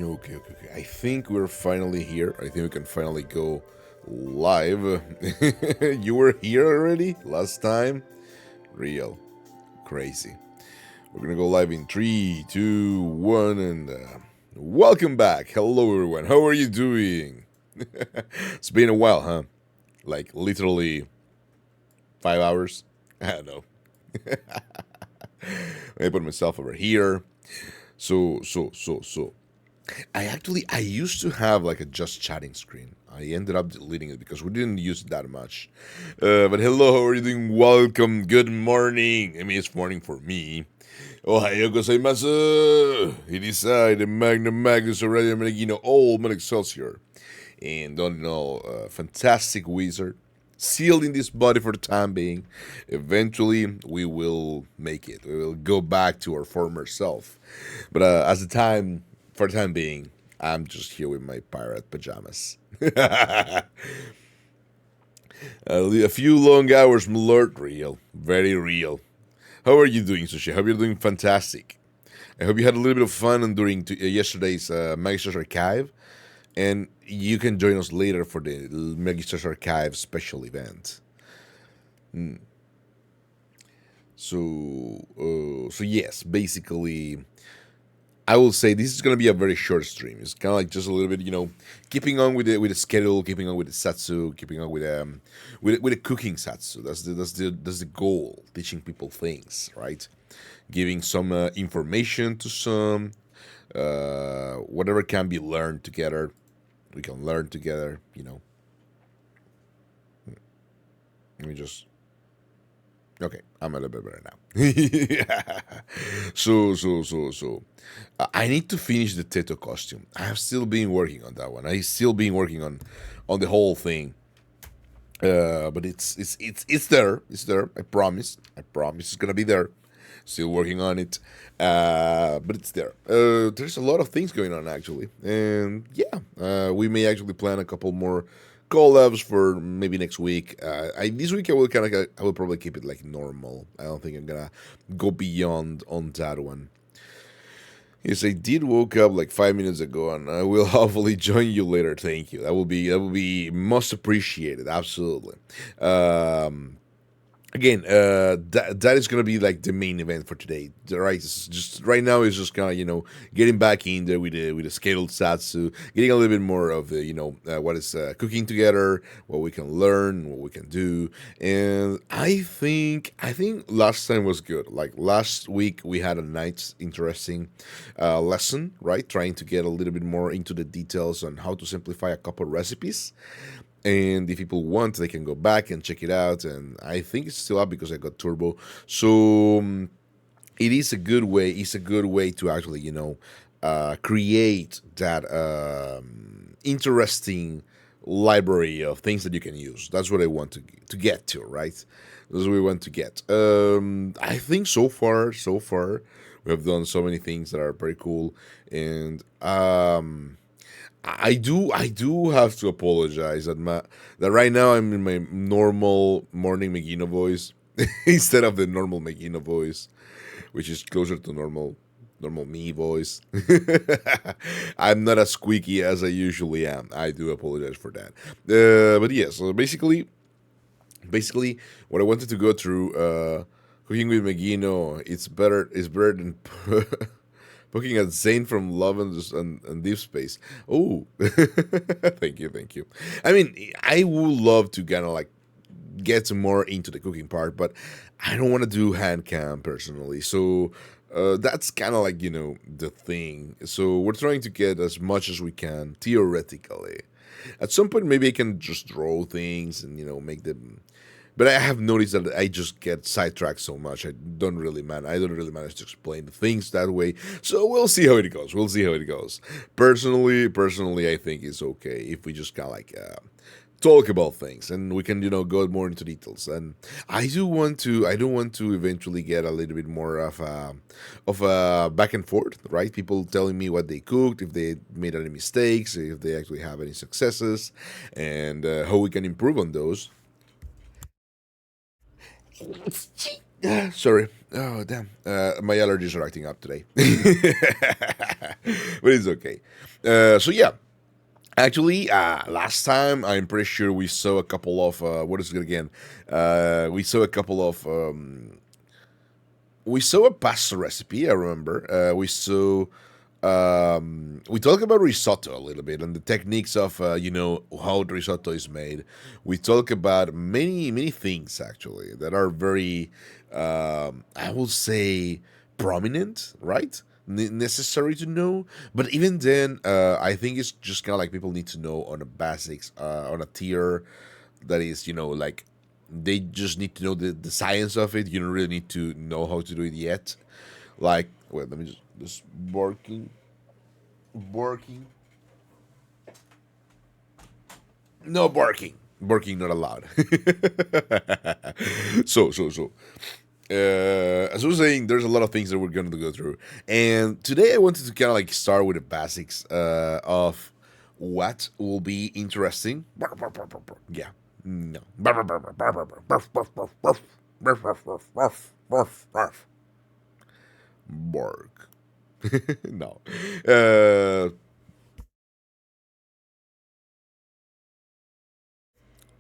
Okay. I think we're finally here. I think we can finally go live. You were here already last time? Real. Crazy. We're gonna go live in 3, 2, 1, and welcome back. Hello, everyone. How are you doing? It's been a while, huh? Like literally 5 hours? I don't know. Let me put myself over here. So. I used to have like a just chatting screen. I ended up deleting it because we didn't use it that much. But hello, how are you doing? Welcome. Good morning. I mean, it's morning for me. Ohayo gozaimasu. Irisai, the Magnum Magnus Aurelian Menegino, old man Excelsior. And don't know, fantastic wizard. Sealed in this body for the time being. Eventually, we will make it. We will go back to our former self. But for the time being, I'm just here with my pirate pajamas. A few long hours, my lord. Real. Very real. How are you doing, Sushi? I hope you're doing fantastic. I hope you had a little bit of fun during yesterday's Magister's Archive. And you can join us later for the Magister's Archive special event. So yes, basically, I will say this is gonna be a very short stream. It's kind of like just a little bit, keeping on with the schedule, keeping on with the Satsu, keeping on with the cooking Satsu. That's the goal. Teaching people things, right? Giving some information to some, whatever can be learned together. We can learn together. Let me just. Okay, I'm a little bit better now. So. I need to finish the Teto costume. I have still been working on that one. I still been working on the whole thing. But it's there. It's there. I promise. I promise it's gonna be there. Still working on it. But it's there. There's a lot of things going on actually, and yeah, we may actually plan a couple more collabs for maybe next week. This week I will probably keep it like normal. I don't think I'm gonna go beyond on that one. Yes, I did woke up like 5 minutes ago, and I will hopefully join you later. Thank you. That will be most appreciated. Absolutely. Um, Again, that is gonna be like the main event for today, right? It's just right now is just kind of getting back in there with the scaled satsu, getting a little bit more of the what is cooking together, what we can learn, what we can do, and I think last time was good. Like last week, we had a nice, interesting lesson, right? Trying to get a little bit more into the details on how to simplify a couple recipes, and if people want, they can go back and check it out. And I think it's still up because I got turbo. So it is a good way. It's a good way to actually create that interesting library of things that you can use. That's what I want to get to, right? That's what we want to get. I think so far we have done so many things that are pretty cool, and I do have to apologize that right now I'm in my normal morning Megino voice instead of the normal Megino voice, which is closer to normal me voice. I'm not as squeaky as I usually am. I do apologize for that. But yeah, so basically, what I wanted to go through, cooking with Megino, it's better than looking at Zane from Love and Deep Space. Oh, thank you. I mean, I would love to kind of like get more into the cooking part, but I don't want to do hand cam personally. So that's kind of like the thing. So we're trying to get as much as we can theoretically. At some point, maybe I can just draw things and make them. But I have noticed that I just get sidetracked so much. I don't really manage to explain the things that way. So we'll see how it goes. We'll see how it goes. Personally, I think it's okay if we just kind of like talk about things and we can go more into details. And I do want to eventually get a little bit more of a back and forth, right? People telling me what they cooked, if they made any mistakes, if they actually have any successes, and how we can improve on those. Sorry. Oh, damn. My allergies are acting up today. but it's okay. So yeah, actually, last time I'm pretty sure we saw a couple of what is it again? We saw a couple of we saw a pasta recipe. I remember. We talked about risotto a little bit and the techniques of how the risotto is made. We talk about many things actually that are very I will say prominent, right? Necessary to know, but even then, I think it's just kind of like people need to know on the basics, on a tier that is, like they just need to know the science of it. You don't really need to know how to do it yet. Like, wait, let me just barking, no barking, barking not allowed. So. As I was saying, there's a lot of things that we're going to go through, and today I wanted to kind of like start with the basics of what will be interesting. Yeah, no. Bark. No.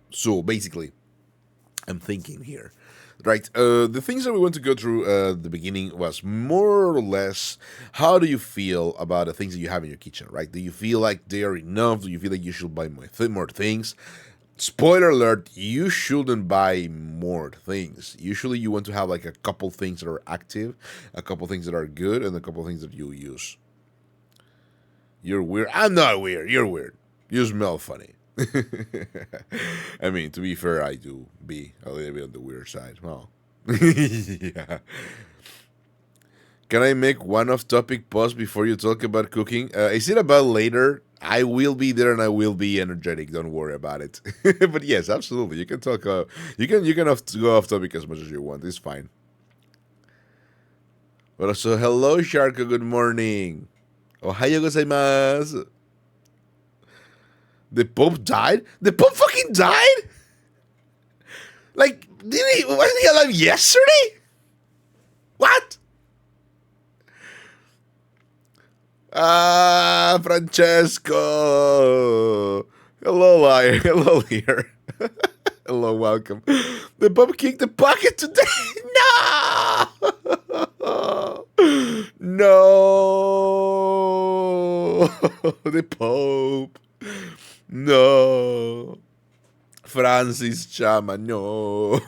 So basically, I'm thinking here. Right. The things that we want to go through the beginning was more or less how do you feel about the things that you have in your kitchen, right? Do you feel like they are enough? Do you feel like you should buy more things? Spoiler alert, you shouldn't buy more things. Usually you want to have like a couple things that are active, a couple things that are good, and a couple things that you use. You're weird. I'm not weird. You're weird. You smell funny. I mean, to be fair, I do be a little bit on the weird side. Well, yeah. Can I make one off topic pause before you talk about cooking? Is it about later? I will be there and I will be energetic. Don't worry about it. But yes, absolutely. You can talk. You can go off topic as much as you want. It's fine. But also, hello, Sharko. Good morning. Ohayo gozaimasu. The Pope died? The Pope fucking died? Like, wasn't he alive yesterday? What? Ah, Francesco. Hello, liar. Hello, here. Hello, welcome. The Pope kicked the bucket today. No! No! The Pope. No. Francis Chama, no.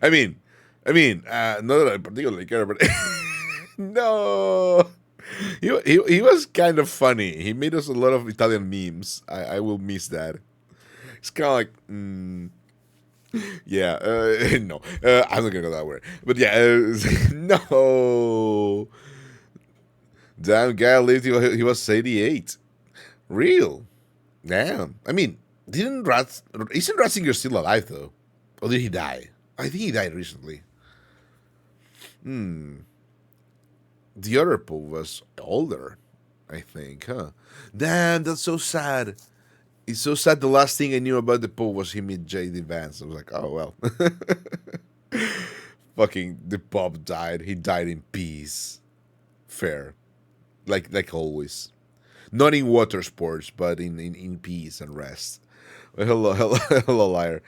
Not that I particularly care, but no. He was kind of funny. He made us a lot of Italian memes. I will miss that. It's kind of like, yeah, no. I'm not gonna go that way. But yeah, no. Damn guy lived. He was 88. Real. Damn. Isn't Ratzinger still alive though? Or did he die? I think he died recently. The other Pope was older, I think, huh? Damn, that's so sad. It's so sad. The last thing I knew about the Pope was he met J.D. Vance. I was like, oh well. Fucking the Pope died. He died in peace. Fair. Like always. Not in water sports, but in peace and rest. Hello, hello, liar.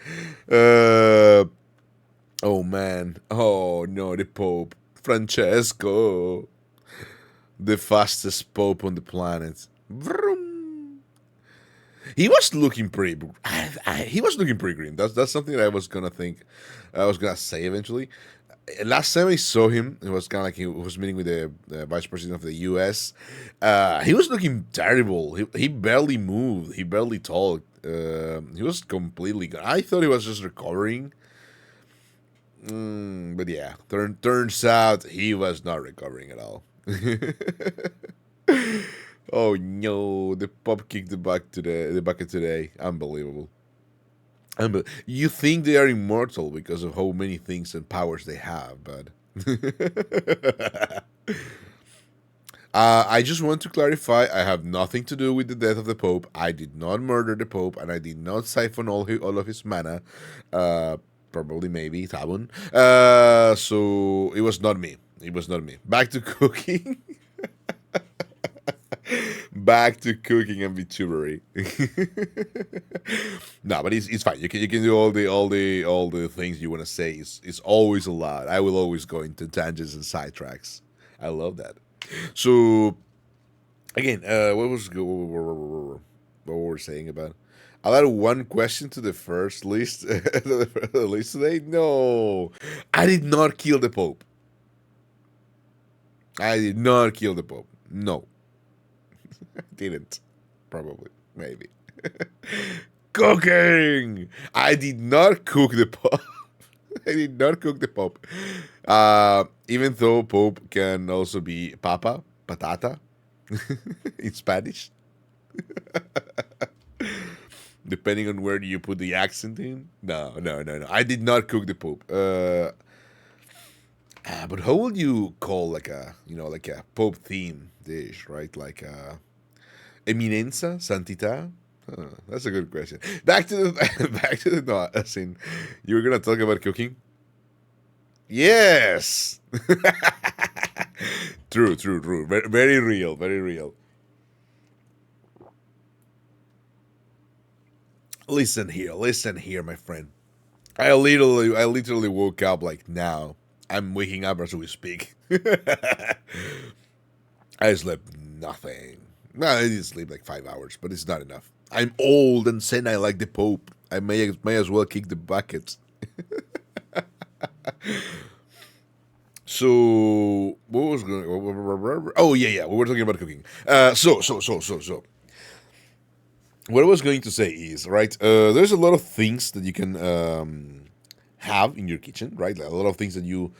Oh man. Oh no, the Pope. Francesco. The fastest Pope on the planet. Vroom. He was looking pretty. He was looking pretty green. That's something that I was gonna think. I was gonna say eventually. Last time I saw him, it was kind of like he was meeting with the vice president of the U.S. He was looking terrible. He barely moved. He barely talked. He was completely gone. I thought he was just recovering. But yeah, turns out he was not recovering at all. Oh no, the Pop kicked the bucket today. Unbelievable. You think they are immortal because of how many things and powers they have, but I just want to clarify, I have nothing to do with the death of the Pope. I did not murder the Pope, and I did not siphon all of his mana. Probably, maybe, Tabun. So, it was not me. It was not me. Back to cooking. back to cooking and VTubery. No, but it's fine. You can do all the things you want to say. It's always a lot. I will always go into tangents and sidetracks. I love that. So again, what were we saying about? I'll add one question to the first list, to the list today. No, I did not kill the Pope. I did not kill the Pope. No, I didn't. Probably, maybe. Cooking. I did not cook the Pope. I did not cook the Pope. Even though Pope can also be papa, patata, in Spanish, depending on where you put the accent in. No, no, no, no. I did not cook the Pope. But how would you call like a Pope theme dish, right? Like eminenza, santità. That's a good question. Back to the back to the no, as in, you were gonna talk about cooking. Yes. True, true, true. Very, very real, very real. Listen here, my friend. I literally woke up like now. I'm waking up as we speak. I slept nothing. Well, I did sleep like 5 hours, but it's not enough. I'm old and saying I like the Pope. I may as well kick the bucket. So what was going? Oh yeah, yeah. We were talking about cooking. So. What I was going to say is right. There's a lot of things that you can have in your kitchen, right? Like a lot of things that you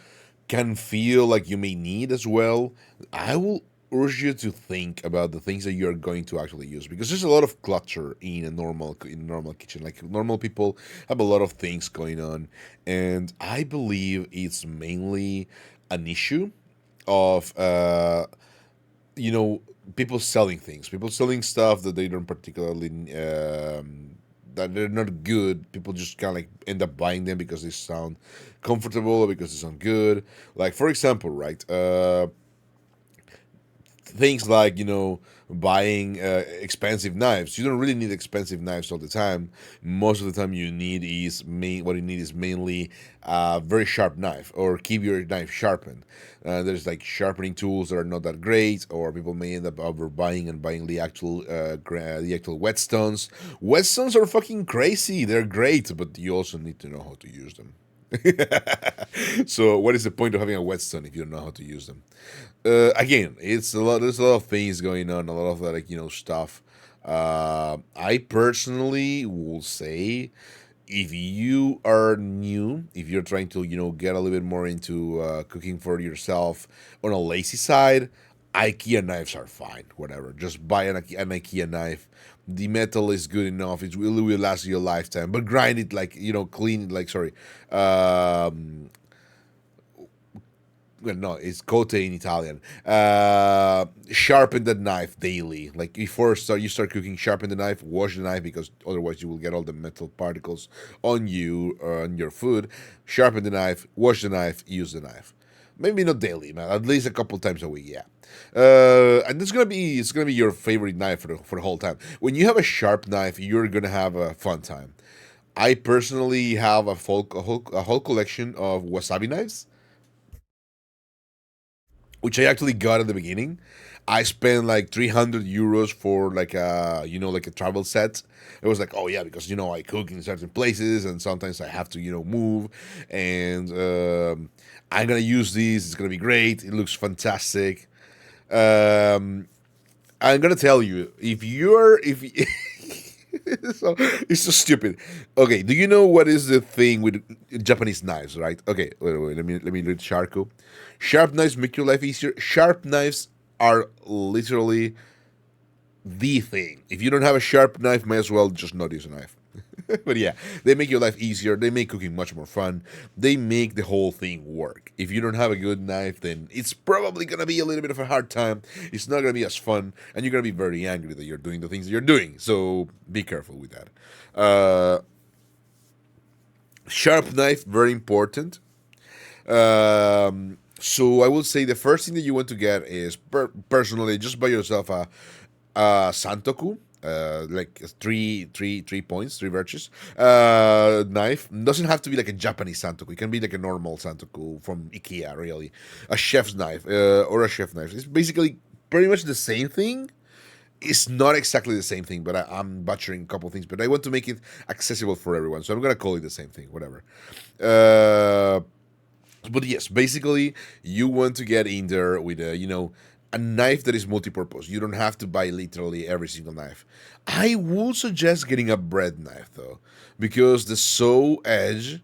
can feel like you may need as well. I will urge you to think about the things that you're going to actually use because there's a lot of clutter in a normal kitchen. Like normal people have a lot of things going on, and I believe it's mainly an issue of people selling things, people selling stuff that they don't particularly that they're not good. People just kind of like end up buying them because they sound comfortable or because they sound good. Like for example, right? Things like buying expensive knives. You don't really need expensive knives all the time. Most of the time you need is what you need is mainly a very sharp knife or keep your knife sharpened. There's like sharpening tools that are not that great, or people may end up overbuying and buying the actual whetstones. Whetstones are fucking crazy. They're great, but you also need to know how to use them. So what is the point of having a whetstone if you don't know how to use them? Again, it's a lot. There's a lot of things going on, a lot of stuff. I personally will say, if you are new, if you're trying to get a little bit more into cooking for yourself on a lazy side, IKEA knives are fine. Whatever, just buy an IKEA knife. The metal is good enough. It really will last you a lifetime. But grind it like clean it like sorry. Well, no, it's cote in Italian. Sharpen the knife daily. Like before you start cooking, sharpen the knife, wash the knife because otherwise you will get all the metal particles on you on your food. Sharpen the knife, wash the knife, use the knife. Maybe not daily, man. At least a couple times a week, yeah. And it's gonna be your favorite knife for the whole time. When you have a sharp knife, you're gonna have a fun time. I personally have a whole collection of wasabi knives which I actually got at the beginning. I spent like 300 euros for like a travel set. It was like, oh yeah, because I cook in certain places and sometimes I have to move, and I'm gonna use this. It's gonna be great. It looks fantastic. Um, I'm gonna tell you if so it's so stupid. Okay, do you know what is the thing with Japanese knives, right? Okay, wait, let me read Sharko. Sharp knives make your life easier. Sharp knives are literally the thing. If you don't have a sharp knife, might as well just not use a knife. But yeah, they make your life easier. They make cooking much more fun. They make the whole thing work. If you don't have a good knife, then it's probably gonna be a little bit of a hard time. It's not gonna be as fun, and you're gonna be very angry that you're doing the things that you're doing. So be careful with that. Sharp knife, very important. So I will say the first thing that you want to get is personally just buy yourself Santoku, like three points, three virtues. Knife doesn't have to be like a Japanese Santoku. It can be like a normal Santoku from IKEA, really. A chef's knife or a chef knife. It's basically pretty much the same thing. It's not exactly the same thing, but I'm butchering a couple things. But I want to make it accessible for everyone, so I'm gonna call it the same thing, whatever. Uh, but yes, basically, you want to get in there with a knife that is multi-purpose. You don't have to buy literally every single knife. I would suggest getting a bread knife though, because the saw edge.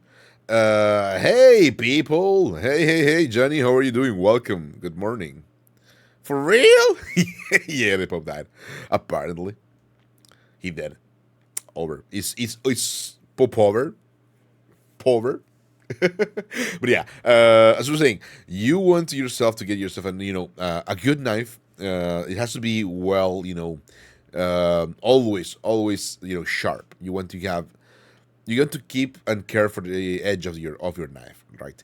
Hey people! Hey, Johnny, how are you doing? Welcome. Good morning. For real? Yeah, the Pope died. Apparently, he did. Over. It's Pope over. But yeah, as I was saying, you want yourself to get yourself a good knife. It has to be well, always sharp. You want to keep and care for the edge of your knife, right?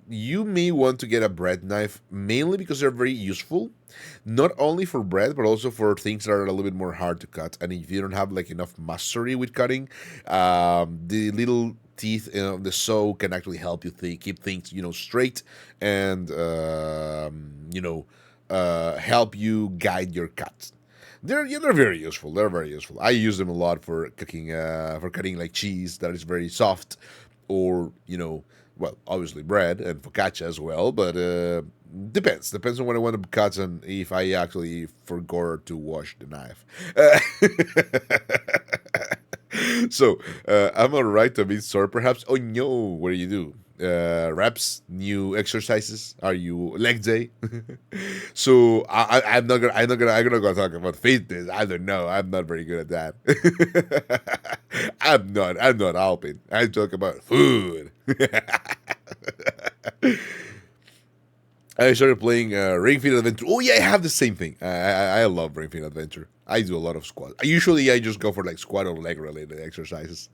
You may want to get a bread knife mainly because they're very useful, not only for bread but also for things that are a little bit more hard to cut. And if you don't have like enough mastery with cutting, the little teeth of the saw can actually help you keep things straight and help you guide your cuts. They're very useful. They're very useful. I use them a lot for cooking, for cutting like cheese that is very soft, or well, obviously bread and focaccia as well. But depends on what I want to cut and if I actually forgot to wash the knife. So I'm alright a bit sore, perhaps. Oh no, what do you do? Reps, new exercises. Are you leg day? So I'm not gonna talk about fitness. I don't know. I'm not very good at that. I'm not helping. I talk about food. I started playing Ring Fit Adventure. Oh yeah, I have the same thing. I love Ring Fit Adventure. I do a lot of squats. Usually I just go for like squat or leg related exercises.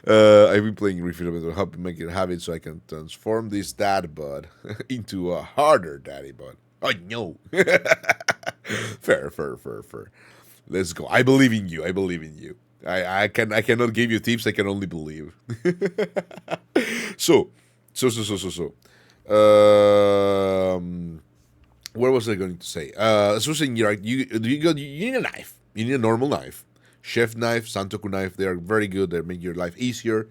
I've been playing Ring Fit Adventure, help make it a habit so I can transform this dad bod into a harder daddy bod. Oh no. Fair. Let's go. I believe in you. I believe in you. I cannot give you tips. I can only believe. So, so. What was I going to say? So saying you need a knife. You need a normal knife, chef knife, santoku knife. They are very good. They make your life easier.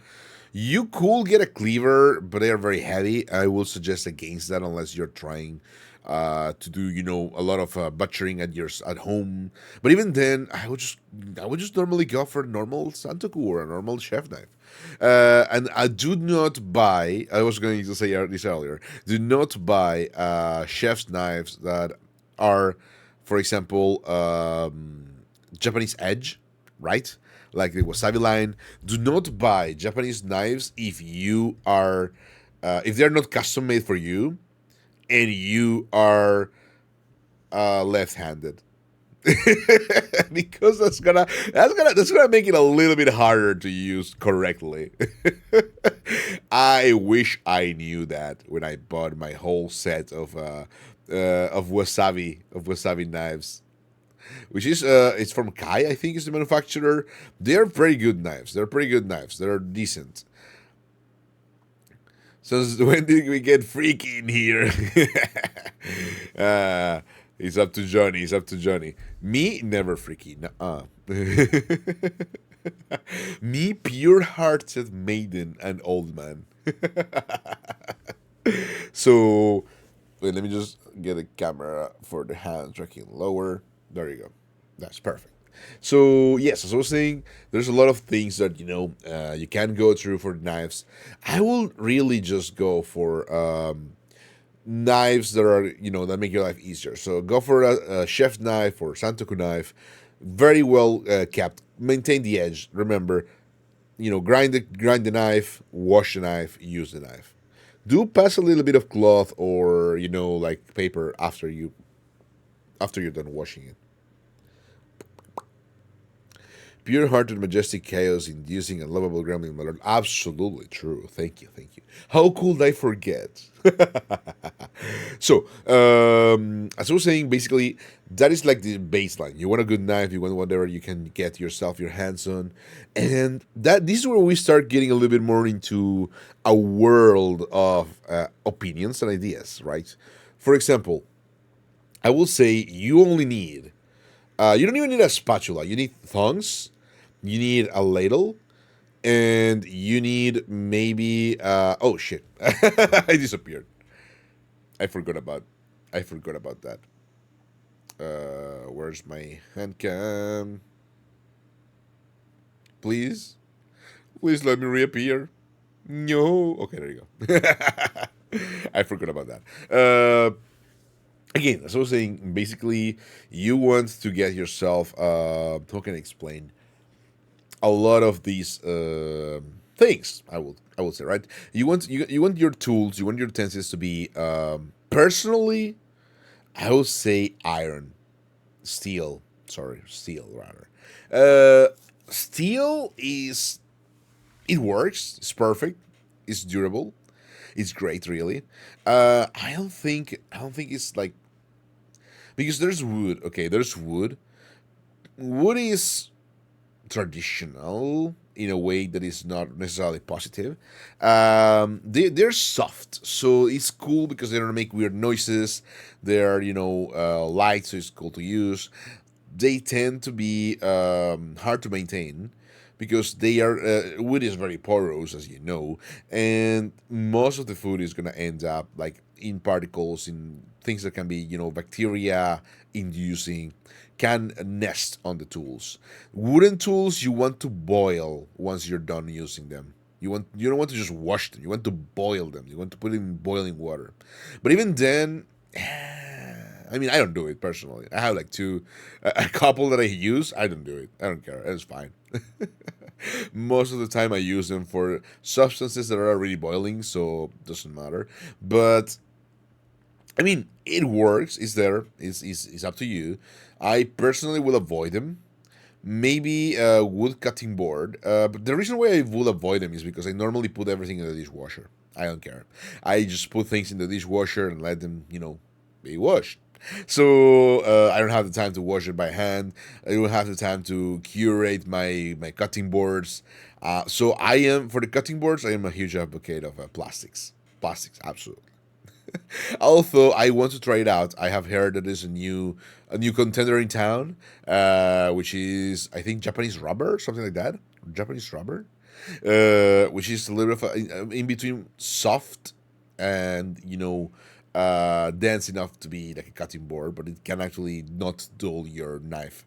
You could get a cleaver, but they are very heavy. I will suggest against that unless you're trying to do a lot of butchering at home. But even then, I would just normally go for a normal santoku or a normal chef knife. And I do not buy. I was going to say this earlier. Do not buy chef's knives that are, for example, Japanese edge, right? Like the wasabi line. Do not buy Japanese knives if they're not custom made for you and you are left-handed. Because that's gonna make it a little bit harder to use correctly. I wish I knew that when I bought my whole set of wasabi knives, which is it's from Kai, I think is the manufacturer. They're very good knives. They're pretty good knives. They're decent. So when did we get freaky in here? It's up to Johnny. It's up to Johnny. Me, never freaky. Nuh-uh. Me, pure-hearted maiden and old man. So, wait, let me just get a camera for the hand tracking lower. There you go. That's perfect. So yes, as I was saying, there's a lot of things that you can go through for knives. I will really just go for knives that are that make your life easier. So go for a chef knife or santoku knife, very well kept. Maintain the edge. Remember, grind the knife, wash the knife, use the knife. Do pass a little bit of cloth or like paper after you're done washing it. Pure-hearted, majestic chaos, inducing and lovable gremlin mother. Absolutely true. Thank you. How could I forget? So, as I was saying, basically, that is like the baseline. You want a good knife, you want whatever you can get yourself your hands on, and that this is where we start getting a little bit more into a world of opinions and ideas, right? For example, I will say you only need. You don't even need a spatula. You need thongs. You need a ladle, and you need maybe. Oh shit! I disappeared. I forgot about. I forgot about that. Where's my hand cam? Please, please let me reappear. No. Okay, there you go. I forgot about that. Again, as I was saying, basically, you want to get yourself. How can I explain? A lot of these things. I will say, right. You want your tools. You want your utensils to be personally. I would say iron, steel. Sorry, steel rather. Steel is it works. It's perfect. It's durable. It's great, really. I don't think it's like because there's wood. Okay, there's wood. Wood is traditional in a way that is not necessarily positive. They're soft, so it's cool because they don't make weird noises. They're light, so it's cool to use. They tend to be hard to maintain because they are wood is very porous, as you know, and most of the food is gonna end up like in particles, in things that can be bacteria inducing, can nest on the tools. Wooden tools you want to boil once you're done using them. You don't want to just wash them. You want to boil them. You want to put it in boiling water. But even then, I mean, I don't do it personally. I have like a couple that I use. I don't do it. I don't care. It's fine. Most of the time, I use them for substances that are already boiling, so it doesn't matter. But I mean, it works. It's there. It's up to you. I personally will avoid them. Maybe a wood cutting board. But the reason why I will avoid them is because I normally put everything in the dishwasher. I don't care. I just put things in the dishwasher and let them, be washed. So I don't have the time to wash it by hand. I don't have the time to curate my cutting boards. So I am for the cutting boards. I am a huge advocate of plastics. Plastics, absolutely. Although I want to try it out, I have heard that there's a new contender in town, which is I think Japanese rubber, something like that. Japanese rubber, which is a little bit of in between soft and dense enough to be like a cutting board, but it can actually not dull your knife.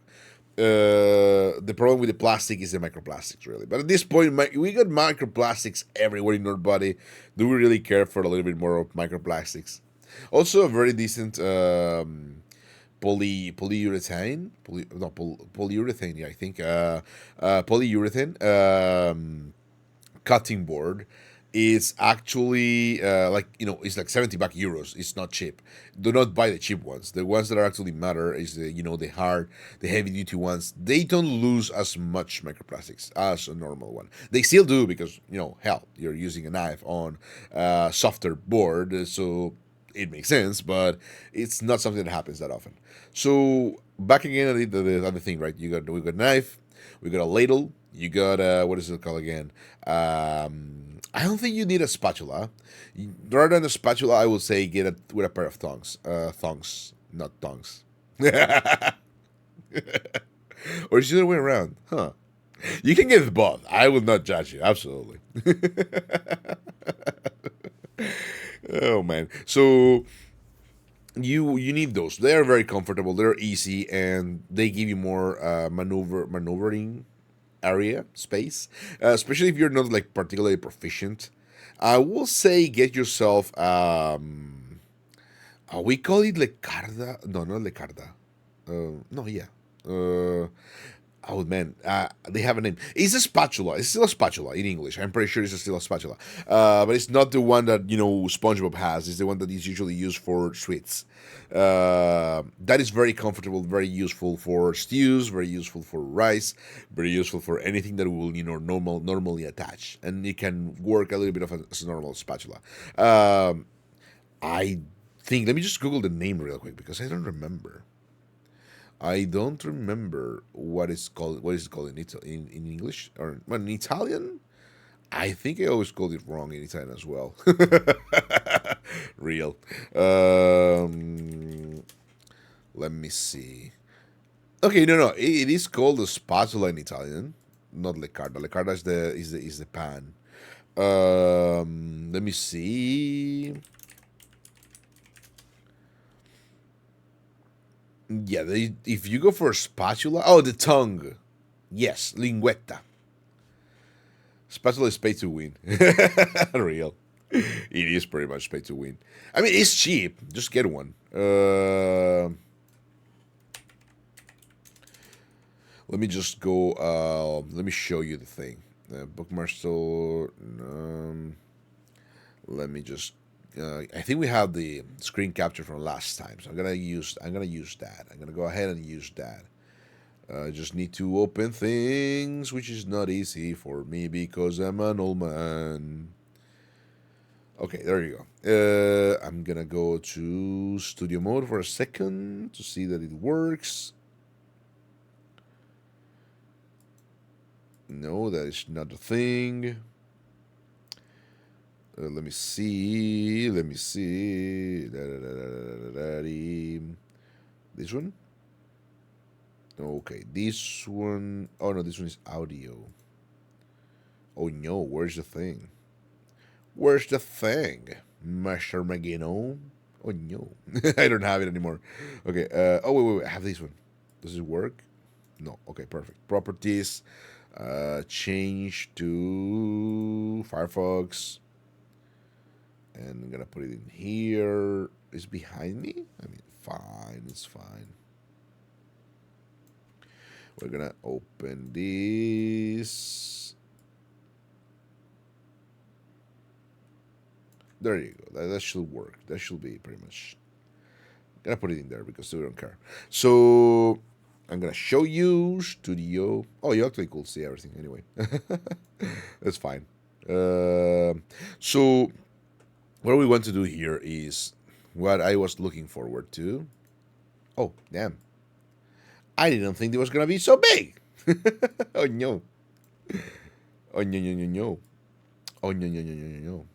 The problem with the plastic is the microplastics, really. But at this point, we got microplastics everywhere in our body. Do we really care for a little bit more of microplastics? Also, a very decent polyurethane, polyurethane. Yeah, I think polyurethane cutting board is actually it's like 70 back euros. It's not cheap. Do not buy the cheap ones. The ones that are actually matter is the hard, the heavy duty ones. They don't lose as much microplastics as a normal one. They still do because hell, you're using a knife on a softer board, so it makes sense, but it's not something that happens that often. So back again at the other thing, right? We got a knife, we got a ladle, you got what is it called again? I don't think you need a spatula. Rather than a spatula, I would say get it with a pair of thongs. Thongs, not tongs. Or is it the other way around? Huh. You can get both. I will not judge you. Absolutely. Oh man. So you need those. They're very comfortable. They're easy and they give you more maneuvering area space, especially if you're not like particularly proficient. I will say get yourself we call it lecarda. No, not lecarda. No, yeah. Uh, Oh man, they have a name. It's a spatula. It's still a spatula in English. I'm pretty sure it's still a spatula, but it's not the one that SpongeBob has. It's the one that is usually used for sweets. That is very comfortable, very useful for stews, very useful for rice, very useful for anything that will normally attach, and it can work a little bit of as a normal spatula. I think. Let me just Google the name real quick because I don't remember. I don't remember what it's called. What is it called in English or well, in Italian? I think I always called it wrong in Italian as well. Real. Let me see. Okay, no. It is called a spatula in Italian, not leccarda. Leccarda is the pan. Let me see. Yeah, if you go for a spatula, oh, the tongue. Yes, linguetta. Spatula is pay to win. Real. It is pretty much pay to win. I mean, it's cheap. Just get one. Let me just go. Let me show you the thing. Bookmark store. Let me just. I think we have the screen capture from last time, so I'm gonna use that. I'm gonna go ahead and use that. I just need to open things, which is not easy for me because I'm an old man. Okay, there you go. I'm gonna go to studio mode for a second to see that it works. No, that is not the thing. Let me see. This one? Okay, this one. Oh no, this one is audio. Oh no, where's the thing? Where's the thing, Master Magino? Oh no, I don't have it anymore. Okay. Oh wait. I have this one. Does it work? No. Okay, perfect. Properties. Change to Firefox. And I'm gonna put it in here. It's behind me? I mean, fine, it's fine. We're gonna open this. There you go. That should work. That should be pretty much. I'm gonna put it in there because we don't care. So I'm gonna show you studio. Oh, you actually could see everything anyway. That's fine. So what we want to do here is what I was looking forward to. Oh, damn. I didn't think it was going to be so big. Oh, no. Oh, no. Oh, no.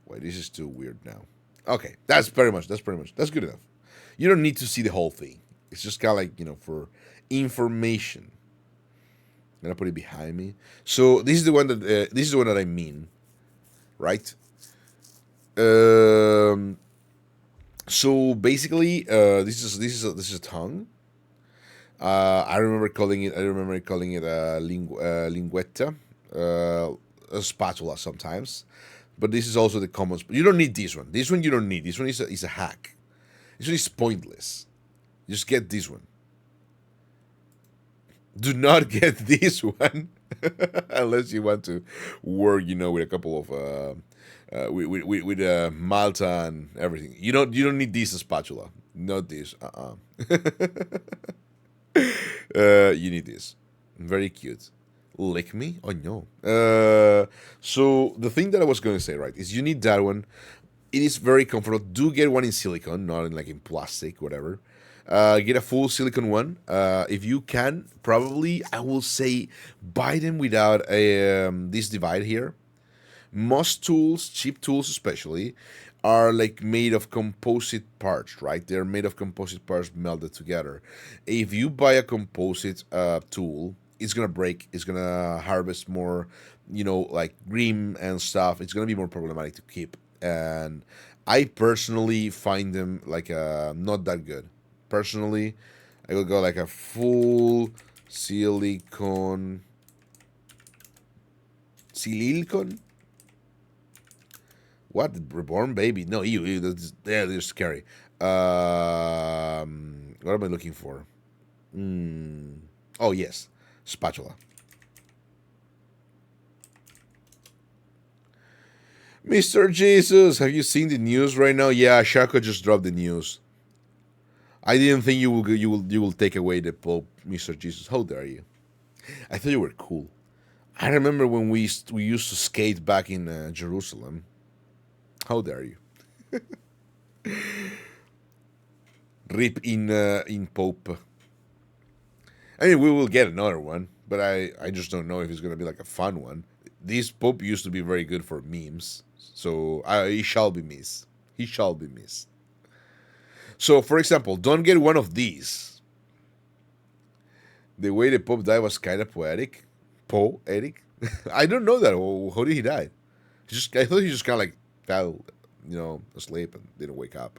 Wait, this is too weird now. Okay, that's pretty much. That's good enough. You don't need to see the whole thing. It's just kind of like, for information. I'm going to put it behind me. So this is the one that I mean. Right. So basically, this is a tongue. I remember calling it linguetta, a spatula sometimes. But this is also the common. You don't need this one. This one you don't need. This one is a hack. This one is pointless. Just get this one. Do not get this one unless you want to work, with a couple of with Malta and everything. You don't need this spatula. Not this. You need this. Very cute. Lick me? Oh no. So the thing that I was going to say, right, is you need that one. It is very comfortable. Do get one in silicone, not in plastic, whatever. Get a full silicone one. If you can, probably I will say buy them without this divide here. Most tools, cheap tools especially, are made of composite parts, right? They're made of composite parts melded together. If you buy a composite tool, it's gonna break. It's gonna harvest more, green and stuff. It's gonna be more problematic to keep. And I personally find them not that good. Personally, I will go a full silicone. Silicone? What? Reborn baby? No, ew, they're scary. What am I looking for? Oh, yes. Spatula. Mr. Jesus, have you seen the news right now? Yeah, Shako just dropped the news. I didn't think you will take away the Pope, Mr. Jesus. How dare you? I thought you were cool. I remember when we used to skate back in Jerusalem. How dare you? Rip in Pope. I mean, we will get another one, but I just don't know if it's gonna be like a fun one. This Pope used to be very good for memes, so he shall be missed. He shall be missed. So, for example, don't get one of these. The way the Pope died was kind of poetic. Poetic? I don't know that. How did he die? I thought he just kind of like fell, asleep and didn't wake up.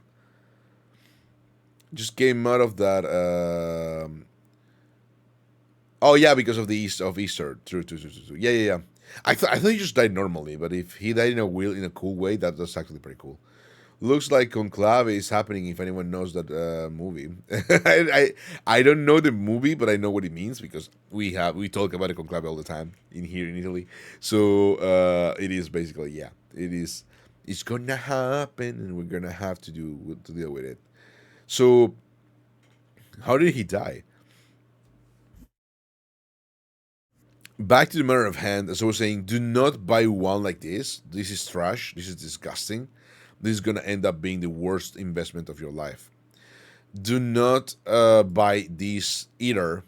Just came out of that. Oh yeah, because of the Easter. True. Yeah. I thought he just died normally, but if he died in a cool way, that's actually pretty cool. Looks like Conclave is happening. If anyone knows that movie, I don't know the movie, but I know what it means because we talk about the Conclave all the time here in Italy. So it is basically, yeah, it's gonna happen, and we're gonna have to deal with it. So how did he die? Back to the matter of hand, as I was saying, do not buy one like this. This is trash. This is disgusting. This is gonna end up being the worst investment of your life. Do not buy this either.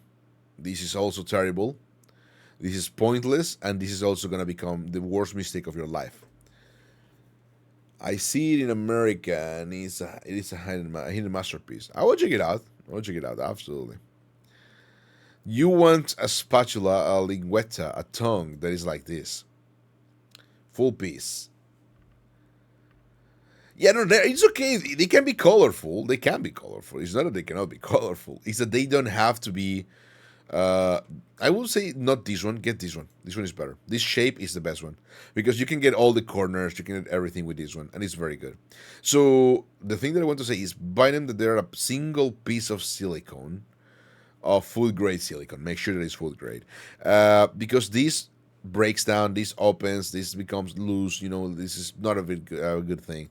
This is also terrible. This is pointless, and this is also gonna become the worst mistake of your life. I see it in America, and it is a hidden masterpiece. I will check it out. I will check it out. Absolutely. You want a spatula, a linguetta, a tongue that is like this, full piece. Yeah, no, it's okay. They can be colorful. They can be colorful. It's not that they cannot be colorful. It's that they don't have to be. I will say not this one. Get this one. This one is better. This shape is the best one because you can get all the corners. You can get everything with this one, and it's very good. So the thing that I want to say is buy them that they're a single piece of silicone, of food grade silicone. Make sure that it's food grade, because this breaks down, this opens, this becomes loose. This is not a good thing.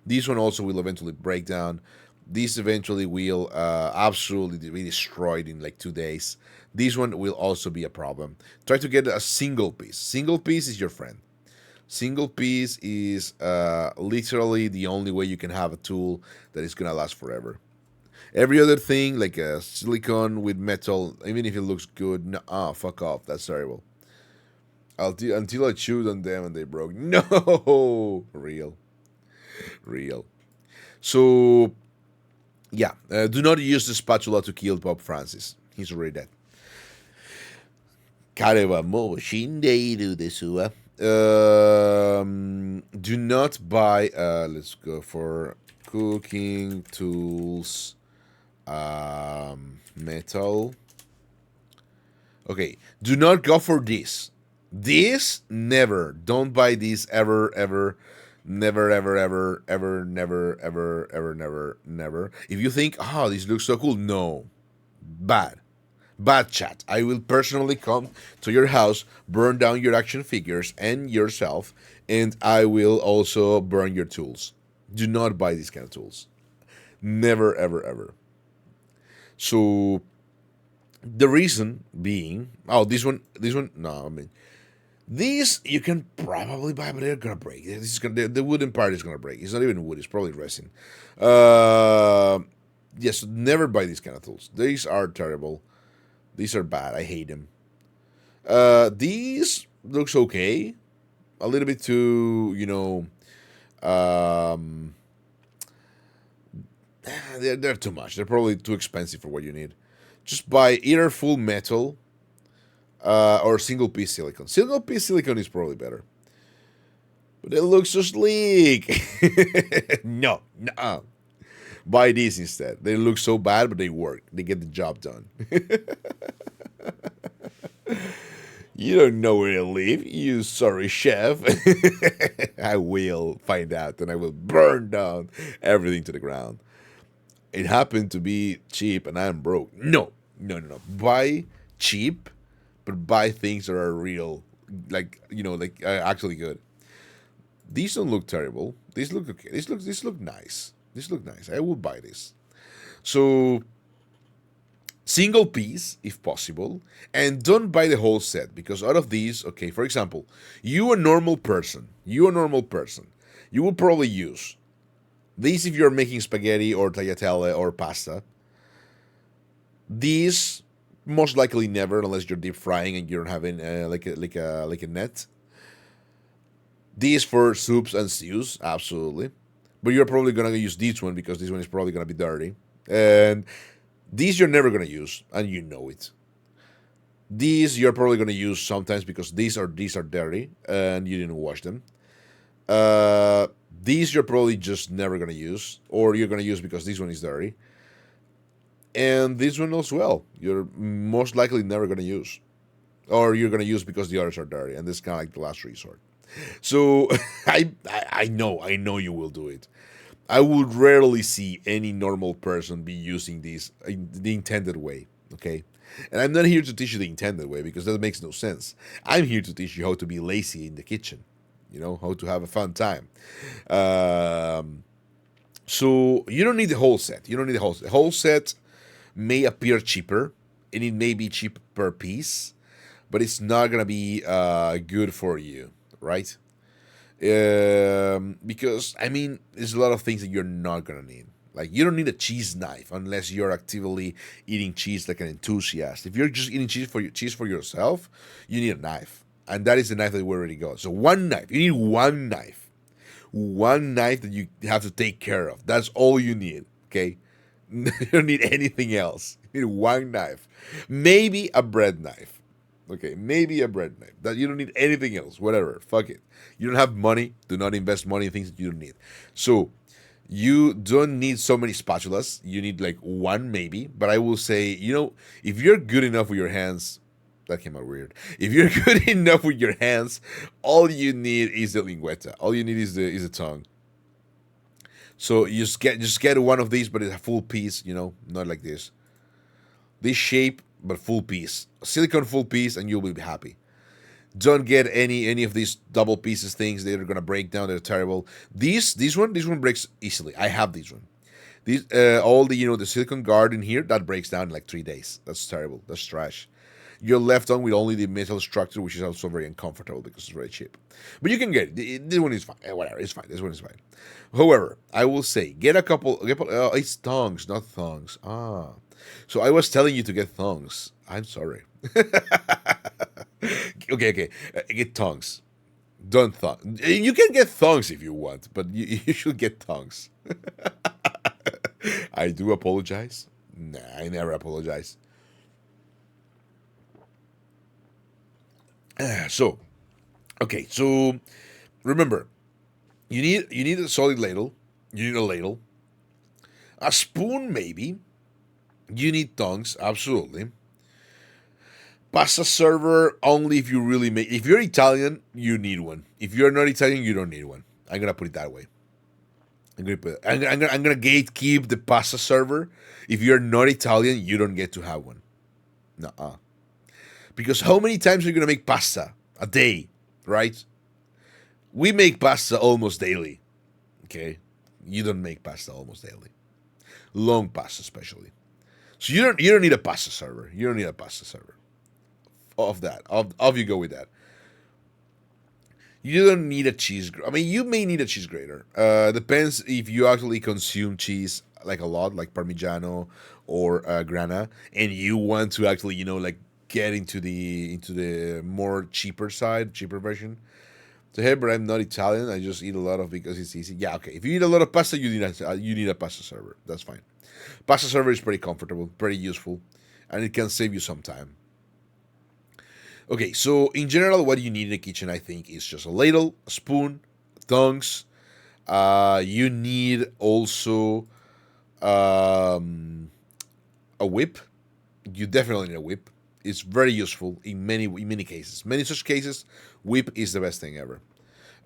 This one also will eventually break down. This eventually will absolutely be destroyed in like 2 days. This one will also be a problem. Try to get a single piece. Single piece is your friend. Single piece is literally the only way you can have a tool that is gonna last forever. Every other thing, like a silicone with metal, even if it looks good, no, fuck off. That's terrible. Until I chewed on them and they broke. No, real. So yeah, do not use the spatula to kill Pope Francis. He's already dead. 彼はもう死んでいるですわ. Do not buy. Let's go for cooking tools. Metal. Okay, do not go for this. This never. Don't buy this ever. Never. If you think, oh, this looks so cool, no. Bad chat. I will personally come to your house, burn down your action figures and yourself, and I will also burn your tools. Do not buy these kind of tools. Never, ever. So the reason being, no, I mean, these you can probably buy, but they're gonna break. The wooden part is gonna break. It's not even wood; it's probably resin. Yes, never buy these kind of tools. These are terrible. These are bad. I hate them. These looks okay. A little bit too, they're too much. They're probably too expensive for what you need. Just buy either full metal or single piece silicone. Single piece silicone is probably better. But it looks so sleek. No. Buy these instead. They look so bad, but they work. They get the job done. You don't know where to live, you sorry chef. I will find out, and I will burn down everything to the ground. It happened to be cheap, and I'm broke. No. Buy cheap, but buy things that are real, actually good. These don't look terrible. These look okay. These look nice. I will buy this. So single piece if possible, and don't buy the whole set because out of these, okay, for example, you a normal person, you will probably use These, if you're making spaghetti or tagliatelle or pasta, these most likely never, unless you're deep frying and you don't have like a net. These for soups and stews, absolutely. But you're probably gonna use this one because this one is probably gonna be dirty. And these you're never gonna use, and you know it. These you're probably gonna use sometimes because these are dirty and you didn't wash them. Uh, these you're probably just never gonna use, or you're gonna use because this one is dirty. And this one as well, you're most likely never gonna use, or you're gonna use because the others are dirty, and this is kind of like the last resort. So I know you will do it. I would rarely see any normal person be using these in the intended way. Okay, and I'm not here to teach you the intended way because that makes no sense. I'm here to teach you how to be lazy in the kitchen. You know how to have a fun time. Um, so you don't need the whole set. You don't need the whole set. The whole set may appear cheaper, and it may be cheap per piece, but it's not gonna be good for you, right? Because I mean, there's a lot of things that you're not gonna need. Like you don't need a cheese knife unless you're actively eating cheese like an enthusiast. If you're just eating cheese for yourself, you need a knife, and that is the knife that we already got. So one knife. You need one knife that you have to take care of. That's all you need. Okay, you don't need anything else. You need one knife, maybe a bread knife. Okay, maybe a bread knife. That you don't need anything else. Whatever. Fuck it. You don't have money. Do not invest money in things that you don't need. So you don't need so many spatulas. You need like one maybe. But I will say, if you're good enough with your hands, that came out weird. If you're good enough with your hands, all you need is the linguetta. All you need is the tongue. So you just get one of these, but it's a full piece. Not like this. This shape, but full piece. Silicone full piece, and you'll be happy. Don't get any of these double pieces things. They're gonna break down. They're terrible. This one breaks easily. I have this one. These all the silicone guard in here that breaks down in like 3 days. That's terrible. That's trash. You're left on with only the metal structure, which is also very uncomfortable because it's very cheap. But you can get it. This one is fine. Whatever, it's fine. This one is fine. However, I will say get a couple. It's tongs, not thongs. So I was telling you to get thongs. I'm sorry. Okay. Get tongs. Don't thong. You can get thongs if you want, but you should get tongs. I do apologize. Nah, I never apologize. So, okay. So remember, you need a solid ladle. You need a ladle. A spoon, maybe. You need tongs, absolutely. Pasta server only if you really make. If you're Italian, you need one. If you're not Italian, you don't need one. I'm gonna put it that way. I'm gonna gatekeep the pasta server. If you're not Italian, you don't get to have one. Nuh-uh. Because how many times are you gonna make pasta a day, right? We make pasta almost daily. Okay, you don't make pasta almost daily. Long pasta, especially. So you don't need a pasta server. You don't need a pasta server. Of that, of you go with that. You don't need a cheese. I mean, you may need a cheese grater. Depends if you actually consume cheese like a lot, like Parmigiano or Grana, and you want to actually, like get into the more cheaper side, cheaper version. So hey, but I'm not Italian. I just eat a lot of because it's easy. Yeah, okay. If you eat a lot of pasta, you need a pasta server. That's fine. Pasta server is pretty comfortable, pretty useful, and it can save you some time. Okay, so in general, what you need in the kitchen, I think, is just a ladle, a spoon, tongs. You need also um, a whip. You definitely need a whip. It's very useful in many cases. Many such cases, whip is the best thing ever.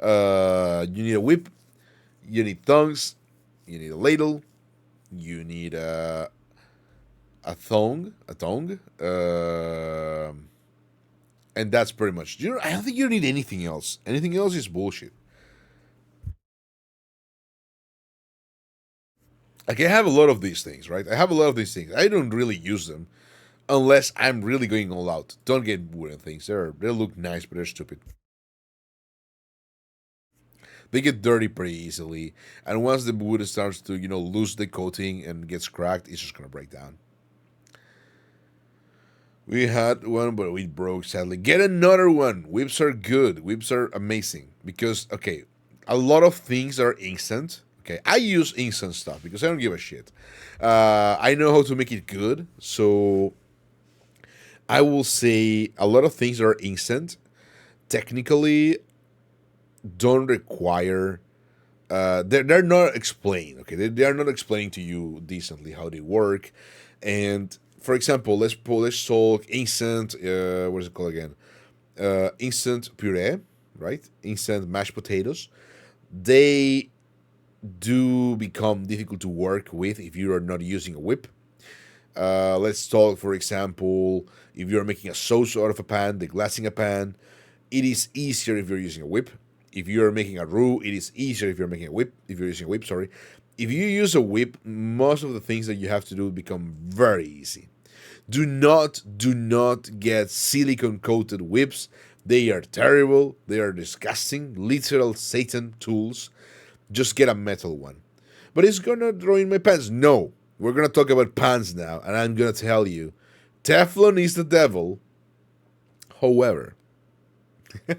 You need a whip. You need tongs. You need a ladle. You need a tongue. And that's pretty much. I don't think you need anything else. Anything else is bullshit. Like I have a lot of these things, right? I have a lot of these things. I don't really use them unless I'm really going all out. Don't get wooden things. They look nice, but they're stupid. They get dirty pretty easily, and once the wood starts to lose the coating and gets cracked, it's just gonna break down. We had one, but it broke sadly. Get another one. Whips are good. Whips are amazing because okay, a lot of things are instant. Okay, I use instant stuff because I don't give a shit. I know how to make it good, so I will say a lot of things are instant. Technically, don't require. They're not explained. Okay, they are not explaining to you decently how they work, and for example, let's talk instant. What is it called again? Instant puree, right? Instant mashed potatoes. They do become difficult to work with if you are not using a whip. Let's talk, for example, if you're making a sauce out of a pan, deglassing a pan, it is easier if you're using a whip. If you're making a roux, it is easier if you're making a whip. If you're using a whip, sorry. If you use a whip, most of the things that you have to do become very easy. Do not get silicone coated whips. They are terrible. They are disgusting. Literal Satan tools. Just get a metal one. But it's gonna ruin my pants. No. We're gonna talk about pants now, and I'm gonna tell you, Teflon is the devil. However, you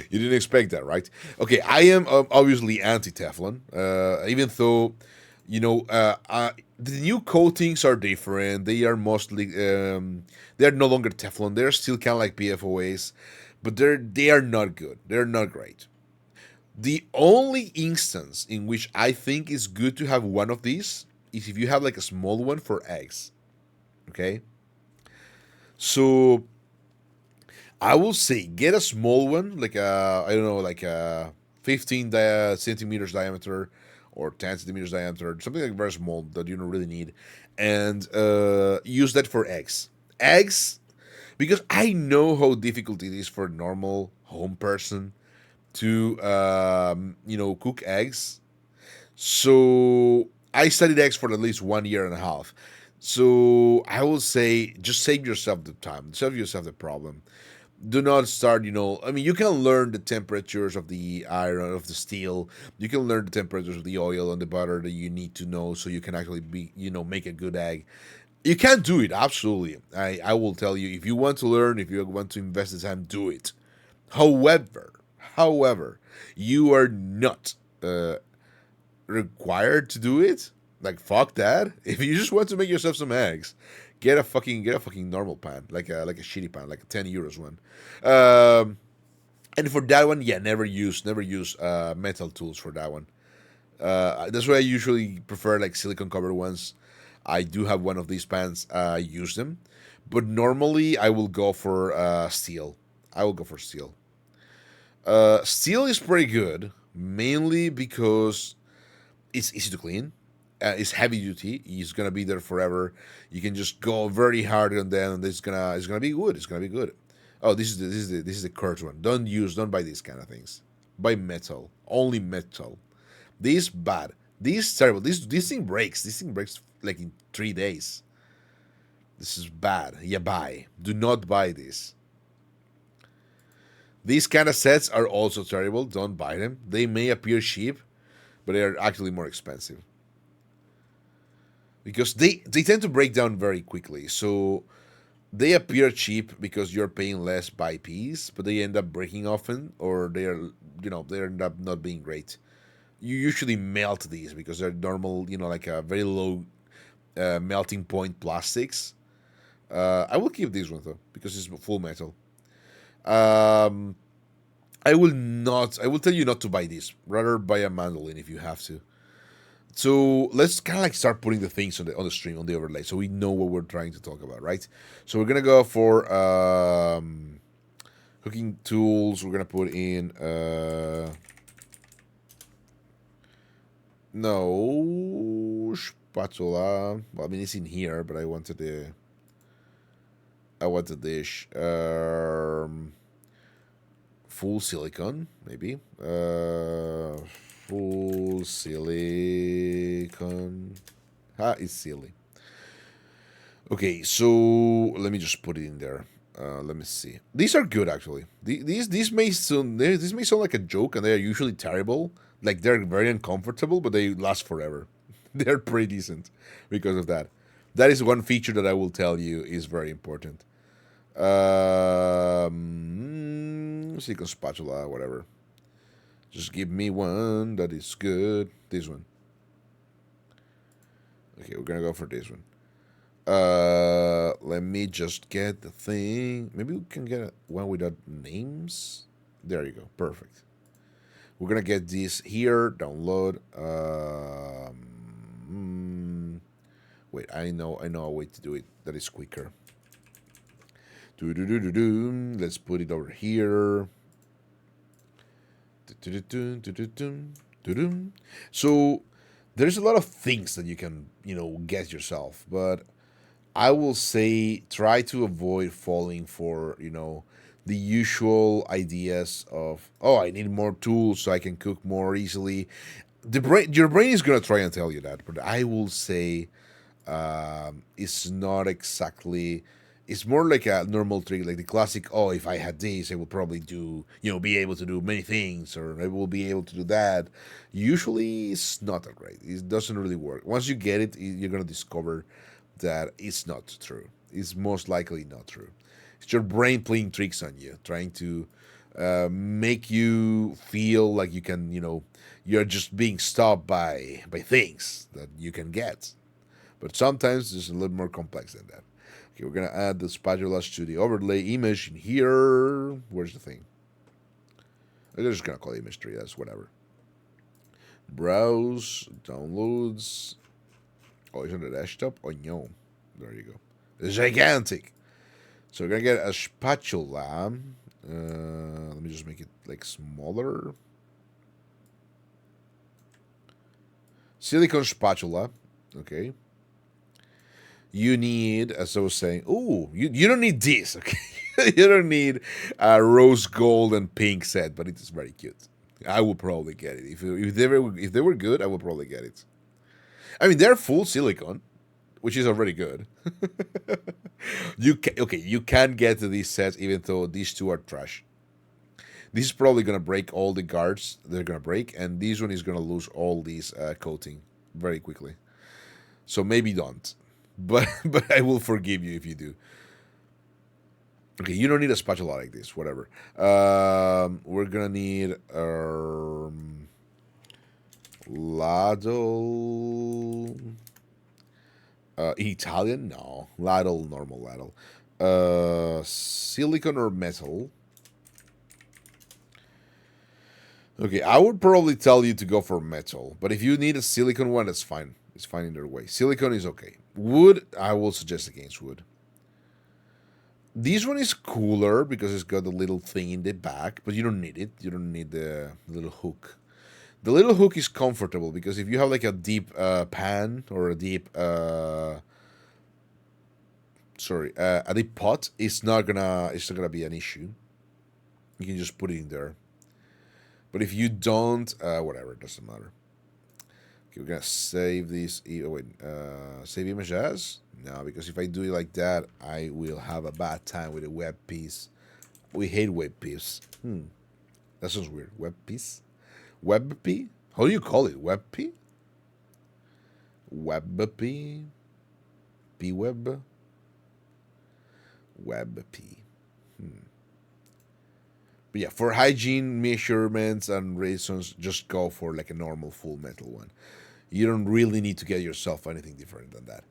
didn't expect that, right? Okay, I am obviously anti-Teflon, even though, the new coatings are different. They are mostly, they are no longer Teflon. They're still kind of like PFOAs, but they are not good. They're not great. The only instance in which I think is good to have one of these is if you have like a small one for eggs. Okay, so I will say get a small one, like a I don't know, like a 15 centimeters diameter or 10 centimeters diameter, something like very small that you don't really need, and use that for eggs. Eggs, because I know how difficult it is for a normal home person to cook eggs. So I studied eggs for at least 1 year and a half. So I will say just save yourself the time, save yourself the problem. Do not start, I mean, you can learn the temperatures of the iron, of the steel. You can learn the temperatures of the oil and the butter that you need to know so you can actually make a good egg. You can do it, absolutely. I will tell you, if you want to learn, if you want to invest the time, do it. However, you are not required to do it. Like fuck that. If you just want to make yourself some eggs, get a fucking normal pan, like a shitty pan, like a 10 euros one. And for that one, yeah, never use metal tools for that one. That's why I usually prefer like silicone covered ones. I do have one of these pans. I use them, but normally I will go for steel. I will go for steel. Steel is pretty good, mainly because it's easy to clean. It's heavy duty. It's gonna be there forever. You can just go very hard on them, and it's gonna be good. It's gonna be good. Oh, this is the curved one. Don't buy these kind of things. Buy metal. Only metal. This bad. This terrible. This thing breaks. This thing breaks like in 3 days. This is bad. Yeah, buy. Do not buy this. These kind of sets are also terrible. Don't buy them. They may appear cheap, but they are actually more expensive because they tend to break down very quickly. So they appear cheap because you're paying less by piece, but they end up breaking often, or they end up not being great. You usually melt these because they're normal, like a very low melting point plastics. I will keep this one though because it's full metal. Um, I will not. I will tell you not to buy this. Rather buy a mandolin if you have to. So let's kind of like start putting the things on the stream on the overlay, so we know what we're trying to talk about, right? So we're gonna go for cooking tools. We're gonna put in no spatula. Well, I mean it's in here, but I want the dish. Full silicone, maybe. Full silicone. It's silly. Okay, so let me just put it in there. Let me see. These are good actually. These may sound like a joke, and they are usually terrible. Like they're very uncomfortable, but they last forever. They're pretty decent because of that. That is one feature that I will tell you is very important. Silicon spatula, whatever. Just give me one that is good. This one. Okay, we're gonna go for this one. Let me just get the thing. Maybe we can get one without names. There you go. Perfect. We're gonna get this here. Download. Wait, I know a way to do it that is quicker. Let's put it over here. So there's a lot of things that you can, get yourself, but I will say try to avoid falling for, the usual ideas of, oh, I need more tools so I can cook more easily. Your brain is gonna try and tell you that, but I will say it's not exactly. It's more like a normal trick, like the classic. Oh, if I had this, I would probably do, be able to do many things, or I will be able to do that. Usually, it's not that great. It doesn't really work. Once you get it, you're gonna discover that it's not true. It's most likely not true. It's your brain playing tricks on you, trying to make you feel like you can, you're just being stopped by things that you can get. But sometimes it's a little more complex than that. Okay, we're gonna add the spatulas to the overlay image in here. Where's the thing? I'm just gonna call it image 3. That's whatever. Browse, downloads. Oh, it's on the desktop? Oh, no. There you go. It's gigantic. So we're gonna get a spatula. Let me just make it like smaller. Silicone spatula. Okay. You need, as I was saying, you don't need this, okay? You don't need a rose gold and pink set, but it is very cute. I will probably get it. If they were good, I would probably get it. I mean, they're full silicone, which is already good. You can get to these sets even though these two are trash. This is probably gonna break all the guards. They're gonna break, and this one is gonna lose all these coating very quickly. So maybe don't, but I will forgive you if you do. Okay, you don't need a spatula like this. Whatever. We're gonna need ladle. Italian? No. Ladle, normal ladle. Silicon or metal? Okay, I would probably tell you to go for metal, but if you need a silicon one, that's fine. It's fine either way. Silicon is okay. Wood, I will suggest against wood. This one is cooler because it's got the little thing in the back, but you don't need it. You don't need the little hook. The little hook is comfortable because if you have like a deep pan or a deep a deep pot, it's not gonna be an issue. You can just put it in there. But if you don't, whatever, it doesn't matter. Okay, we're gonna save this. Save image as? No, because if I do it like that, I will have a bad time with a web piece. We hate web piece. That sounds weird. Web piece? Web P? How do you call it? Web P? Web P? P web? Web P. But yeah, for hygiene measurements and reasons, just go for like a normal full metal one. You don't really need to get yourself anything different than that.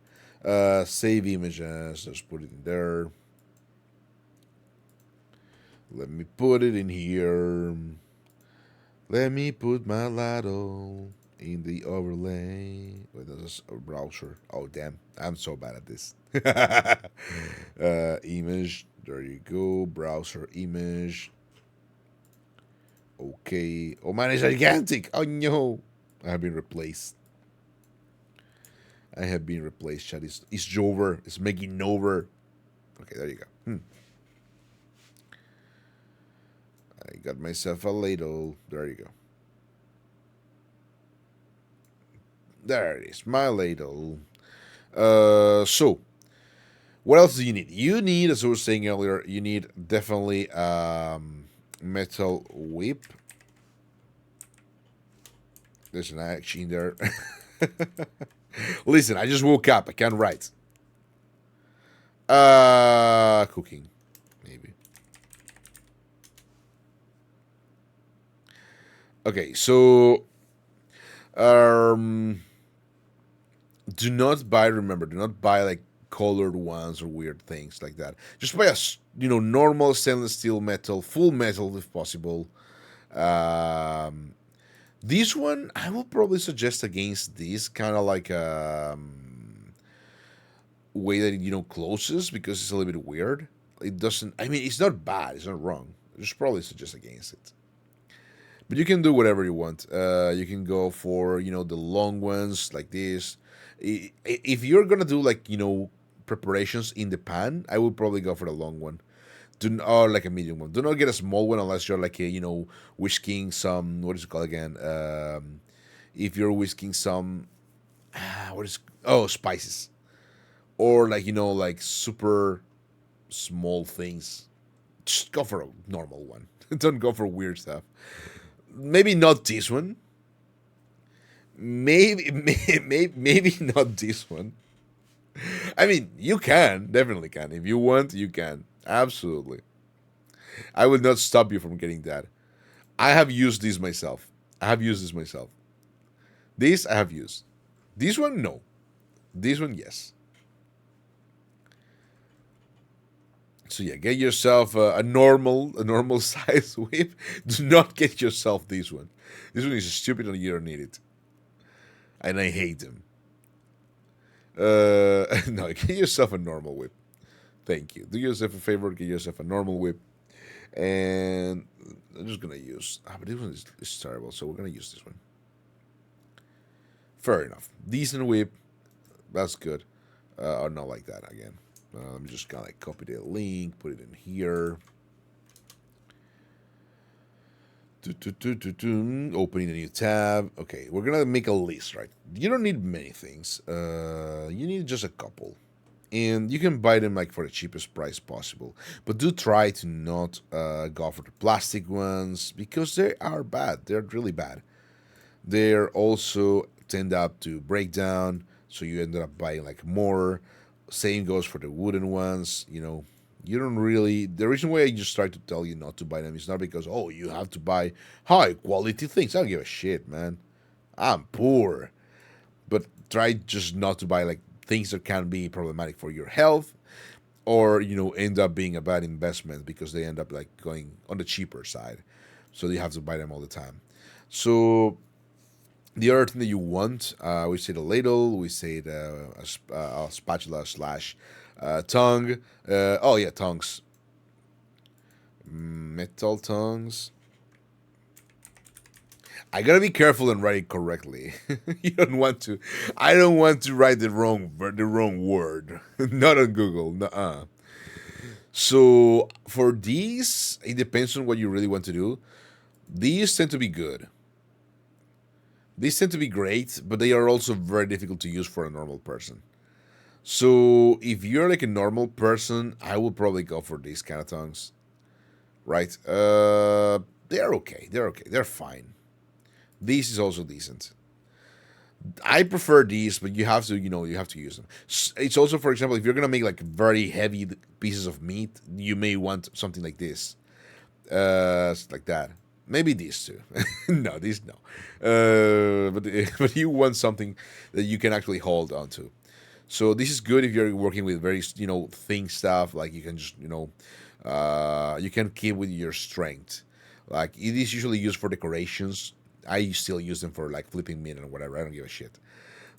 Save images, just put it in there. Let me put it in here. Let me put my ladle in the overlay. Wait, that's a browser. Oh, damn. I'm so bad at this. Image. There you go. Browser image. Okay. Oh, man, it's gigantic. Oh, no. I have been replaced. Chat. It's over. It's making over. Okay, there you go. I got myself a ladle. There you go. There it is. My ladle. So, What else do you need? You need, as I was saying earlier, you need definitely metal whip. There's an action there. Listen, I just woke up. I can't write. Cooking, maybe. Okay, so um, do not buy. Remember, do not buy like colored ones or weird things like that. Just buy a normal stainless steel metal, full metal if possible. Um, this one I will probably suggest against this kind of like way that it closes because it's a little bit weird. It doesn't. I mean, it's not bad. It's not wrong. Just probably suggest against it. But you can do whatever you want. You can go for the long ones like this. If you're gonna do like preparations in the pan, I would probably go for the long one. Or like a medium one. Do not get a small one unless you're like whisking some, what is it called again? If you're whisking some what is spices, or like like super small things. Just go for a normal one. Don't go for weird stuff. Maybe not this one. Maybe not this one. I mean, you can definitely can if you want. You can absolutely. I will not stop you from getting that. I have used this myself. I have used this myself. This I have used. This one no. This one yes. So yeah, get yourself a normal size whip. Do not get yourself this one. This one is stupid and you don't need it. And I hate them. No, get yourself a normal whip. Thank you. Do yourself a favor. Get yourself a normal whip. And I'm just gonna use. But this one is terrible, so we're gonna use this one. Fair enough. Decent whip. That's good. Or not like that again. I'm just gonna like copy the link, put it in here. Opening a new tab. Okay, we're gonna make a list, right? You don't need many things. You need just a couple, and you can buy them like for the cheapest price possible. But do try to not go for the plastic ones because they are bad. They're really bad. They're also tend up to break down, so you end up buying like more. Same goes for the wooden ones. You don't really. The reason why I just try to tell you not to buy them is not because you have to buy high quality things. I don't give a shit, man. I'm poor, but try just not to buy like things that can be problematic for your health, or end up being a bad investment because they end up like going on the cheaper side. So you have to buy them all the time. So the other thing that you want, we say the ladle, we say a spatula slash tongue. Oh yeah, tongues. Metal tongues. I gotta be careful and write it correctly. You don't want to. I don't want to write the wrong word. Not on Google. Nuh-uh. So for these, it depends on what you really want to do. These tend to be good. These tend to be great, but they are also very difficult to use for a normal person. So if you're like a normal person, I would probably go for these kind of tongues, right? They're okay. They're okay. They're fine. This is also decent. I prefer these, but you have to use them. It's also, for example, if you're gonna make like very heavy pieces of meat, you may want something like this, like that. Maybe these two. No, these no. But but you want something that you can actually hold onto. So this is good if you're working with very thin stuff. Like you can just you can keep with your strength. Like it is usually used for decorations. I still use them for like flipping meat and whatever. I don't give a shit.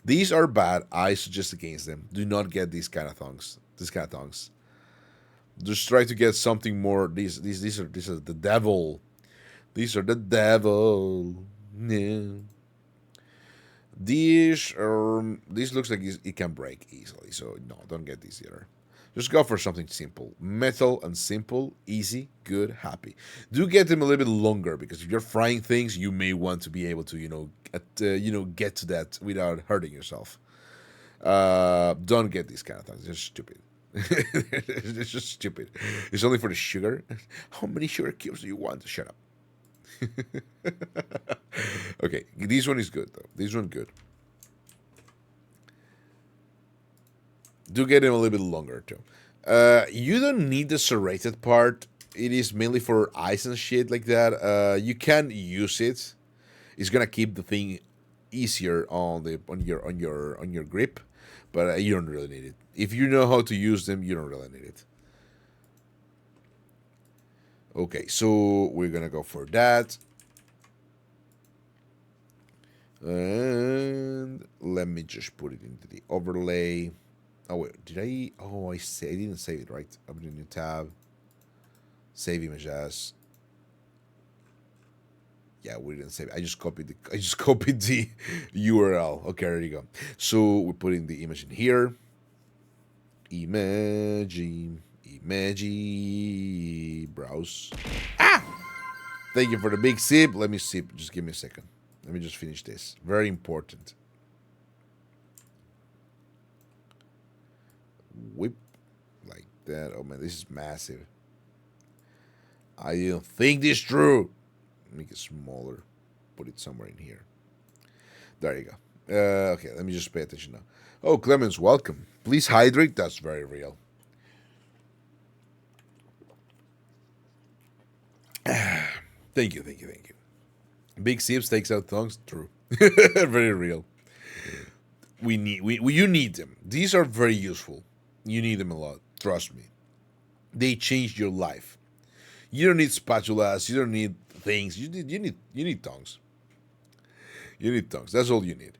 These are bad. I suggest against them. Do not get these kind of thongs. These kind of thongs. Just try to get something more. These are the devil. These are the devil. Yeah. These looks like it can break easily. So no, don't get these either. Just go for something simple. Metal and simple, easy, good, happy. Do get them a little bit longer because if you're frying things, you may want to be able to, get to that without hurting yourself. Don't get these kind of things. They're stupid. It's just stupid. It's only for the sugar. How many sugar cubes do you want? Shut up. Okay, this one is good though. This one good. Do get him a little bit longer too. You don't need the serrated part. It is mainly for ice and shit like that. You can use it. It's gonna keep the thing easier on your grip, but you don't really need it. If you know how to use them, you don't really need it. Okay, so we're gonna go for that. And let me just put it into the overlay. Oh wait, did I? Oh, I didn't save it right. Open a new tab. Save image as. Yeah, we didn't save it. I just copied the URL. Okay, there you go. So we're putting the image in here. Image, browse. Ah! Thank you for the big sip. Let me sip. Just give me a second. Let me just finish this. Very important. Whip like that. Oh man, this is massive. I didn't think this through. Make it smaller. Put it somewhere in here. There you go. Okay, let me just pay attention now. Oh, Clemens, welcome. Please hydrate. That's very real. Thank you, thank you, thank you. Big sips takes out tongues. True. Very real. You need them. These are very useful. You need them a lot. Trust me. They changed your life. You don't need spatulas. You don't need things. You need tongues. You need tongues. That's all you need.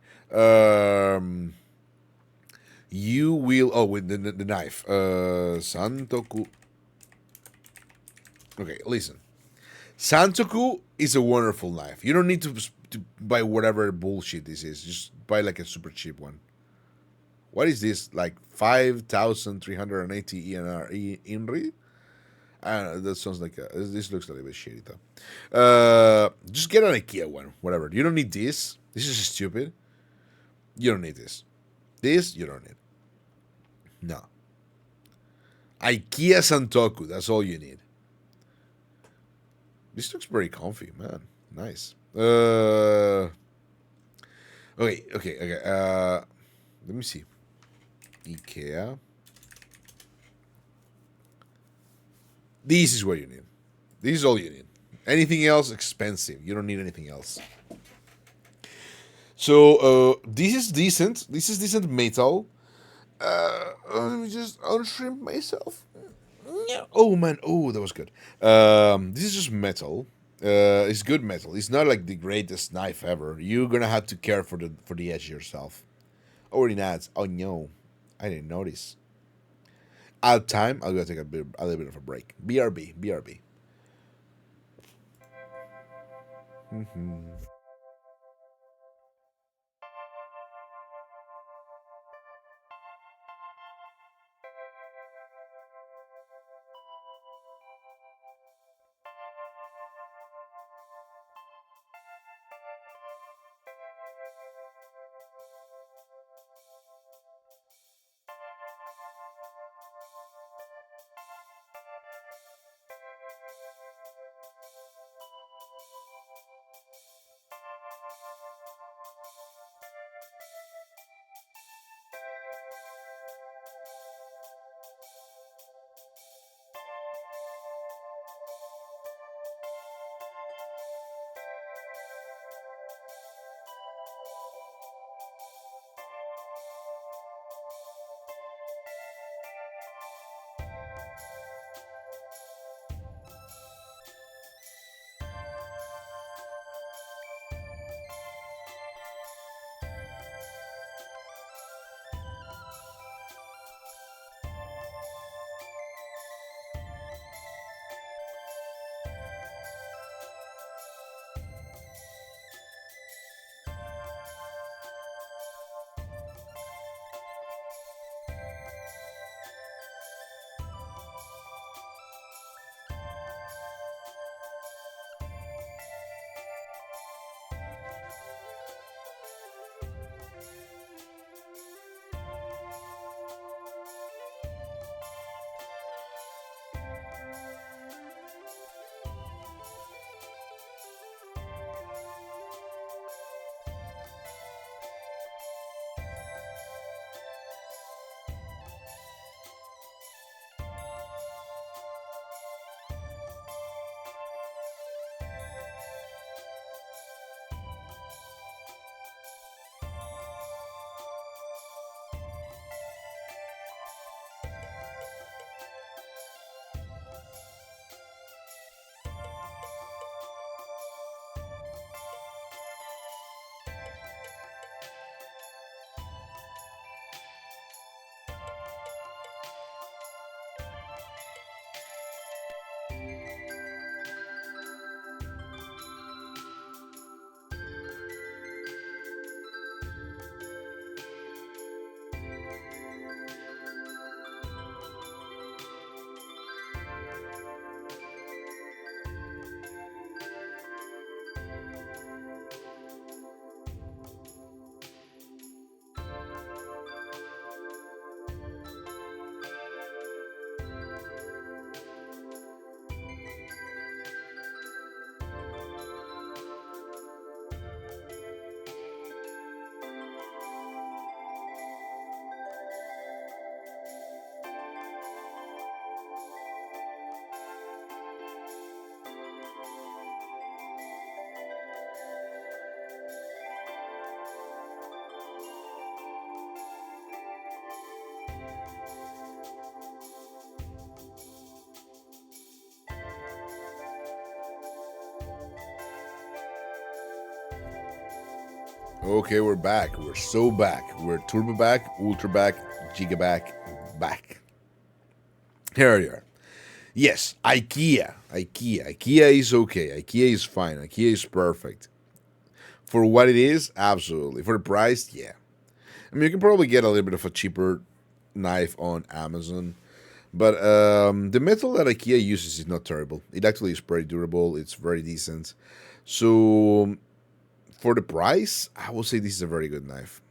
You will. Oh, with the knife. Santoku. Okay, listen. Santoku is a wonderful knife. You don't need to buy whatever bullshit this is. Just buy like a super cheap one. What is this? Like 5,380 ENR INRI? I don't know. That sounds like this looks a little bit shitty though. Just get an IKEA one. Whatever. You don't need this. This is stupid. You don't need this. This you don't need. No. IKEA Santoku. That's all you need. This looks very comfy, man. Nice. Okay. Let me see. IKEA. This is what you need. This is all you need. Anything else expensive. You don't need anything else. So this is decent. This is decent metal. Let me just unshrimp myself. Oh man, oh that was good. This is just metal. It's good metal. It's not like the greatest knife ever. You're gonna have to care for the edge yourself. Already nuts. Oh no, I didn't notice. Out time. I'm gonna take a little bit of a break. BRB. Okay, we're back. We're so back. We're turbo back, ultra back, giga back, back. Here we are. Yes, IKEA. IKEA is okay. IKEA is fine. IKEA is perfect. For what it is, absolutely. For the price, yeah. I mean, you can probably get a little bit of a cheaper knife on Amazon. But the metal that IKEA uses is not terrible. It actually is pretty durable. It's very decent. So for the price, I will say this is a very good knife.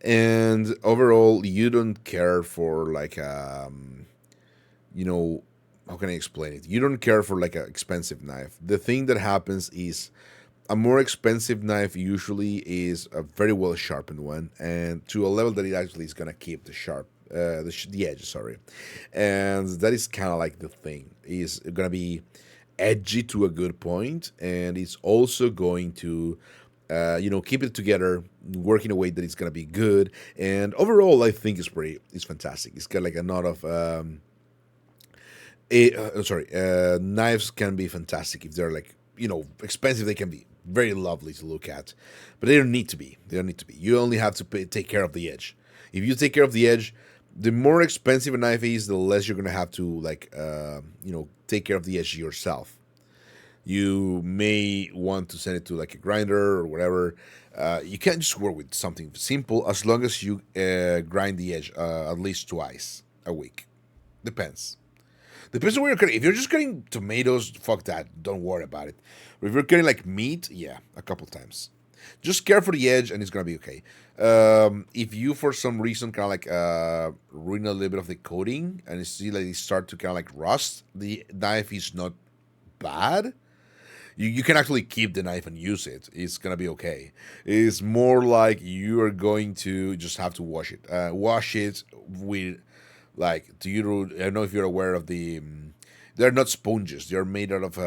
And overall, you don't care for like you know, how can I explain it? You don't care for like an expensive knife. The thing that happens is a more expensive knife usually is a very well sharpened one, and to a level that it actually is gonna keep the sharp, the edge. Sorry, and that is kind of like the thing. Is gonna be edgy to a good point, and it's also going to, keep it together, work in a way that it's gonna be good. And overall, I think it's fantastic. It's got like a lot of knives can be fantastic if they're like expensive. They can be very lovely to look at, but they don't need to be. They don't need to be. You only have to take care of the edge. If you take care of the edge, the more expensive a knife is, the less you're gonna have to take care of the edge yourself. You may want to send it to like a grinder or whatever. You can't just work with something simple as long as you grind the edge at least twice a week. Depends. Depends on where you're cutting. If you're just cutting tomatoes, fuck that. Don't worry about it. But if you're cutting like meat, yeah, a couple times. Just care for the edge, and it's gonna be okay. If you, for some reason, kind of like ruin a little bit of the coating, and you see like it start to kind of like rust, the knife is not bad. You can actually keep the knife and use it. It's gonna be okay. It's more like you are going to just have to wash it. Wash it with like, do you? I don't know if you're aware of the. They're not sponges. They're made out of.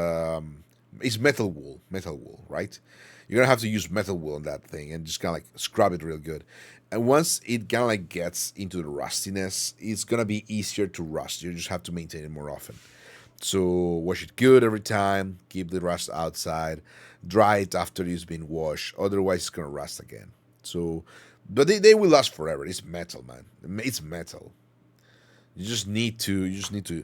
It's metal wool. Metal wool, right? You're gonna have to use metal wool on that thing and just kind of like scrub it real good. And once it kind of like gets into the rustiness, it's gonna be easier to rust. You just have to maintain it more often. So wash it good every time. Keep the rust outside. Dry it after it's been washed. Otherwise, it's gonna rust again. So, but they will last forever. It's metal, man. It's metal. You just need to. You just need to.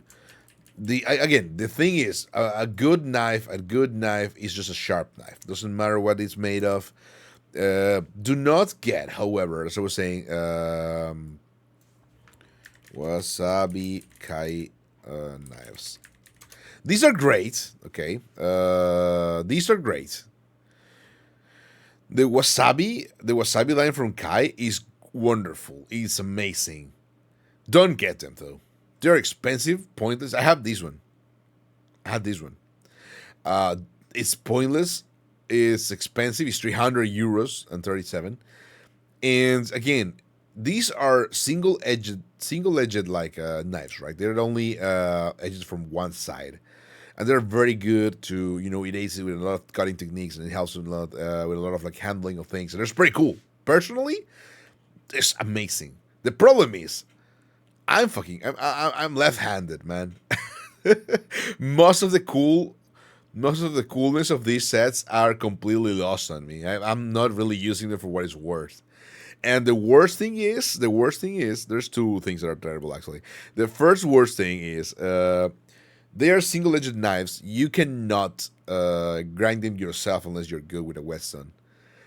Again, the thing is, a good knife. A good knife is just a sharp knife. Doesn't matter what it's made of. Do not get, however, as I was saying, wasabi kai knives. These are great. Okay, these are great. The wasabi line from Kai is wonderful. It's amazing. Don't get them though. They're expensive, pointless. I have this one. I had this one. It's pointless. It's expensive. It's 300 euros and 37. And again, these are single edged like knives, right? They're only edges from one side, and they're very good to it aids with a lot of cutting techniques, and it helps with a lot of like handling of things, and it's pretty cool. Personally, it's amazing. The problem is I'm left-handed, man. most of the cool Most of the coolness of these sets are completely lost on me. I'm not really using them for what it's worth. And the worst thing is, there's two things that are terrible actually. The first worst thing is, they are single-edged knives. You cannot grind them yourself unless you're good with a whetstone.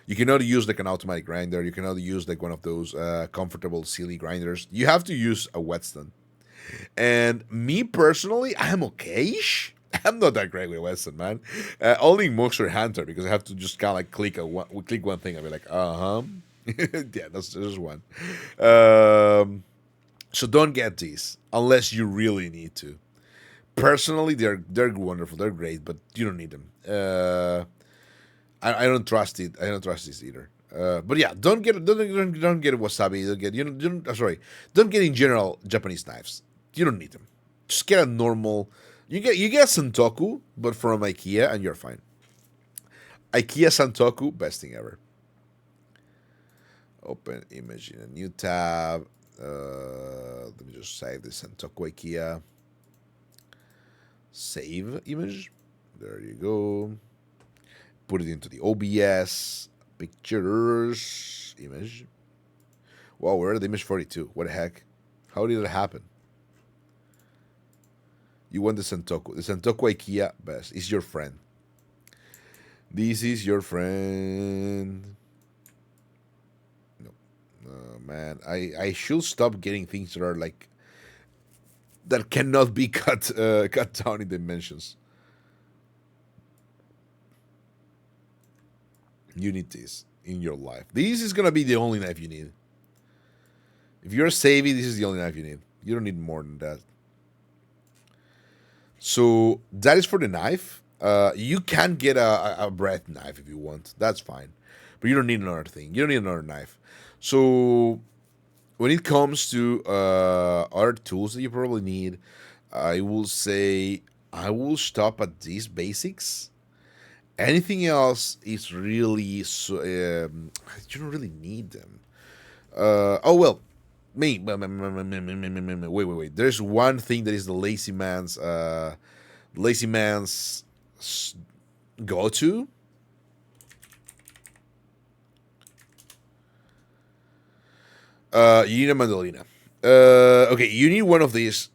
You cannot use like an automatic grinder. You cannot use like one of those comfortable silly grinders. You have to use a whetstone. And me personally, I'm okay-ish. I'm not that great with Western, man. Only Monster Hunter because I have to just kind of like click one thing and be like, yeah, that's one. So don't get these unless you really need to. Personally, they're wonderful, they're great, but you don't need them. I don't trust it. I don't trust this either. But yeah, don't get wasabi. Don't get don't get in general Japanese knives. You don't need them. Just get a normal. You get Santoku, but from IKEA, and you're fine. IKEA Santoku, best thing ever. Open image in a new tab. Let me just save this Santoku IKEA. Save image. There you go. Put it into the OBS. Pictures. Image. Wow, we're at image 42. What the heck? How did it happen? You want the Santoku. The Santoku IKEA best. Is your friend. This is your friend. No. Man. I should stop getting things that are like that cannot be cut down in dimensions. You need this in your life. This is gonna be the only knife you need. If you're savvy, this is the only knife you need. You don't need more than that. So that is for the knife. You can get a bread knife if you want. That's fine. But you don't need another thing. You don't need another knife. So when it comes to other tools that you probably need, I will say I will stop at these basics. Anything else is really you don't really need them. Oh well, wait. There's one thing that is the lazy man's go to. You need a mandolina. Okay, you need one of these,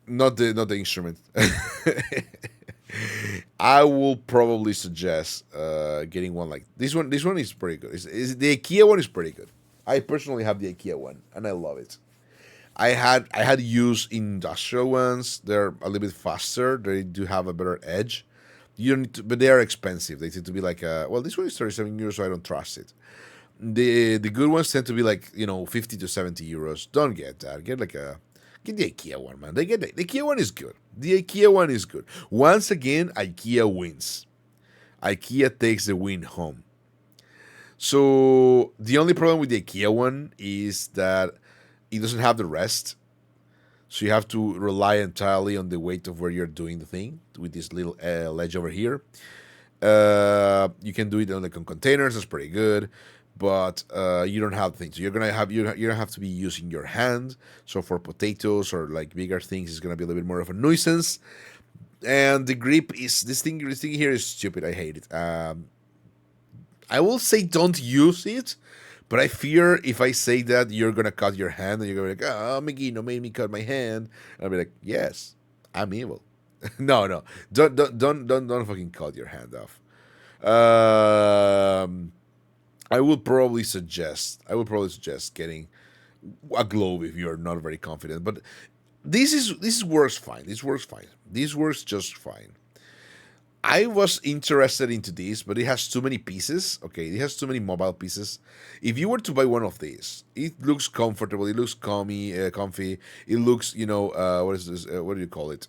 not the instrument. I will probably suggest getting one like this one. This one is pretty good. The IKEA one is pretty good. I personally have the IKEA one, and I love it. I had used industrial ones. They're a little bit faster. They do have a better edge. You don't need to, but they are expensive. They tend to be like well, this one is 37 euros, so I don't trust it. The good ones tend to be like 50 to 70 euros. Don't get that. Get the IKEA one, man. The IKEA one is good. The IKEA one is good. Once again, IKEA wins. IKEA takes the win home. So the only problem with the IKEA one is that it doesn't have the rest. So you have to rely entirely on the weight of where you're doing the thing with this little ledge over here. You can do it on containers. That's pretty good, but you don't have things. So you're gonna have to be using your hand. So for potatoes or like bigger things, it's gonna be a little bit more of a nuisance. And the grip is this thing. This thing here is stupid. I hate it. I will say don't use it, but I fear if I say that you're gonna cut your hand and you're gonna be like, "Oh, Megino made me cut my hand," and I'll be like, "Yes, I'm evil." No, don't fucking cut your hand off. Um, I would probably suggest getting a glove if you're not very confident. But this works fine. This works fine. This works just fine. I was interested into this, but it has too many pieces. Okay, it has too many mobile pieces. If you were to buy one of these, it looks comfortable. It looks comfy. It looks, what is this? What do you call it?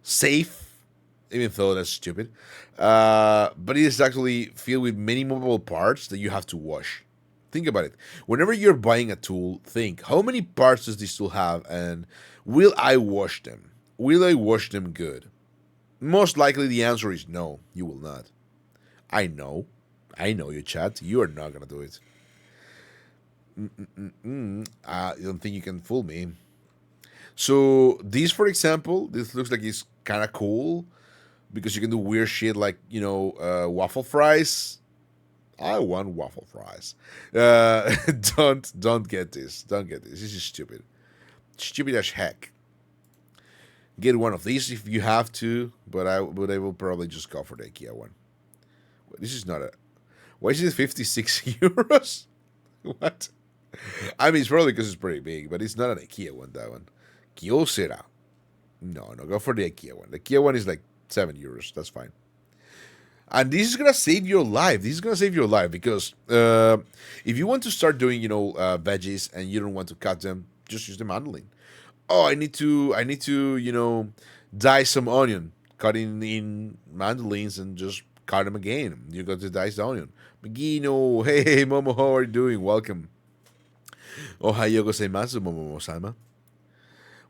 Safe, even though that's stupid. But it is actually filled with many movable parts that you have to wash. Think about it. Whenever you're buying a tool, think how many parts does this tool have, and will I wash them? Will I wash them good? Most likely the answer is no, you will not. I know. I know you, chat. You are not going to do it. I don't think you can fool me. So, this, for example, this looks like it's kind of cool because you can do weird shit like, waffle fries. I want waffle fries. Don't get this. Don't get this. This is stupid. Stupid as heck. Get one of these if you have to, but I will probably just go for the IKEA one. This is not a. Why is it 56 euros? What? I mean, it's probably because it's pretty big, but it's not an IKEA one. That one, Kyocera. No, go for the IKEA one. The IKEA one is like 7 euros. That's fine. And this is gonna save your life. This is gonna save your life because if you want to start doing, veggies and you don't want to cut them, just use the mandolin. Oh, I need to, dice some onion. Cut in mandolins and just cut them again. You got to dice the onion. Megino, hey, Momo, how are you doing? Welcome. Ohayo gozaimasu, Momo-sama.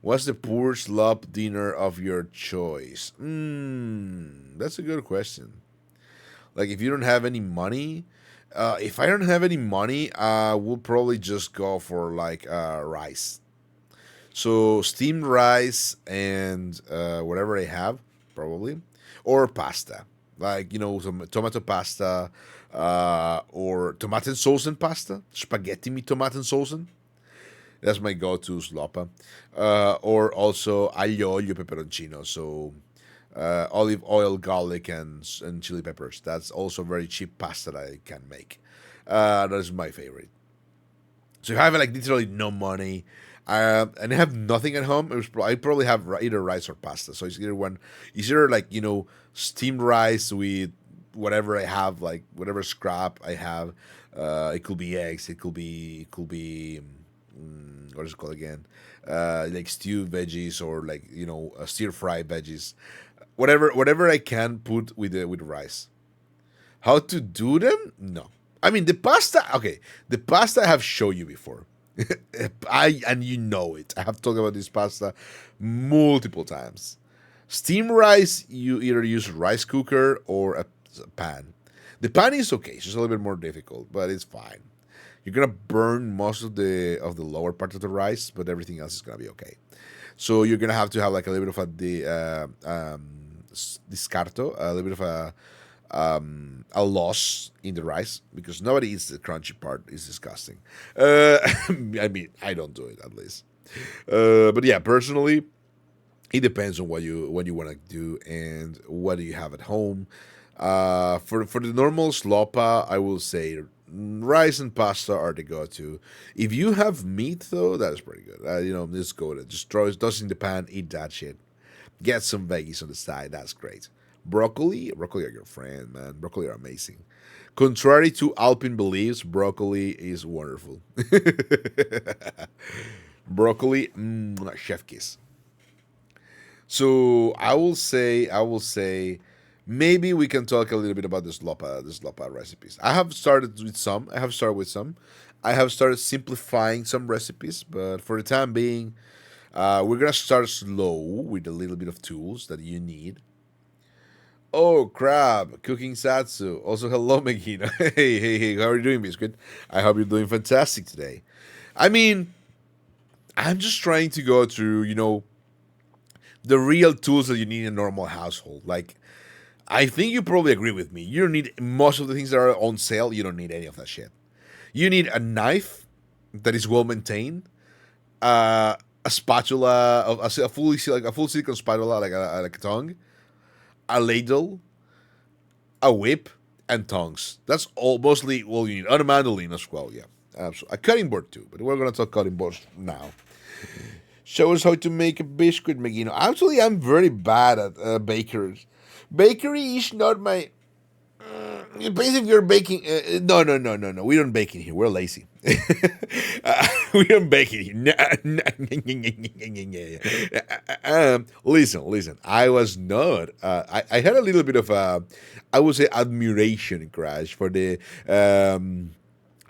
What's the poor slop dinner of your choice? That's a good question. Like, if you don't have any money, if I don't have any money, I will probably just go for like rice. So steamed rice and whatever I have, probably, or pasta. like some tomato pasta, or tomaten sauce pasta, spaghetti mit tomaten sauce. That's my go-to slopa. Or also aglio olio peperoncino. So olive oil, garlic, and chili peppers. That's also very cheap pasta that I can make. That is my favorite. So if I have like literally no money, and I have nothing at home, I probably have either rice or pasta. So it's either like steamed rice with whatever I have, like whatever scrap I have. It could be eggs. It could be what is it called again? Like stewed veggies, or like stir fry veggies. Whatever I can put with rice. How to do them? No. I mean the pasta. Okay, the pasta I have shown you before. And you know it. I have talked about this pasta multiple times. Steam rice, you either use rice cooker or a pan. The pan is okay. It's just a little bit more difficult, but it's fine. You're gonna burn most of the lower part of the rice, but everything else is gonna be okay. So you're gonna have to have like a little bit of discarto, a little bit of a loss in the rice, because nobody eats the crunchy part. It's disgusting. I mean, I don't do it at least. But yeah, personally, it depends on what you want to do and what do you have at home. For the normal slopa, I will say rice and pasta are the go-to. If you have meat though, that is pretty good. Just go with it. Just throw it, toss it in the pan, eat that shit. Get some veggies on the side. That's great. Broccoli are your friend, man. Broccoli are amazing. Contrary to Alpine beliefs, broccoli is wonderful. Broccoli, chef kiss. So I will say, maybe we can talk a little bit about the slopa recipes. I have started with some. I have started simplifying some recipes, but for the time being, we're gonna start slow with a little bit of tools that you need. Oh crap! Cooking Zatsu. Also, hello, Megina. Hey! How are you doing, Biscuit? I hope you're doing fantastic today. I mean, I'm just trying to go through, the real tools that you need in a normal household. Like, I think you probably agree with me. You don't need most of the things that are on sale. You don't need any of that shit. You need a knife that is well maintained, a spatula, a full silicone spatula, like a tongue, a ladle, a whip, and tongs. That's all mostly all you need. And a mandolin as well. Yeah, absolutely. A cutting board too. But we're gonna talk cutting boards now. Show us how to make a biscuit, Megino. Actually, I'm very bad at bakeries. Bakery is not my. Basically, you're baking. No, no, no, no, no. We don't bake in here. We're lazy. We don't bake in here. Listen. I was not. I had a little bit of a, I would say, admiration crash for the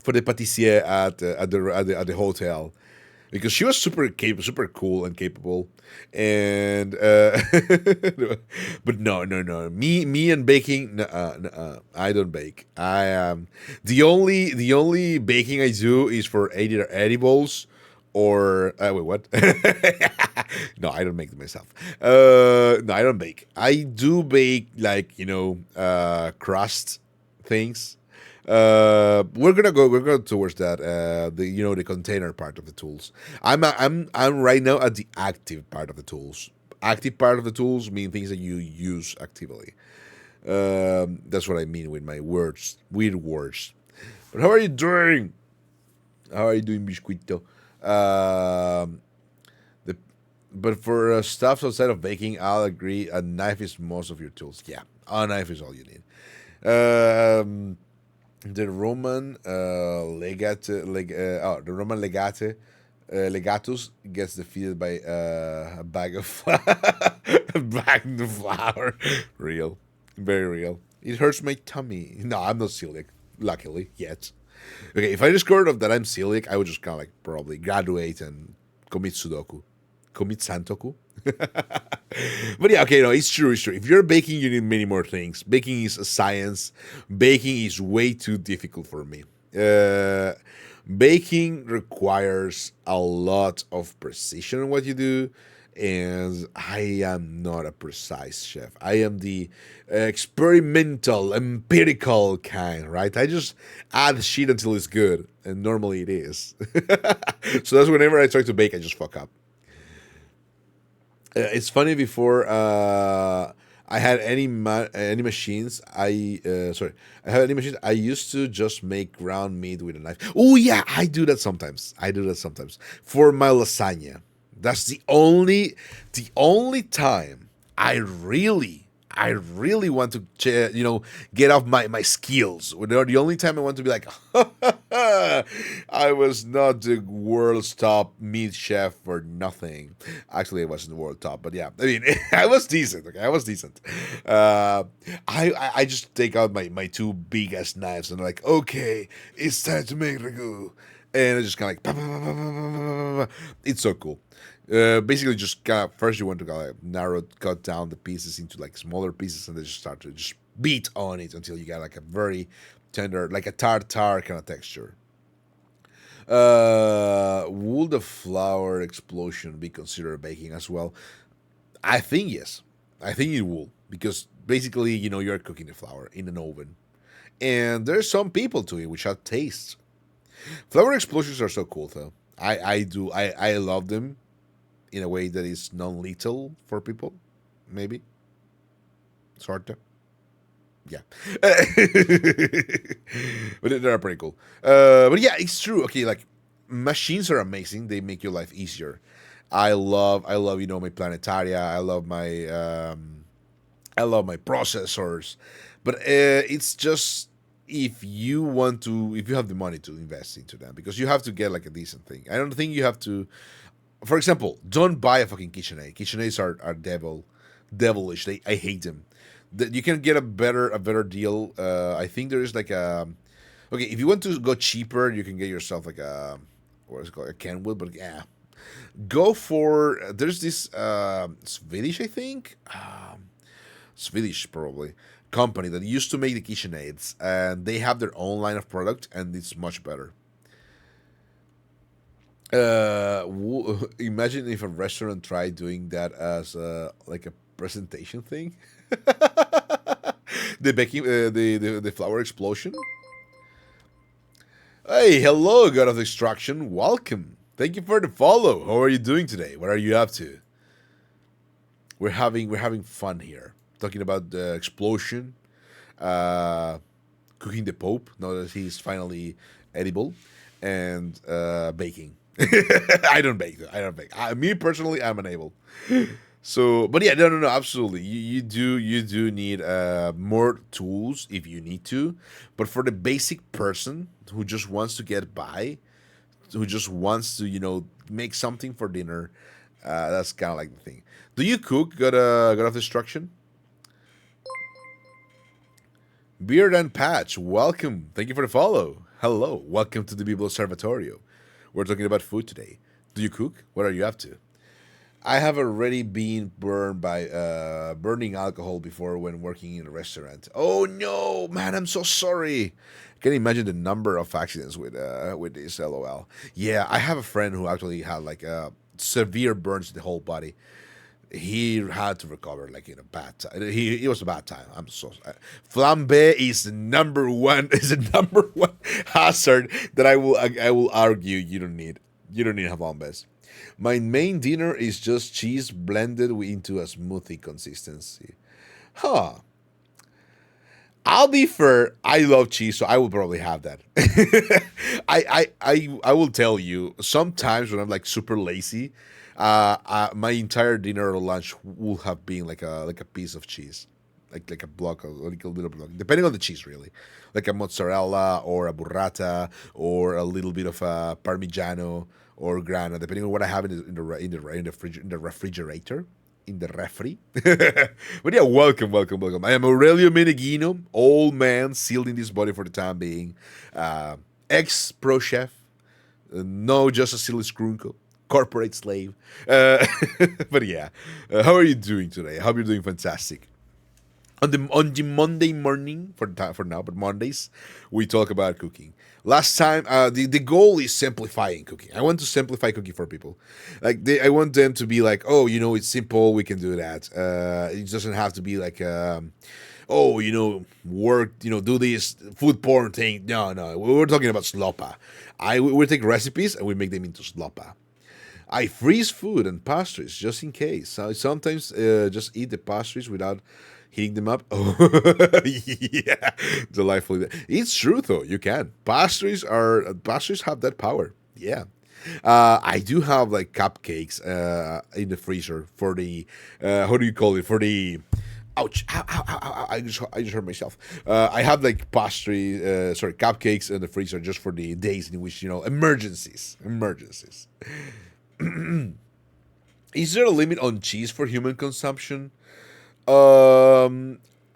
patissier at the hotel, because she was super cool and capable, and but no, me and baking, I don't bake. The only baking I do is for either edibles or wait, what? No, I don't make them myself. No, I don't bake. I do bake, like, crust things. We're going towards that. The container part of the tools. I'm right now at the active part of the tools. Active part of the tools mean things that you use actively. That's what I mean with my words, weird words. But how are you doing? How are you doing, Biscuito? Um, the but for stuff outside of baking, I'll agree. A knife is most of your tools. Yeah, a knife is all you need. Um, the Roman the Roman legatus gets defeated by a bag of a bag of flour. Real, very real. It hurts my tummy. No, I'm not celiac, luckily yet. Okay, if I discovered that I'm celiac, I would just kind of like probably graduate and commit Sudoku, commit Santoku. But yeah, okay, no, it's true, it's true. If you're baking, you need many more things. Baking is a science. Baking is way too difficult for me. Baking requires a lot of precision in what you do, And I am not a precise chef. I am the experimental, empirical kind, right? I just add shit until it's good, and normally it is. So that's whenever I try to bake, I just fuck up. It's funny before I had any machines. I had any machines. I used to just make ground meat with a knife. Oh yeah, I do that sometimes. I do that sometimes for my lasagna. That's the only time I really want to get off my skills. The only time I want to be like, I was not the world's top meat chef for nothing. Actually, I wasn't the world top, but yeah, I mean, I was decent. Okay, I was decent. Uh, I just take out my two big ass knives and I'm like, okay, it's time to make ragu, and it's just kind of like, it's so cool. Basically, just kind of first you want to narrow, cut down the pieces into like smaller pieces, and then just start to just beat on it until you get like a very tender, like a tartar kind of texture. Would the flour explosion be considered baking as well? I think yes. I think it will because basically, you're cooking the flour in an oven, and there's some people to it which have tastes. Flour explosions are so cool, though. I love them in a way that is non-lethal for people. Maybe sort of. Yeah, but they're pretty cool. But yeah, it's true. Okay, like machines are amazing. They make your life easier. I love my planetaria. I love my processors, but it's just if you have the money to invest into them, because you have to get like a decent thing. I don't think you have to. For example, don't buy a fucking KitchenAid. KitchenAids are devilish. I hate them. You can get a better deal. I think there is like a okay. If you want to go cheaper, you can get yourself like a what is it called, a Kenwood. But yeah, go for there's this Swedish, I think, Swedish probably company that used to make the KitchenAids, and they have their own line of product, and it's much better. Imagine if a restaurant tried doing that as like a presentation thing. The flower explosion. Hey, hello, God of Destruction. Welcome. Thank you for the follow. How are you doing today? What are you up to? We're having fun here. Talking about the explosion, uh, cooking the Pope now that he's finally edible, and baking. I don't bake. Though. I don't bake. Me personally, I'm unable. So, but yeah, no, no, no, absolutely. You do need more tools if you need to, but for the basic person who just wants to get by, who just wants to make something for dinner, that's kind of like the thing. Do you cook? Got of destruction? Beard and Patch, welcome. Thank you for the follow. Hello, welcome to the Bible Observatorio. We're talking about food today. Do you cook? What are you up to? I have already been burned by burning alcohol before when working in a restaurant. Oh no, man! I'm so sorry. I can imagine the number of accidents with this. LOL. Yeah, I have a friend who actually had like severe burns to the whole body. He had to recover like in a bad time. It was a bad time. I'm so flambe is the number one is the number one hazard that I will argue you don't need flambes. My main dinner is just cheese blended into a smoothie consistency. Huh. I'll be fair. I love cheese, so I will probably have that. I will tell you. Sometimes when I'm like super lazy, my entire dinner or lunch will have been like a piece of cheese, like a block, like a little block, depending on the cheese, really, like a mozzarella or a burrata or a little bit of a parmigiano or grana, depending on what I have in the refrigerator. In the refri. But yeah, welcome, welcome, welcome. I am Aurelio Meneghino, old man sealed in this body for the time being. Ex pro chef, no just a silly scrunko, corporate slave. But yeah, how are you doing today? I hope you're doing fantastic. on the Monday morning for now, but Mondays we talk about cooking. Last time, the goal is simplifying cooking. I want to simplify cooking for people. I want them to be like, oh, it's simple. We can do that. It doesn't have to be like, oh, work, do this food porn thing. No, no, we're talking about sloppa. We take recipes and we make them into sloppa. I freeze food and pastries just in case. So sometimes just eat the pastries without heating them up. Oh, yeah, delightfully. It's true though. You can. Pastries have that power. Yeah. I do have like cupcakes in the freezer for the how do you call it, for the ouch, ow, ow, ow, ow, ow. I just hurt myself. I have like cupcakes in the freezer just for the days in which emergencies. Is there a limit on cheese for human consumption?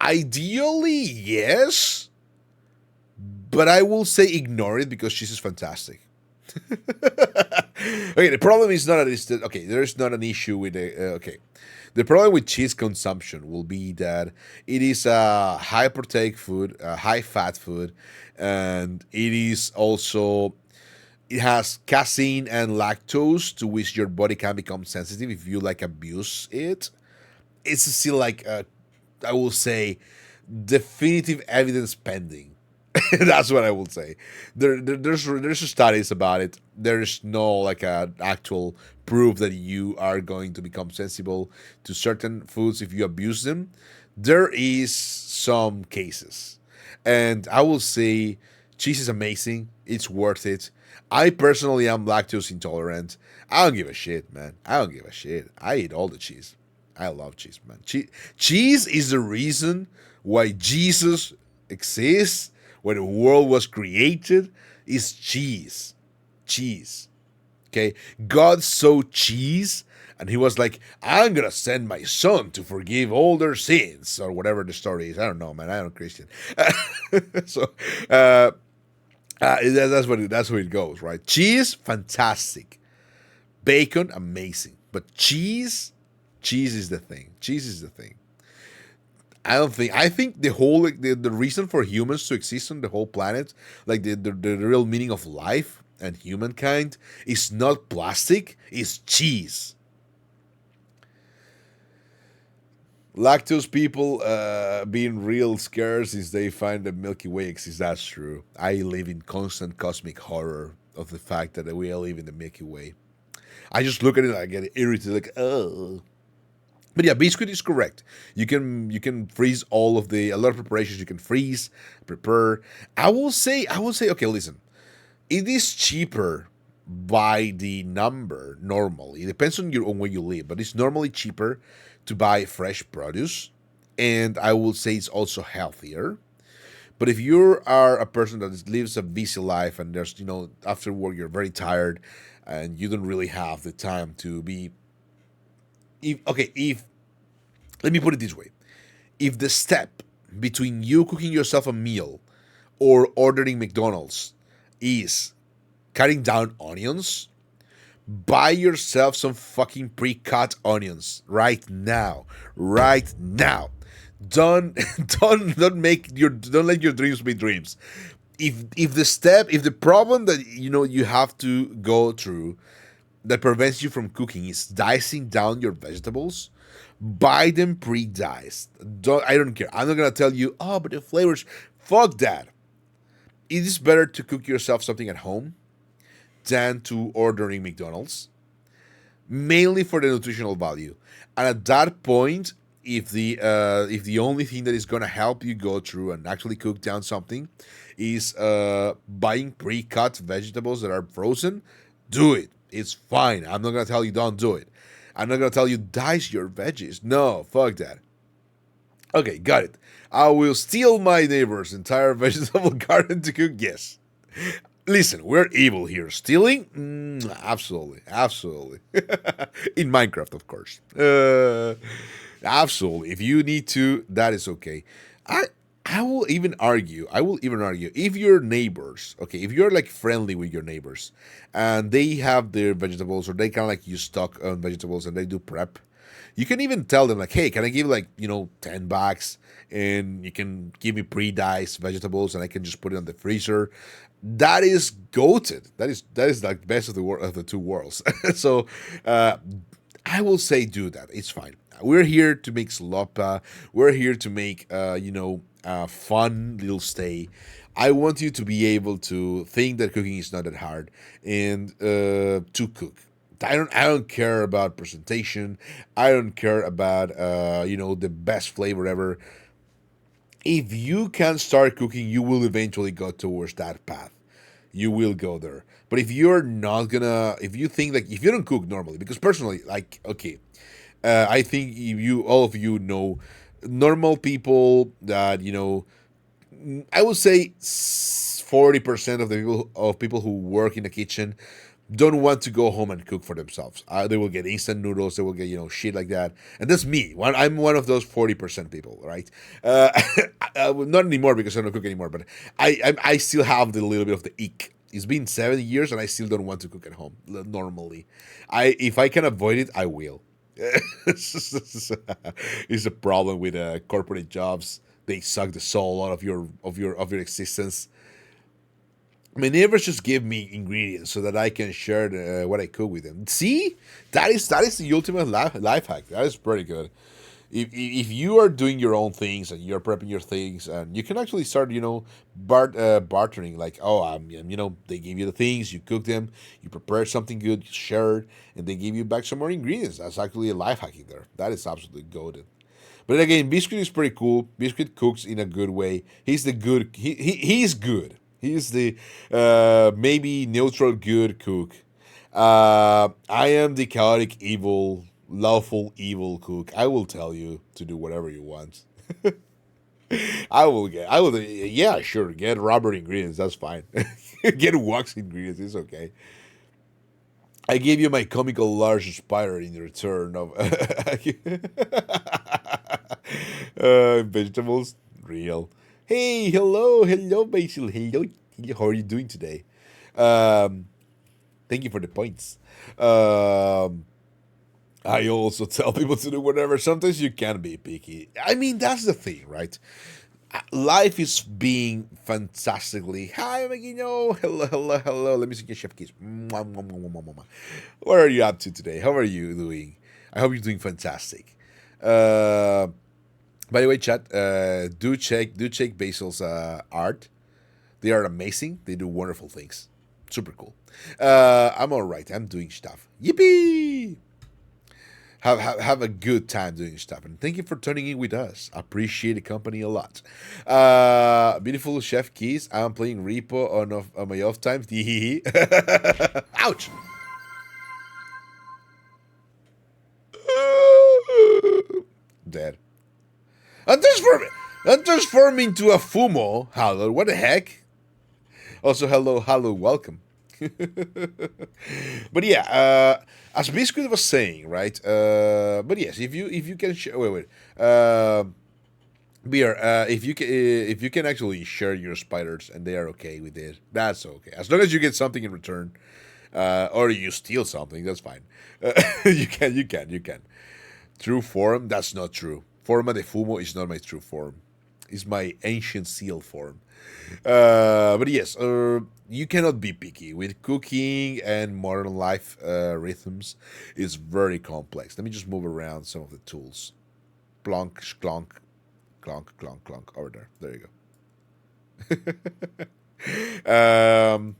Ideally, yes, but I will say ignore it because cheese is fantastic. Okay, the problem is not that okay. There's not an issue with the okay. The problem with cheese consumption will be that it is a high protein food, a high fat food, and it has casein and lactose to which your body can become sensitive if you like abuse it. It's still like I will say definitive evidence pending. That's what I will say. There's studies about it. There's no like a actual proof that you are going to become sensible to certain foods if you abuse them. There is some cases, and I will say cheese is amazing. It's worth it. I personally am lactose intolerant. I don't give a shit, man. I don't give a shit. I eat all the cheese. I love cheese, man. Cheese is the reason why Jesus exists, when the world was created, is cheese. Cheese. Okay? God saw cheese and he was like, I'm gonna send my son to forgive all their sins, or whatever the story is. I don't know, man. I'm not Christian. So that's where it goes, right? Cheese, fantastic. Bacon, amazing. But cheese is the thing. Cheese is the thing. I think the whole the reason for humans to exist on the whole planet, like the real meaning of life and humankind, is not plastic, it's cheese. Lactose people being real scared since they find the Milky Way exists. That's true. I live in constant cosmic horror of the fact that we live in the Milky Way. I just look at it and I get irritated, like, oh. But yeah, biscuit is correct. You can freeze a lot of preparations. You can freeze, prepare. I will say. Okay, listen. It is cheaper by the number normally. It depends on where you live, but it's normally cheaper to buy fresh produce, and I will say it's also healthier. But if you are a person that lives a busy life and there's after work you're very tired and you don't really have the time to be if let me put it this way. If the step between you cooking yourself a meal or ordering McDonald's is cutting down onions, buy yourself some fucking pre-cut onions right now. Right now. Don't don't let your dreams be dreams. If the problem that you have to go through that prevents you from cooking is dicing down your vegetables, buy them pre-diced. I don't care. I'm not gonna tell you, oh, but the flavors. Fuck that. It is better to cook yourself something at home than to ordering McDonald's, mainly for the nutritional value. And at that point, if the only thing that is gonna help you go through and actually cook down something is buying pre-cut vegetables that are frozen, do it. It's fine. I'm not gonna tell you don't do it. I'm not gonna tell you dice your veggies. No, fuck that. Okay, got it. I will steal my neighbor's entire vegetable garden to cook. Yes. Listen, we're evil here. Stealing? Absolutely. Absolutely. In Minecraft, of course. Absolutely. If you need to, that is okay. I I will even argue. If your neighbors, okay, if you're like friendly with your neighbors, and they have their vegetables, or they kind of like you stock on vegetables and they do prep, You can even tell them like, hey, can I give like, $10 and you can give me pre-diced vegetables and I can just put it on the freezer. That is goated. That is like best of the two worlds. So I will say do that. It's fine. We're here to make slopa. We're here to make fun little stay. I want you to be able to think that cooking is not that hard and to cook. I don't care about presentation. I don't care about the best flavor ever. If you can start cooking, you will eventually go towards that path. You will go there. But if you're not gonna, if you think like if you don't cook normally, because personally, like okay, I think if you all of you know normal people that I would say 40% of the people who work in the kitchen don't want to go home and cook for themselves. They will get instant noodles. They will get shit like that. And that's me. I'm one of those 40% people, right? Not anymore because I don't cook anymore. But I still have the little bit of the ick. It's been 7 years and I still don't want to cook at home normally. If I can avoid it, I will. It's a problem with corporate jobs. They suck the soul out of your existence. My neighbors just give me ingredients so that I can share what I cook with them. See, that is the ultimate life hack. That is pretty good. If you are doing your own things and you're prepping your things, and you can actually start, bartering. Like, oh, they give you the things, you cook them, you prepare something good, you share it, and they give you back some more ingredients. That's actually a life hacking there. That is absolutely golden. But again, Biscuit is pretty cool. Biscuit cooks in a good way. He's the good. He's good. He's the maybe neutral good cook. I am the chaotic evil, lawful evil cook. I will tell you to do whatever you want. Yeah, sure. Get rubber ingredients. That's fine. Get wax ingredients. It's okay. I gave you my comical large spider in return of vegetables. Real. Hey, hello, Basil. Hello. How are you doing today? Um, Thank you for the points. I also tell people to do whatever. Sometimes you can be picky. I mean, that's the thing, right? Life is being fantastically. Hi, Magino. Hello. Let me see your chef kiss. Mwah, mwah, mwah, mwah, mwah, mwah. What are you up to today? How are you doing? I hope you're doing fantastic. Uh, by the way, chat, do check Basil's art. They are amazing. They do wonderful things. Super cool. I'm all right. I'm doing stuff. Yippee! Have a good time doing stuff, and thank you for tuning in with us. Appreciate the company a lot. Beautiful Chef Keys. I'm playing Repo on my off time. Ouch! Dead. Transform into a fumo. Hello, what the heck? Also, hello, welcome. But yeah, as Biscuit was saying, right? But yes, if you can wait. Beer, if you can actually share your spiders and they are okay with it, that's okay. As long as you get something in return, or you steal something, that's fine. You can. True form, that's not true. Forma de fumo is not my true form. It's my ancient seal form. But yes, you cannot be picky with cooking and modern life rhythms. It's very complex. Let me just move around some of the tools. Clonk, clonk, clonk, clonk, clonk. Over there. There you go.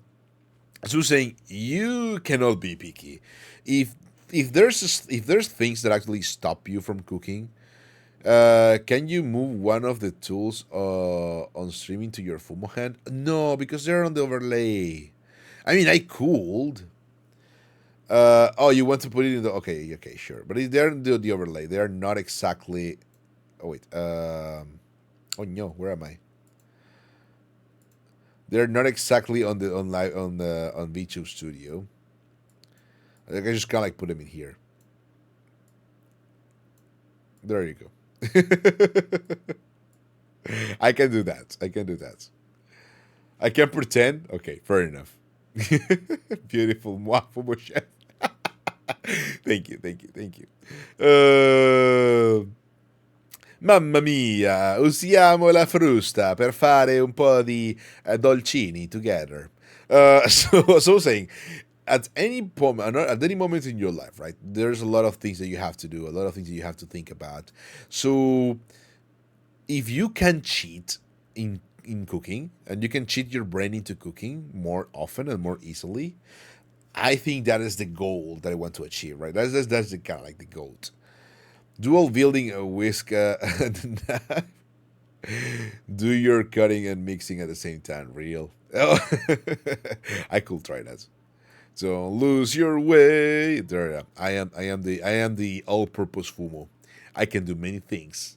So saying you cannot be picky. If if there's things that actually stop you from cooking, can you move one of the tools on streaming to your Fumo hand? No, because they're on the overlay. I mean, I could. Oh, you want to put it in the okay, sure. But if they're in the overlay, they are not exactly. Oh wait. Oh no, where am I? They're not exactly on the on live on VTube Studio. I just kind of like put them in here. There you go. I can do that. I can pretend. Okay, fair enough. Beautiful. Moi, Fumo chef. Thank you, thank you, thank you. Uh, Mamma mia, usiamo la frusta per fare un po' di dolcini together. So saying, at any point, at any moment in your life, right? There's a lot of things that you have to do, a lot of things that you have to think about. So if you can cheat in cooking, and you can cheat your brain into cooking more often and more easily, I think that is the goal that I want to achieve, right? That's the kind of like the goal. Dual wielding a whisk and do your cutting and mixing at the same time. Real. Oh, I could try that. Don't lose your way. There, I am the all-purpose fumo. I can do many things.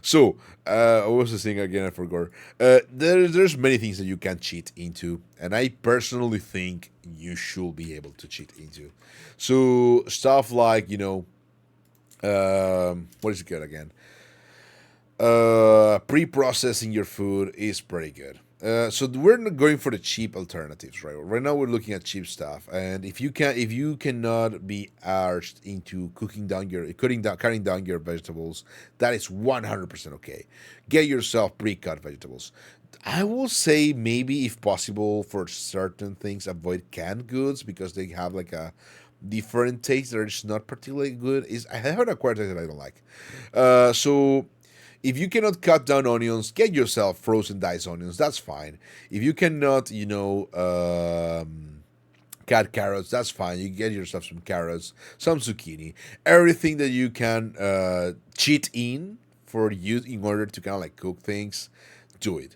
So, what was the thing again? I forgot. There's many things that you can cheat into, and I personally think you should be able to cheat into. So stuff like what is it good again? Pre-processing your food is pretty good. So we're not going for the cheap alternatives, right? Right now we're looking at cheap stuff, and if you cannot be arsed into cutting down your vegetables, that is 100% okay. Get yourself pre-cut vegetables. I will say maybe if possible for certain things avoid canned goods because they have like a different taste that is not particularly good. Is I have an acquired taste that I don't like. So if you cannot cut down onions, get yourself frozen diced onions. That's fine. If you cannot, cut carrots, that's fine. You get yourself some carrots, some zucchini, everything that you can cheat in for you in order to kind of like cook things. Do it.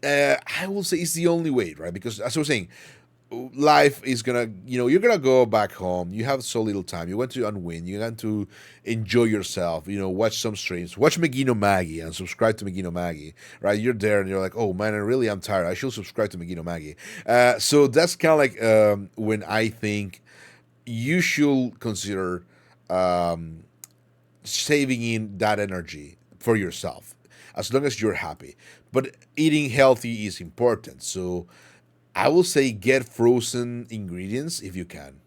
I will say it's the only way, right? Because as I was saying, life is gonna, you're gonna go back home. You have so little time. You want to unwind. You want to enjoy yourself. Watch some streams. Watch Megino Maggie and subscribe to Megino Maggie. Right? You're there and you're like, oh man, I'm tired. I should subscribe to Megino Maggie. So that's kind of like when I think you should consider saving in that energy for yourself, as long as you're happy. But eating healthy is important. So I will say get frozen ingredients if you can.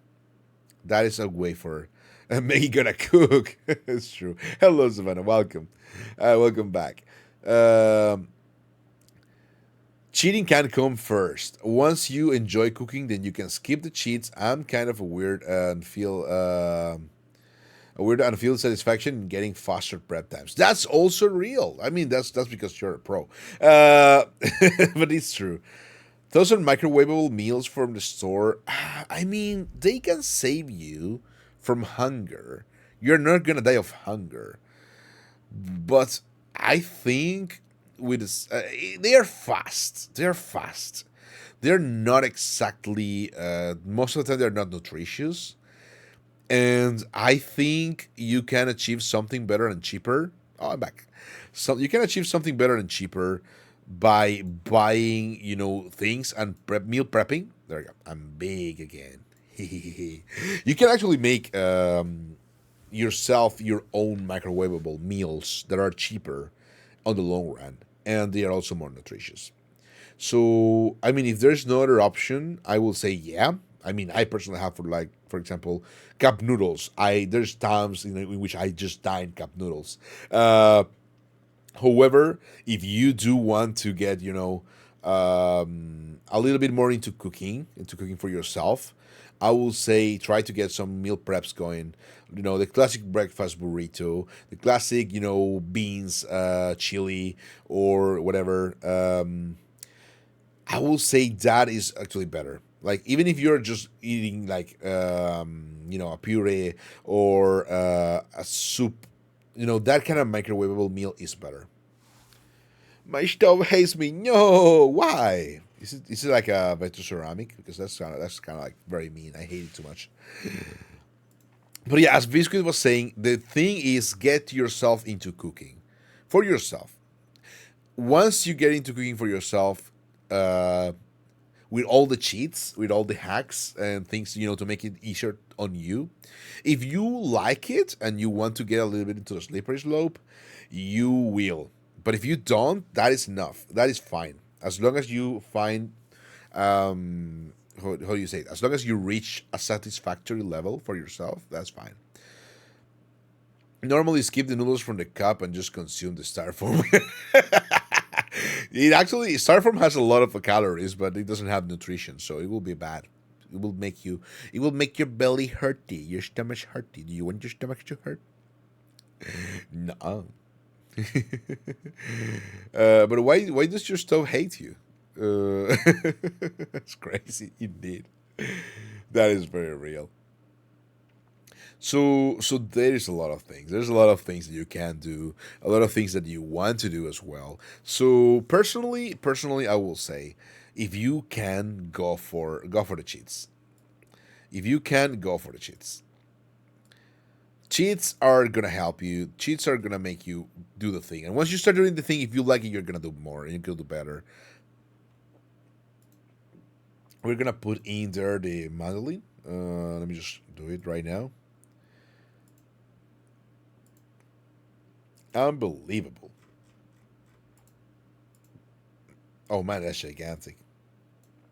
That is a way for Maggie gonna cook. It's true. Hello, Savannah. Welcome. Welcome back. Um, Cheating can come first. Once you enjoy cooking, then you can skip the cheats. I'm kind of a weird and feel satisfaction in getting faster prep times. That's also real. I mean, that's because you're a pro. But it's true. Those are microwavable meals from the store. I mean, they can save you from hunger. You're not gonna die of hunger, but I think they are fast. They're fast. They're not exactly. Most of the time, they're not nutritious, and I think you can achieve something better and cheaper. Oh, I'm back. So you can achieve something better and cheaper by buying, things and meal prepping. There you go. I'm big again. You can actually make yourself your own microwavable meals that are cheaper on the long run, and they are also more nutritious. So, I mean, if there's no other option, I will say yeah. I mean, I personally have for example, cup noodles. There's times in which I just dine cup noodles. However, if you do want to get, a little bit more into cooking for yourself, I will say try to get some meal preps going. The classic breakfast burrito, the classic, beans, chili, or whatever. I will say that is actually better. Like even if you're just eating like a puree or a soup, that kind of microwavable meal is better. My stove hates me. No, why? Is it like a vetro ceramic? Because that's kind of like very mean. I hate it too much. But yeah, as Biscuit was saying, the thing is get yourself into cooking for yourself. Once you get into cooking for yourself, uh, with all the cheats, with all the hacks and things, to make it easier on you. If you like it and you want to get a little bit into the slippery slope, you will. But if you don't, that is enough. That is fine. As long as you find how do you say it? As long as you reach a satisfactory level for yourself, that's fine. Normally, skip the noodles from the cup and just consume the styrofoam. It actually styrofoam has a lot of calories, but it doesn't have nutrition, so it will be bad. It will make you. It will make your belly hurty, your stomach hurty. Do you want your stomach to hurt? No. But why does your stove hate you? That's crazy indeed. That is very real. So there is a lot of things. There's a lot of things that you can do, a lot of things that you want to do as well. So personally, I will say, if you can go for the cheats. If you can go for the cheats. Cheats are gonna help you. Cheats are gonna make you do the thing. And once you start doing the thing, if you like it, you're gonna do more and you're gonna do better. We're gonna put in there the mandolin. Let me just do it right now. Unbelievable. Oh man, that's gigantic.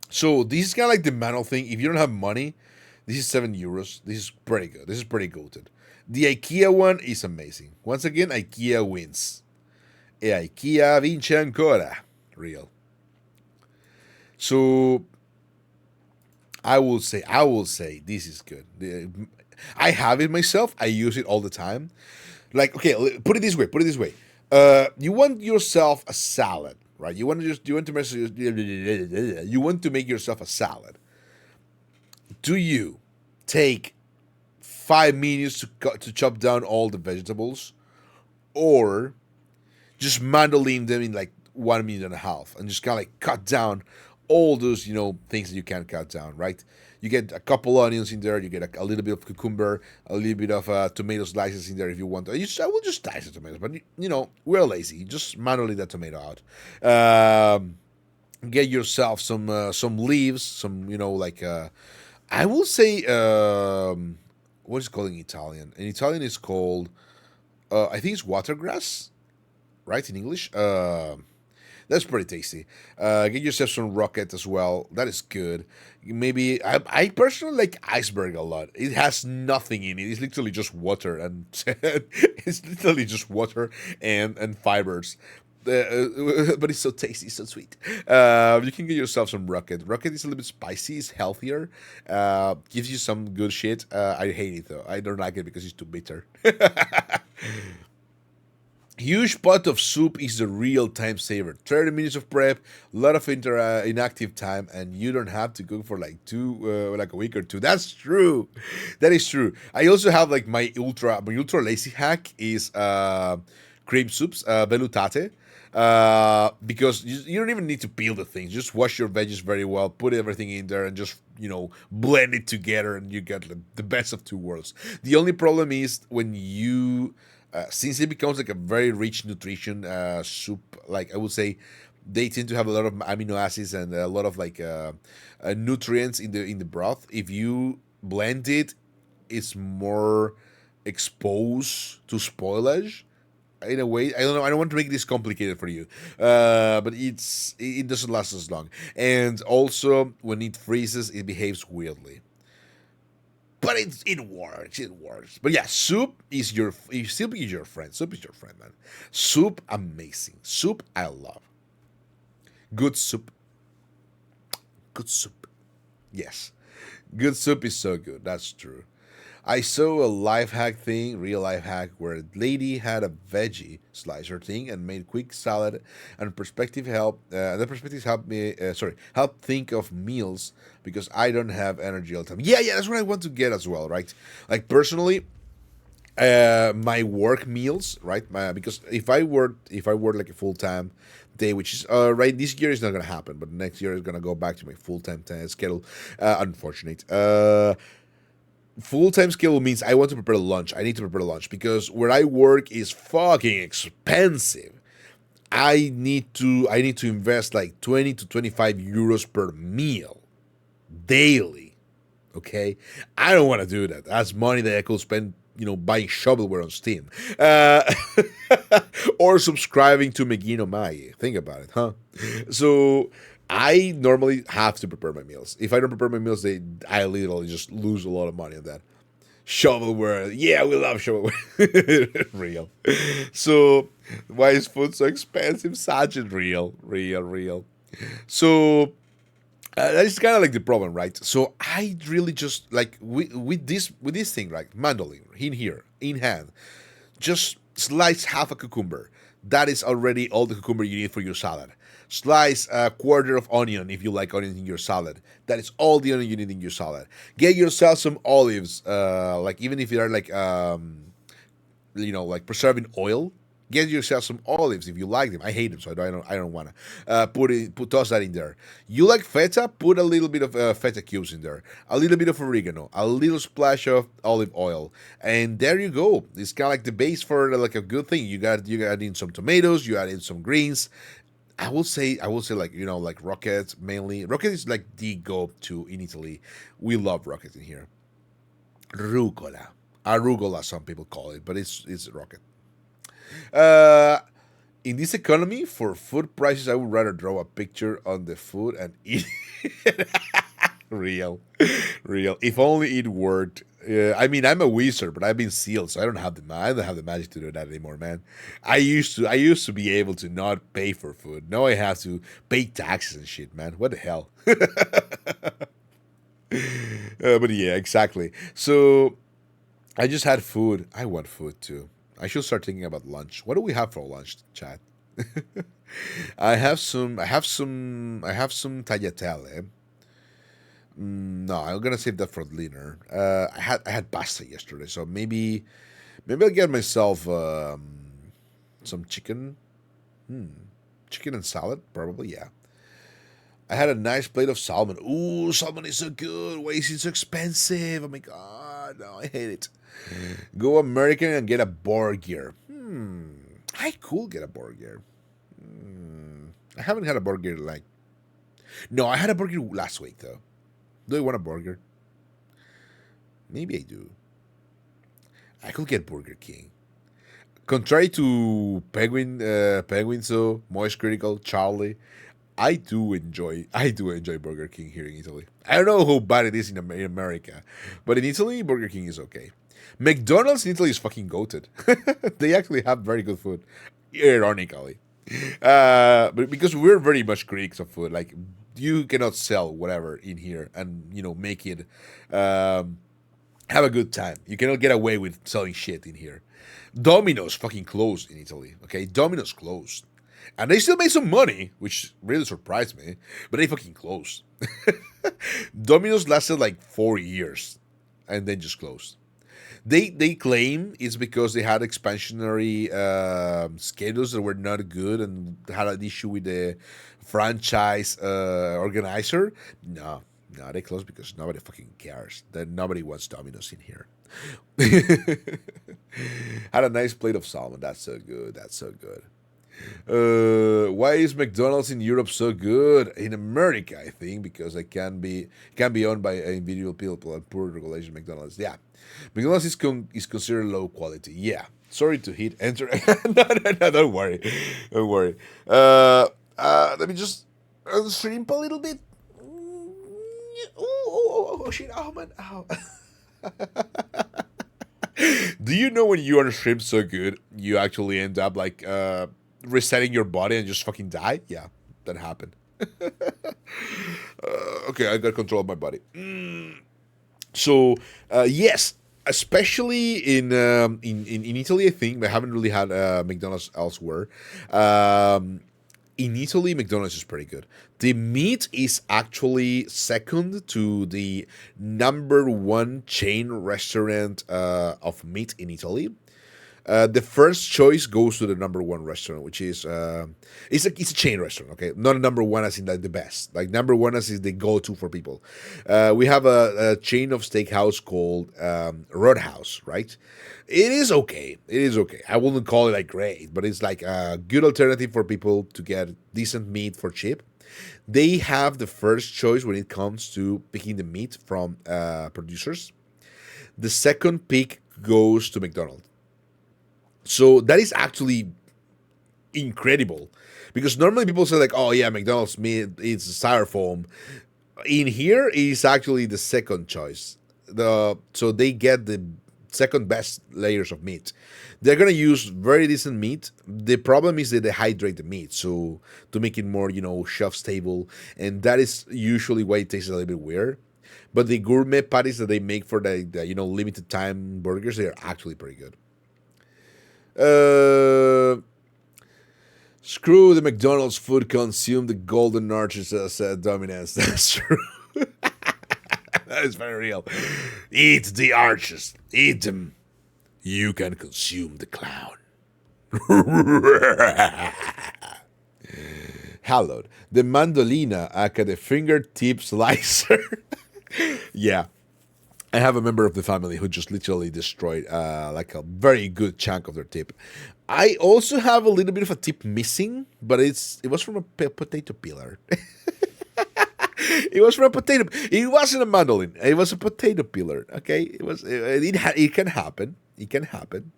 So this is kind of like the manual thing. If you don't have money, this is €7. This is pretty good. This is pretty good. The IKEA one is amazing. Once again, IKEA wins. E IKEA vince ancora. Real. So I will say this is good. I have it myself. I use it all the time. Like, okay, put it this way. Put it this way. You want yourself a salad, right? You want to make yourself a salad. Do you take 5 minutes to chop down all the vegetables, or just mandolin them in like 1 minute and a half, and just kind of like cut down all those things that you can cut down, right? You get a couple onions in there, you get a little bit of cucumber, a little bit of tomato slices in there if you want. I will just dice the tomatoes, but we're lazy. Just manually that tomato out. Get yourself some leaves, some like I will say what is it called in Italian? In Italian, it's called I think it's watergrass, right? In English, that's pretty tasty. Get yourself some rocket as well. That is good. Maybe I personally like iceberg a lot. It has nothing in it. It's literally just water and it's literally just water and fibers. But it's so tasty, so sweet. You can get yourself some rocket. Rocket is a little bit spicy. It's healthier. Gives you some good shit. I hate it though. I don't like it because it's too bitter. Huge pot of soup is the real time saver. 30 minutes of prep, a lot of inactive time, and you don't have to cook for like like a week or two. That's true. That is true. I also have like my ultra lazy hack is cream soups, velutate. Because you don't even need to peel the things. Just wash your veggies very well, put everything in there, and just blend it together, and you get like, the best of two worlds. The only problem is when you since it becomes like a very rich nutrition soup, like I would say, they tend to have a lot of amino acids and a lot of like nutrients in the broth. If you blend it, it's more exposed to spoilage. In a way, I don't know. I don't want to make this complicated for you, but it doesn't last as long. And also, when it freezes, it behaves weirdly. But it works. It works. But yeah, soup is your friend. Soup is your friend, man. Soup, amazing. Soup, I love. Good soup. Good soup. Yes, good soup is so good. That's true. I saw a life hack thing, real life hack, where a lady had a veggie slicer thing and made quick salad, and the perspectives helped me. Sorry, help think of meals because I don't have energy all the time. Yeah, that's what I want to get as well, right? Like personally, my work meals, right? Because if I work like a full time day, which is right this year is not gonna happen, but next year is gonna go back to my full time schedule. Unfortunate. Full time schedule means I want to prepare lunch. I need to prepare lunch because where I work is fucking expensive. I need to invest like 20 to 25 euros per meal daily. Okay, I don't want to do that. That's money that I could spend, buying shovelware on Steam, or subscribing to Megino Mai. Think about it, huh? So I normally have to prepare my meals. If I don't prepare my meals, I literally just lose a lot of money on that. Shovelware, yeah, we love shovelware. Real. So why is food so expensive? Such a real. So that is kind of like the problem, right? So I really just like with this thing, right? Mandolin in here in hand, just slice half a cucumber. That is already all the cucumber you need for your salad. Slice a quarter of onion if you like onion in your salad. That is all the onion you need in your salad. Get yourself some olives, like even if you are like like preserving oil. Get yourself some olives if you like them. I hate them, so I don't wanna toss that in there. You like feta? Put a little bit of feta cubes in there. A little bit of oregano. A little splash of olive oil, and there you go. It's kind of like the base for like a good thing. You got in some tomatoes. You add in some greens. I will say like like rockets mainly. Rocket is like the go to in Italy. We love rockets in here. Rucola, arugula, some people call it, but it's rocket. Uh, in this economy, for food prices, I would rather draw a picture on the food and eat it. Real, real. If only it worked. I mean, I'm a wizard, but I've been sealed, so I don't have the magic to do that anymore, man. I used to be able to not pay for food. Now I have to pay taxes and shit, man. What the hell? But yeah, exactly. So I just had food. I want food too. I should start thinking about lunch. What do we have for lunch, chat? I have some tagliatelle. No, I'm gonna save that for dinner. I had pasta yesterday, so maybe I'll get myself some chicken. Chicken and salad, probably. Yeah. I had a nice plate of salmon. Ooh, salmon is so good. Why is it so expensive? Oh my god, no, I hate it. Go American and get a burger. I could get a burger. I haven't had a burger like. No, I had a burger last week though. Do I want a burger? Maybe I do. I could get Burger King. Contrary to Penguin, so Moist Critical, Charlie, I do enjoy Burger King here in Italy. I don't know how bad it is in America, but in Italy, Burger King is okay. McDonald's in Italy is fucking goated. They actually have very good food, ironically. But because we're very much critics of food, like you cannot sell whatever in here and make it um, have a good time. You cannot get away with selling shit in here. Domino's fucking closed in Italy. Okay, Domino's closed, and they still made some money, which really surprised me. But they fucking closed. Domino's lasted like 4 years, and then just closed. They claim it's because they had expansionary schedules that were not good and had an issue with the franchise organizer. No, no, they closed because nobody fucking cares. That nobody wants Domino's in here. Had a nice plate of salmon. That's so good. That's so good. Why is McDonald's in Europe so good? In America, I think because it can be owned by individual people and poor regulation. McDonald's, yeah, McDonald's is considered low quality. Yeah, sorry to hit enter. No, don't worry, don't worry. Let me just shrimp a little bit. Oh shit! Oh man! Ow. Do you know when you are on shrimp so good, you actually end up like resetting your body and just fucking die? Yeah, that happened. Okay, I got control of my body. So yes, especially in Italy, I think I haven't really had McDonald's elsewhere. In Italy, McDonald's is pretty good. The meat is actually second to the number one chain restaurant of meat in Italy. The first choice goes to the number one restaurant, which is it's a chain restaurant, okay, not a number one as in like the best. Like number one as is the go to for people. We have a chain of steakhouse called Roadhouse, right? It is okay. It is okay. I wouldn't call it like great, but it's like a good alternative for people to get decent meat for cheap. They have the first choice when it comes to picking the meat from producers. The second pick goes to McDonald's. So that is actually incredible. Because normally people say like, oh yeah, McDonald's meat it's styrofoam. In here is actually the second choice. So they get the second best layers of meat. They're gonna use very decent meat. The problem is that they hydrate the meat, so to make it more, shelf stable, and that is usually why it tastes a little bit weird. But the gourmet patties that they make for the limited time burgers, they are actually pretty good. Uh, Screw the McDonald's food, consume the golden arches as dominance. That's true. That is very real. Eat the arches. Eat them. You can consume the clown. Hallowed. The mandolina, aka the fingertip slicer. Yeah. I have a member of the family who just literally destroyed like a very good chunk of their tip. I also have a little bit of a tip missing, but it was from a potato peeler. It was from a potato. It wasn't a mandolin. It was a potato peeler. Okay, it was. It can happen. It can happen.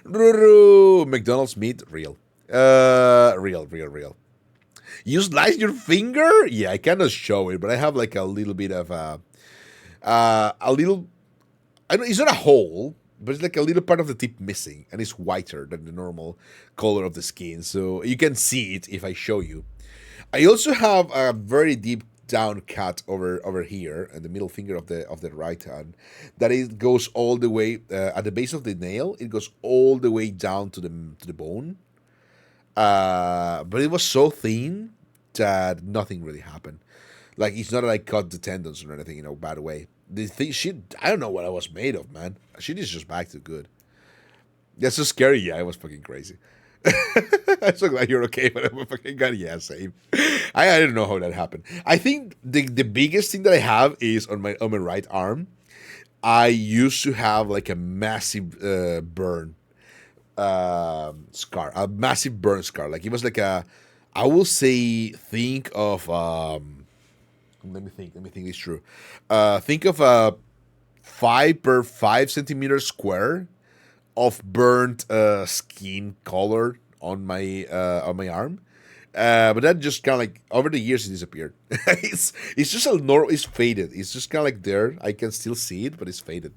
McDonald's meat, real. Real. You slice your finger? Yeah, I cannot show it, but I have like a little bit of a little. I don't. It's not a hole, but it's like a little part of the tip missing, and it's whiter than the normal color of the skin. So you can see it if I show you. I also have a very deep down cut over here, and the middle finger of the right hand, that it goes all the way at the base of the nail. It goes all the way down to the bone. But it was so thin that nothing really happened. Like it's not that I cut the tendons or anything in a bad way. The thing, shit, I don't know what I was made of, man. Shit is just back to good. That's so scary. Yeah, it was fucking crazy. I'm so glad you're okay, but I'm fucking god. Yeah, same. I don't know how that happened. I think the biggest thing that I have is on my right arm. I used to have like a massive burn scar, a massive burn scar. Like it was like I will say, think of let me think it's true. Think of a 5 by 5 centimeter square of burnt skin color on my arm. But that just kind of like over the years it disappeared. It's just a normal. It's faded. It's just kind of like there. I can still see it, but it's faded.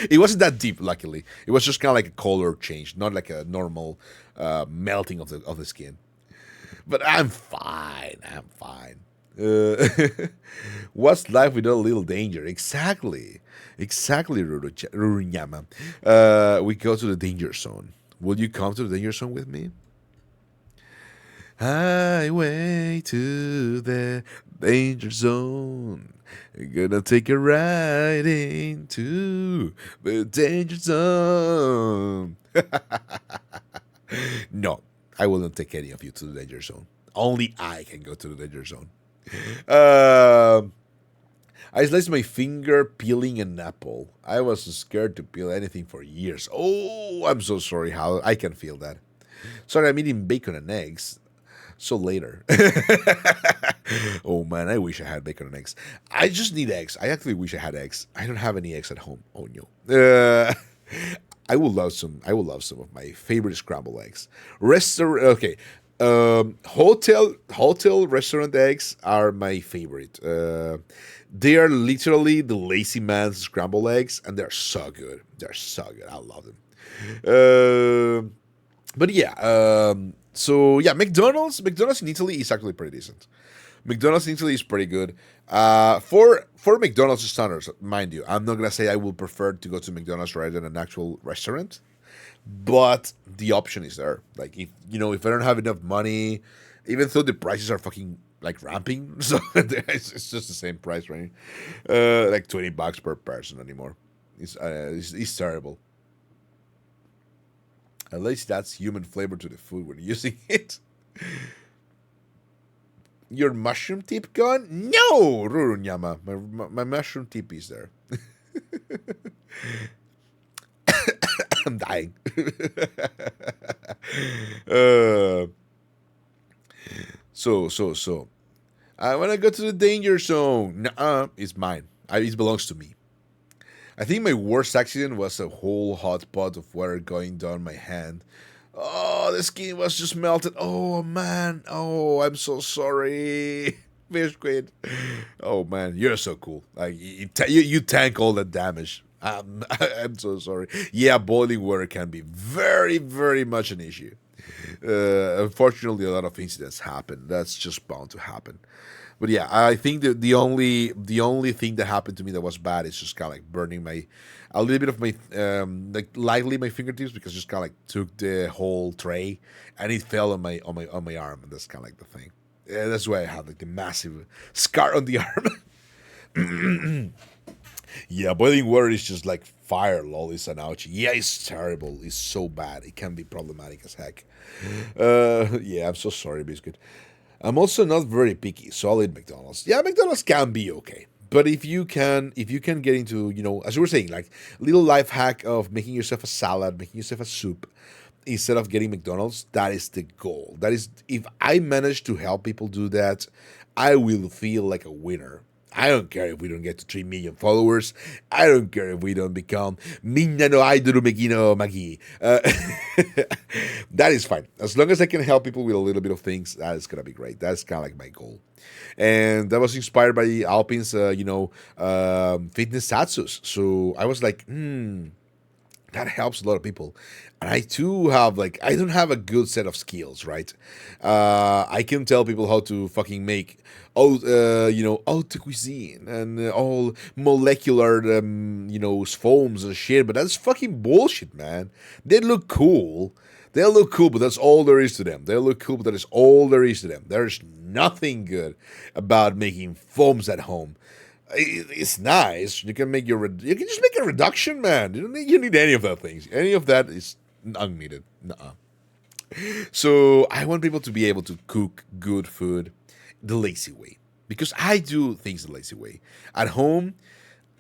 It wasn't that deep, luckily. It was just kind of like a color change, not like a normal melting of the skin. But I'm fine. What's life without a little danger? Exactly, Rurunyama. We go to the danger zone. Will you come to the danger zone with me? Highway to the danger zone. Gonna take a ride into the danger zone. No, I will not take any of you to the danger zone. Only I can go to the danger zone. I sliced my finger peeling an apple. I was scared to peel anything for years. Oh, I'm so sorry, Hal. I can feel that. Sorry, I'm eating bacon and eggs. So later. Oh man, I wish I had bacon and eggs. I just need eggs. I actually wish I had eggs. I don't have any eggs at home. Oh no. I would love some. I would love some of my favorite scrambled eggs. Okay. Hotel restaurant eggs are my favorite. They are literally the lazy man's scrambled eggs, and they're so good. They're so good. I love them. But yeah. So yeah, McDonald's in Italy is actually pretty decent. McDonald's in Italy is pretty good. For McDonald's standards, mind you, I'm not gonna say I will prefer to go to McDonald's rather than an actual restaurant, but the option is there. Like if I don't have enough money, even though the prices are fucking like ramping, so it's just the same price, right? Like $20 per person anymore. It's terrible. At least that's human flavor to the food when using it. Your mushroom tip gone? No, Rurunyama. My mushroom tip is there. I'm dying. So. I want to go to the danger zone. Nuh-uh, it's mine. It belongs to me. I think my worst accident was a whole hot pot of water going down my hand Oh, the skin was just melted. Oh man. Oh, I'm so sorry. Fish Squid. Oh man, you're so cool. Like you tank all that damage. I'm so sorry. Yeah, boiling water can be very, very much an issue. Unfortunately, a lot of incidents happen. That's just bound to happen. But yeah, I think that the only thing that happened to me that was bad is just kind of like burning my a little bit of my like lightly my fingertips because just kind of like took the whole tray and it fell on my arm, and that's kind of like the thing. Yeah, that's why I have like the massive scar on the arm. Yeah, boiling water is just like fire, lol. It's an ouchie. Yeah, it's terrible. It's so bad. It can be problematic as heck. Yeah, I'm so sorry, Biscuit. I'm also not very picky, so I'll eat McDonald's. Yeah, McDonald's can be okay. But if you can get into, as you were saying, like little life hack of making yourself a salad, making yourself a soup, instead of getting McDonald's, that is the goal. That is, if I manage to help people do that, I will feel like a winner. I don't care if we don't get to 3 million followers. I don't care if we don't become Minna no Idol Megino Magi. That is fine. As long as I can help people with a little bit of things, that is going to be great. That's kind of like my goal. And that was inspired by Alpine's, fitness Zatsus. So I was like, that helps a lot of people. And I too have like I don't have a good set of skills, right? I can tell people how to fucking make haute cuisine and all molecular foams and shit, but that's fucking bullshit, man. They look cool. They look cool, but that's all there is to them. They look cool, but that is all there is to them. There's nothing good about making foams at home. It's nice. You can you can just make a reduction, man. You need any of that things. Any of that is unneeded. Nuh-uh. So I want people to be able to cook good food the lazy way, because I do things the lazy way. At home,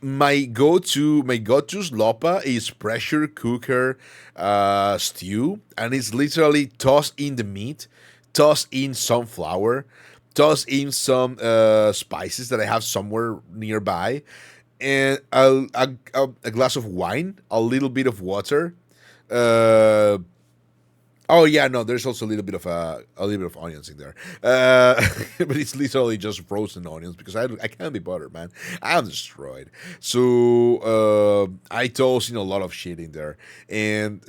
my go-to slopa is pressure cooker stew, and it's literally toss in the meat, toss in some flour, toss in some spices that I have somewhere nearby, and a glass of wine, a little bit of water. Uh, Oh yeah, no. There's also a little bit of onions in there, but it's literally just frozen onions because I can't be bothered, man. I'm destroyed. So I toss in a lot of shit in there, and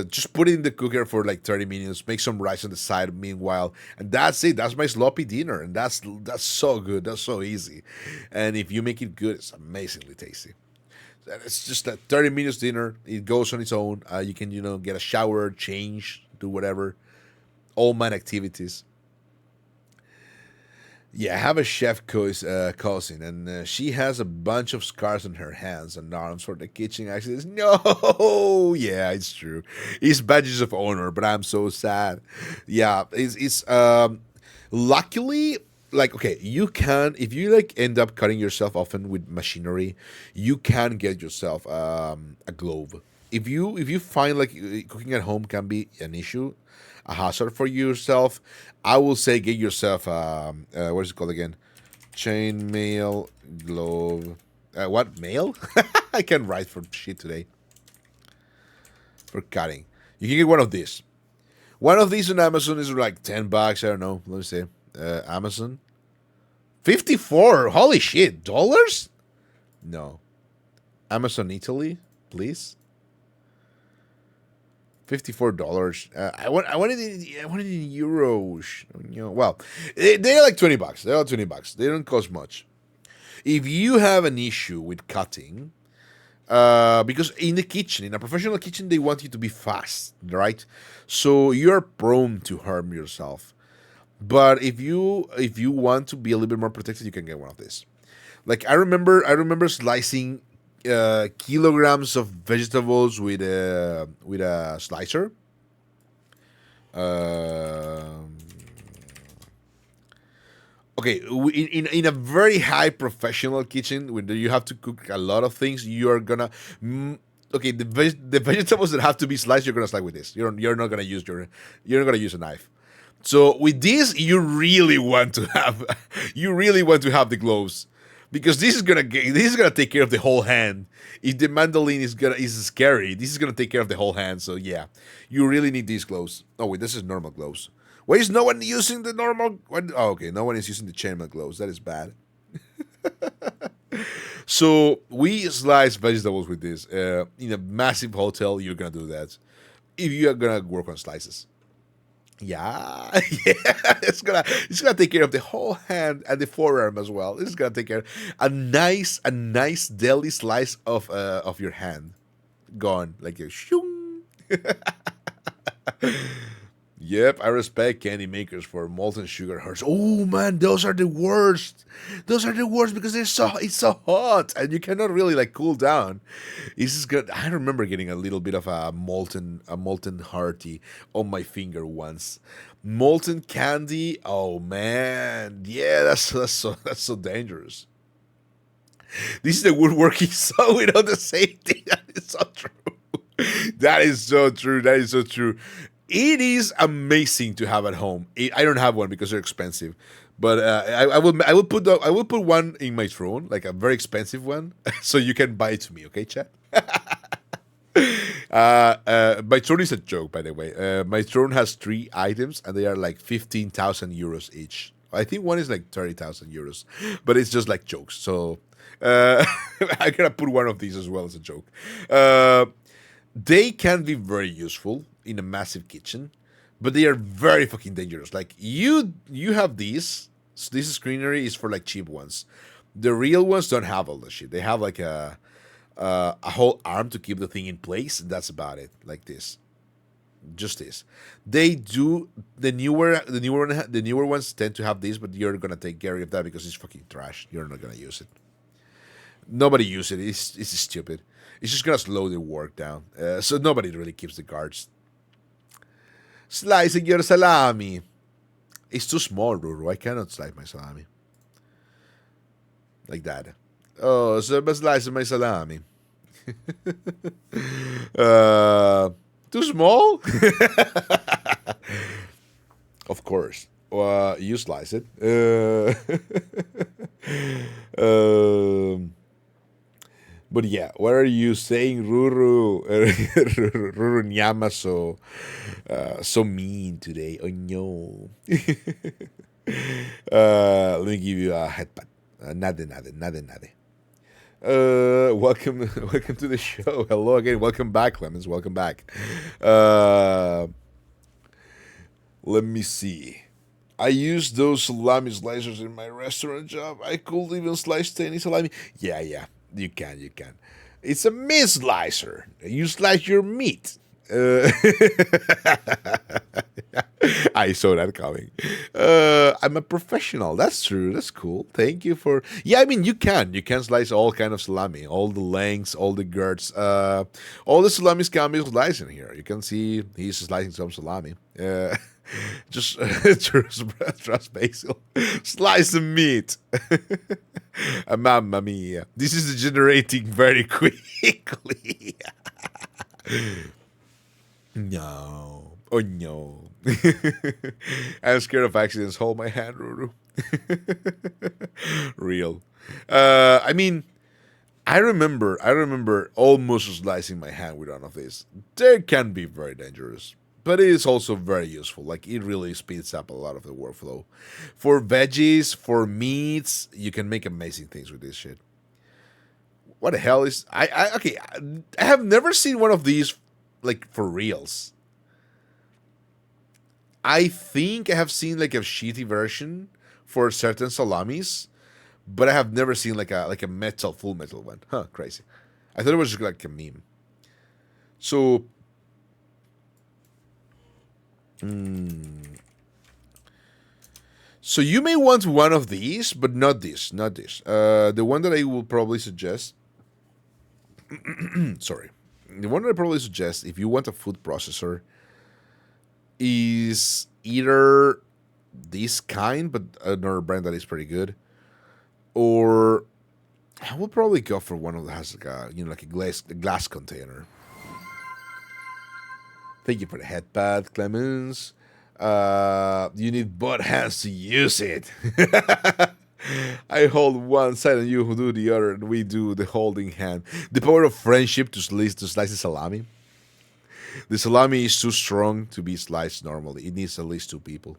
just put it in the cooker for like 30 minutes. Make some rice on the side meanwhile, and that's it. That's my sloppy dinner, and that's so good. That's so easy, and if you make it good, it's amazingly tasty. And it's just a 30 minutes dinner. It goes on its own. You can, get a shower, change, do whatever. All my activities. Yeah, I have a cousin, and she has a bunch of scars on her hands and arms for the kitchen accidents. No, yeah, it's true. It's badges of honor, but I'm so sad. Yeah, it's luckily, like, okay, you can, if you like end up cutting yourself often with machinery, you can get yourself a glove. If you find like cooking at home can be an issue, a hazard for yourself, I will say get yourself what is it called again? Chainmail glove. What mail? I can write for shit today. For cutting, you can get one of these. One of these on Amazon is like $10. I don't know. Let me see. Amazon. 54. Holy shit. Dollars? No. Amazon Italy, please. $54. I wanted in euros. Well, they're like $20. They're like $20. They don't cost much. If you have an issue with cutting, because in the kitchen, in a professional kitchen, they want you to be fast, right? So you're prone to harm yourself. But if you want to be a little bit more protected, you can get one of these. Like I remember slicing kilograms of vegetables with a slicer. Um okay, in a very high professional kitchen where you have to cook a lot of things, you're gonna. Okay, the vegetables that have to be sliced, you're gonna slice with this. You're not gonna use a knife. So with this, you really want to have the gloves. because this is gonna take care of the whole hand. If the mandolin is scary, this is gonna take care of the whole hand. So yeah, you really need these gloves. Oh wait, this is normal gloves. Why is no one using the normal? Oh, okay, no one is using the chainmail gloves. That is bad. So we slice vegetables with this. In a massive hotel, you're gonna do that. If you are gonna work on slices. Yeah, yeah, it's gonna take care of the whole hand and the forearm as well. It's gonna take care of a nice deli slice of your hand. Gone like a shoo. Yep, I respect candy makers for molten sugar hearts. Oh man, those are the worst. Those are the worst because it's so hot and you cannot really like cool down. This is good. I remember getting a little bit of a molten hearty on my finger once. Molten candy. Oh man, yeah, that's so dangerous. This is the woodworking sewing on the same thing. That is so true. That is so true. That is so true. It is amazing to have at home. I don't have one because they're expensive, but I will put one in my throne, like a very expensive one, so you can buy it to me. Okay, chat. My throne is a joke, by the way. My throne has 3 items, and they are like 15,000 euros each. I think one is like 30,000 euros, but it's just like jokes. So I gotta put one of these as well as a joke. They can be very useful in a massive kitchen, but they are very fucking dangerous. Like you have these. So this screenery is for like cheap ones. The real ones don't have all the shit. They have like a whole arm to keep the thing in place, and that's about it. Like this, just this. They do the newer ones tend to have this, but you're gonna take care of that because it's fucking trash. You're not gonna use it. Nobody use it. It's stupid. It's just gonna slow the work down. So nobody really keeps the guards. Slicing your salami. It's too small, Ruru. I cannot slice my salami like that. Oh, so I'm slicing my salami. Too small? Of course. You slice it. But yeah, what are you saying, Ruru? Ruru Nyama so mean today. Oh no. Let me give you a headbutt. Nade. Welcome to the show. Hello again. Welcome back, Clemens. Welcome back. Let me see. I use those salami slicers in my restaurant job. I could even slice tiny salami. Yeah. You can. It's a meat slicer. You slice your meat. I saw that coming. I'm a professional. That's true. That's cool. Thank you for. Yeah, I mean you can slice all kind of salami, all the lengths, all the girths. All the salamis can be sliced in here. You can see he's slicing some salami. Just trust basil. Slice the meat. Mamma mia. This is degenerating very quickly. No. Oh no. I'm scared of accidents. Hold my hand, Ruru. Real. I mean, I remember almost slicing my hand with one of these. They can be very dangerous, but it is also very useful. Like it really speeds up a lot of the workflow. For veggies, for meats, you can make amazing things with this shit. What the hell is okay? I have never seen one of these like for reals. I think I have seen like a shitty version for certain salamis, but I have never seen like a full metal one. Huh, crazy. I thought it was just like a meme. So, so you may want one of these, but not this, not this. The one that I will probably suggest. Sorry, the one that I probably suggest if you want a food processor is either this kind, but another brand that is pretty good, or I will probably go for one that has like a glass container. Thank you for the headpad, Clemens. You need both hands to use it. I hold one side and you do the other, and we do the holding hand. The power of friendship to slice the salami. The salami is too strong to be sliced normally. It needs at least two people.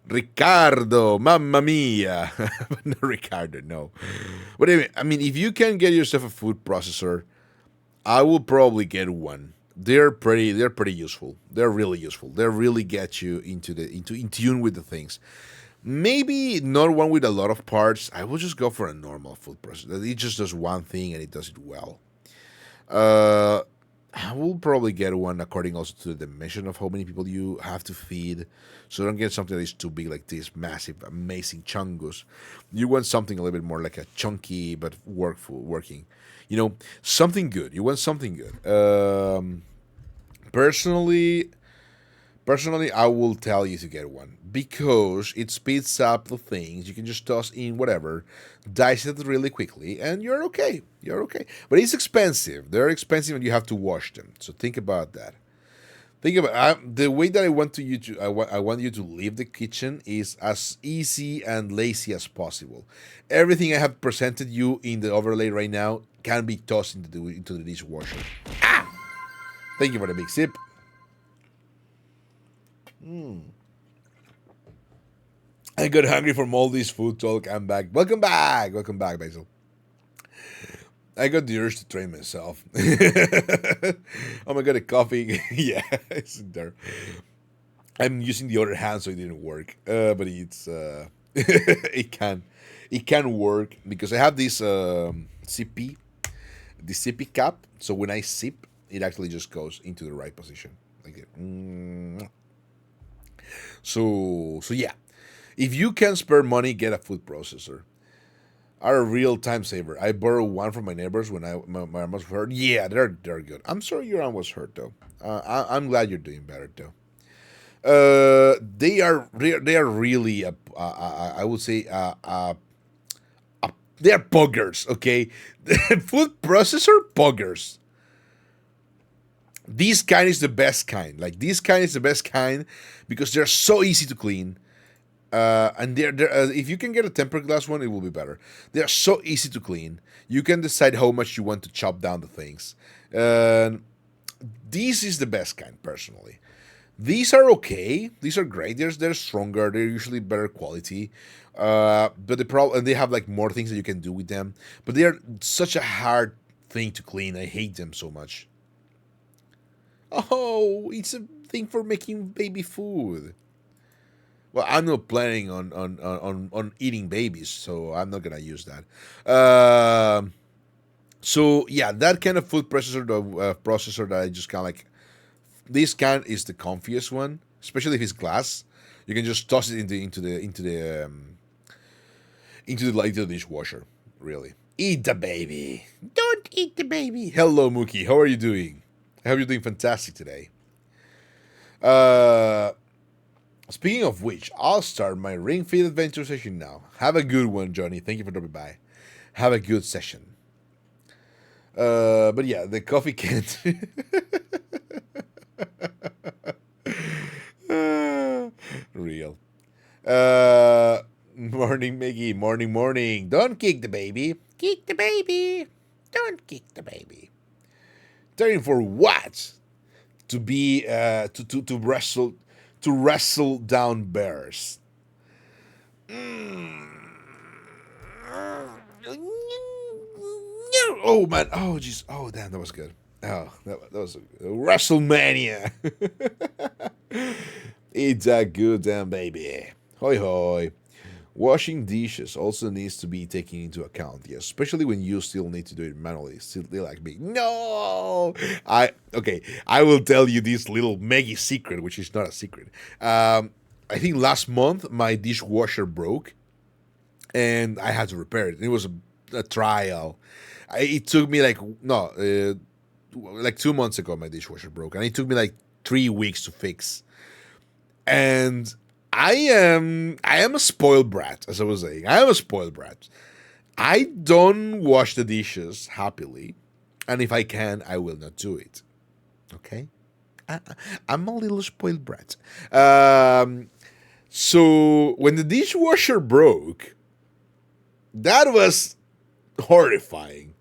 Ricardo, mamma mia. No, Ricardo, no. But anyway, I mean, if you can get yourself a food processor, I will probably get one. They're pretty useful. They're really useful. They really get you into in tune with the things. Maybe not one with a lot of parts. I will just go for a normal food processor. It just does one thing and it does it well. Uh, I will probably get one according also to the dimension of how many people you have to feed. So don't get something that is too big like this massive, amazing chungus. You want something a little bit more like a chunky but working. Something good. You want something good. Personally, Personally, I will tell you to get one because it speeds up the things. You can just toss in whatever, dice it really quickly, and you're okay. You're okay. But it's expensive. They're expensive, and you have to wash them. So think about that. Think about the way that I want you to leave the kitchen is as easy and lazy as possible. Everything I have presented you in the overlay right now can be tossed into the dishwasher. Thank you for the big sip. I got hungry from all this food talk. I'm back. Welcome back. Welcome back, Basil. I got the urge to train myself. Oh my god, a coffee. Yeah, it's in there. I'm using the other hand so it didn't work. But it's it can work because I have this CP, the CP cap. So when I sip, it actually just goes into the right position. Like it. So yeah, if you can spare money, get a food processor. Are a real time saver. I borrowed one from my neighbors when my arm was hurt. Yeah, they're good. I'm sorry your arm was hurt though. I'm glad you're doing better though. They are really I would say they are poggers. Okay, food processor poggers. This kind is the best kind. Like this kind is the best kind because they're so easy to clean. And if you can get a tempered glass one, it will be better. They are so easy to clean. You can decide how much you want to chop down the things. Uh, this is the best kind, personally. These are okay. These are great. They're stronger. They're usually better quality. But the problem, and they have like more things that you can do with them. But they are such a hard thing to clean. I hate them so much. Oh, it's a thing for making baby food. Well, I'm not planning on eating babies, so I'm not gonna use that. So yeah, that kind of food processor that I just kind of like. This can is the comfiest one, especially if it's glass. You can just toss it into the dishwasher. Really, eat the baby. Don't eat the baby. Hello, Mookie. How are you doing? I hope you're doing fantastic today. Uh, Speaking of which, I'll start my Ring Fit Adventure session now. Have a good one, Johnny. Thank you for dropping by. Have a good session. But yeah, the coffee can't. Real. Morning, Maggie. Morning, morning. Don't kick the baby. Kick the baby. Don't kick the baby. Turning for what? To be to wrestle down bears. Oh man! Oh jeez! Oh damn! That was good. Oh, that was WrestleMania. It's a good damn baby. Hoi hoi. Washing dishes also needs to be taken into account, yes, especially when you still need to do it manually. Still like me. No, I will tell you this little Maggie secret, which is not a secret. I think last month my dishwasher broke, and I had to repair it. It was a trial. It took me like no, like 2 months ago my dishwasher broke, and it took me like 3 weeks to fix. And I am a spoiled brat, as I was saying. I am a spoiled brat. I don't wash the dishes happily, and if I can, I will not do it. Okay, I, I'm a little spoiled brat. So when the dishwasher broke, that was horrifying.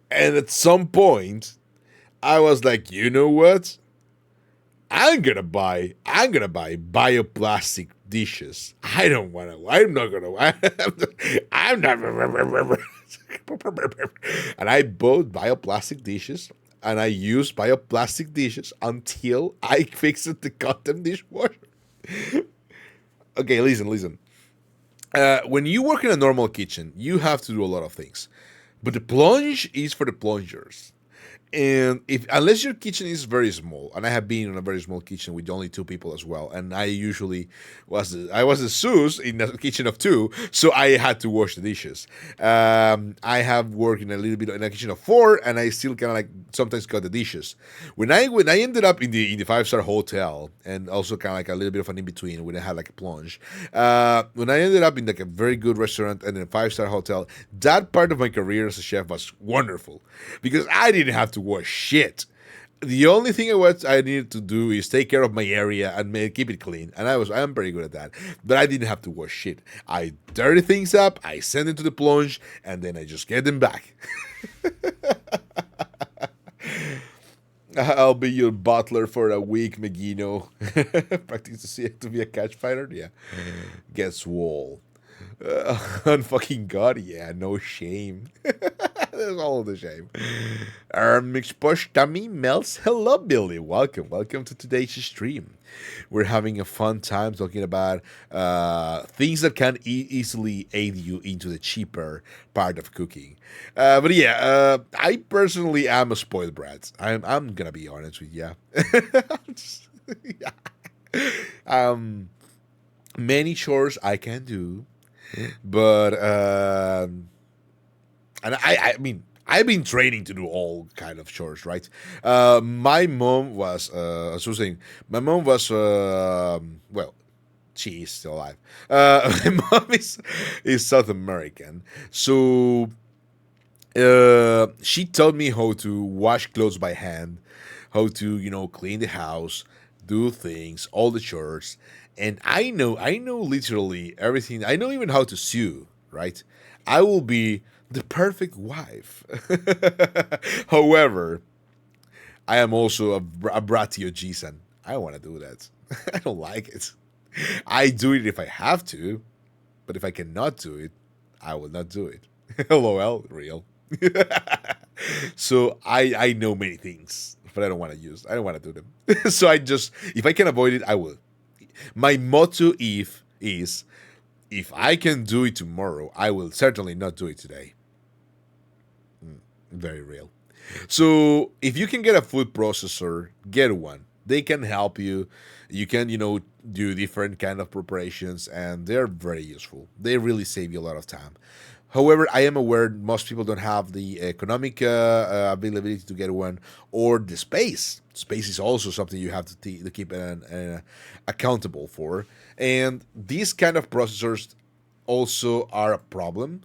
And at some point, I was like, you know what? I'm gonna buy bioplastic dishes. I don't want to. I'm not gonna. I'm not. And I bought bioplastic dishes, and I used bioplastic dishes until I fixed the goddamn dishwasher. Okay, listen. When you work in a normal kitchen, you have to do a lot of things, but the plunge is for the plungers. And if unless your kitchen is very small, and I have been in a very small kitchen with only two people as well, and I was a sous in a kitchen of two, so I had to wash the dishes. I have worked in a little bit in a kitchen of four, and I still kind of like sometimes got the dishes. When I ended up in the 5-star hotel, and also kind of like a little bit of an in between when I had like a plunge. When I ended up in like a very good restaurant and in a 5-star hotel, that part of my career as a chef was wonderful because I didn't have to wash shit. The only thing I needed to do is take care of my area and keep it clean, and I'm pretty good at that. But I didn't have to wash shit. I dirty things up, I send it to the plunge, and then I just get them back. I'll be your butler for a week, Megino. Practice to be a catch fighter. Yeah, get swole. Unfucking god, yeah, no shame. There's all the shame. Mixed Push Tummy Melts. Hello, Billy. Welcome to today's stream. We're having a fun time talking about things that can easily aid you into the cheaper part of cooking. But yeah, I personally am a spoiled brat. I'm gonna be honest with you. Yeah. Many chores I can do, but and I mean I've been training to do all kind of chores, right? My mom was as I was saying, my mom was well, she is still alive. My mom is South American, so she taught me how to wash clothes by hand, how to clean the house, do things, all the chores, and I know literally everything. I know even how to sew. Right? I will be the perfect wife. However, I am also a bratty Ojisan. I don't want to do that. I don't like it. I do it if I have to, but if I cannot do it, I will not do it. LOL, real. So I know many things, but I don't want to use. I don't want to do them. So I just if I can avoid it, I will. My motto is if I can do it tomorrow, I will certainly not do it today. Very real. So if you can get a food processor, get one. They can help you. You can, do different kind of preparations, and they're very useful. They really save you a lot of time. However, I am aware most people don't have the economic availability to get one or the space. Space is also something you have to keep accountable for. And these kind of processors also are a problem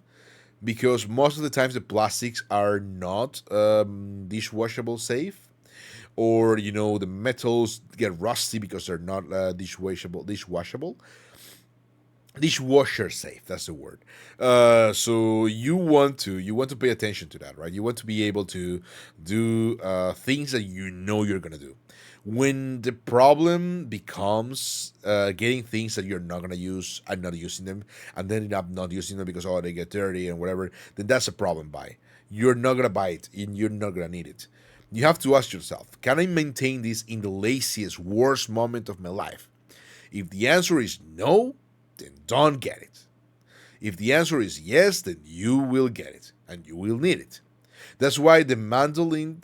because most of the times the plastics are not dishwashable safe, or the metals get rusty because they're not dishwasher safe. That's the word. So you want to pay attention to that, right? You want to be able to do things that you're gonna do. When the problem becomes getting things that you're not gonna use and not using them, and then end up not using them because they get dirty and whatever, then that's a problem. You're not gonna buy it, and you're not gonna need it. You have to ask yourself, can I maintain this in the laziest, worst moment of my life? If the answer is no, then don't get it. If the answer is yes, then you will get it and you will need it. That's why the mandolin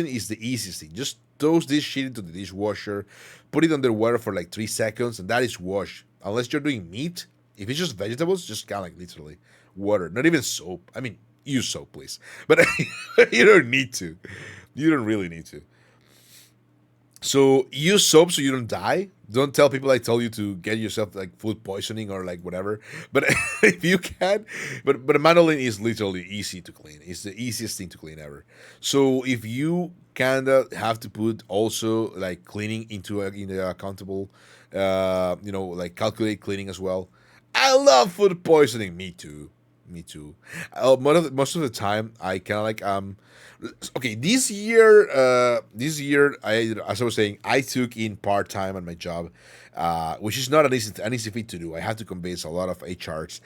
is the easiest thing. Just toss this shit into the dishwasher, put it under water for like 3 seconds, and that is wash. Unless you're doing meat, if it's just vegetables, just kind of like literally water, not even soap. I mean, use soap, please, but you don't need to. You don't really need to. So use soap so you don't die. Don't tell people I tell you to get yourself like food poisoning or like whatever. But if you can, but a mandolin is literally easy to clean. It's the easiest thing to clean ever. So if you kinda have to put also like cleaning in the accountable, like calculate cleaning as well. I love food poisoning. Me too. Me too. Most of the time, I kind of like Okay, this year, I as I was saying, I took in part time at my job, which is not an easy feat to do. I had to convince a lot of HRs.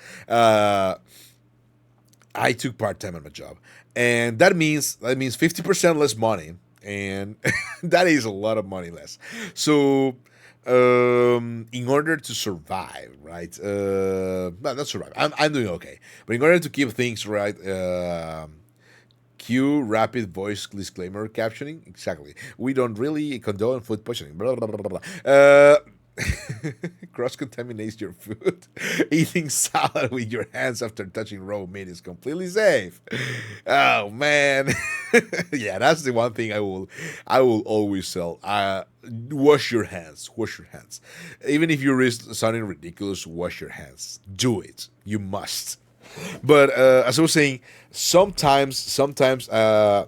I took part time at my job, and that means 50% less money, and that is a lot of money less. So, in order to survive, right? Not survive. I'm doing okay, but in order to keep things right, cue rapid voice disclaimer captioning. Exactly. We don't really condone food poisoning. Blah blah blah blah. Blah. Cross contaminates your food. Eating salad with your hands after touching raw meat is completely safe. Oh man, yeah, that's the one thing I will always tell. Wash your hands. Wash your hands. Even if you're sounding ridiculous, wash your hands. Do it. You must. But as I was saying, sometimes I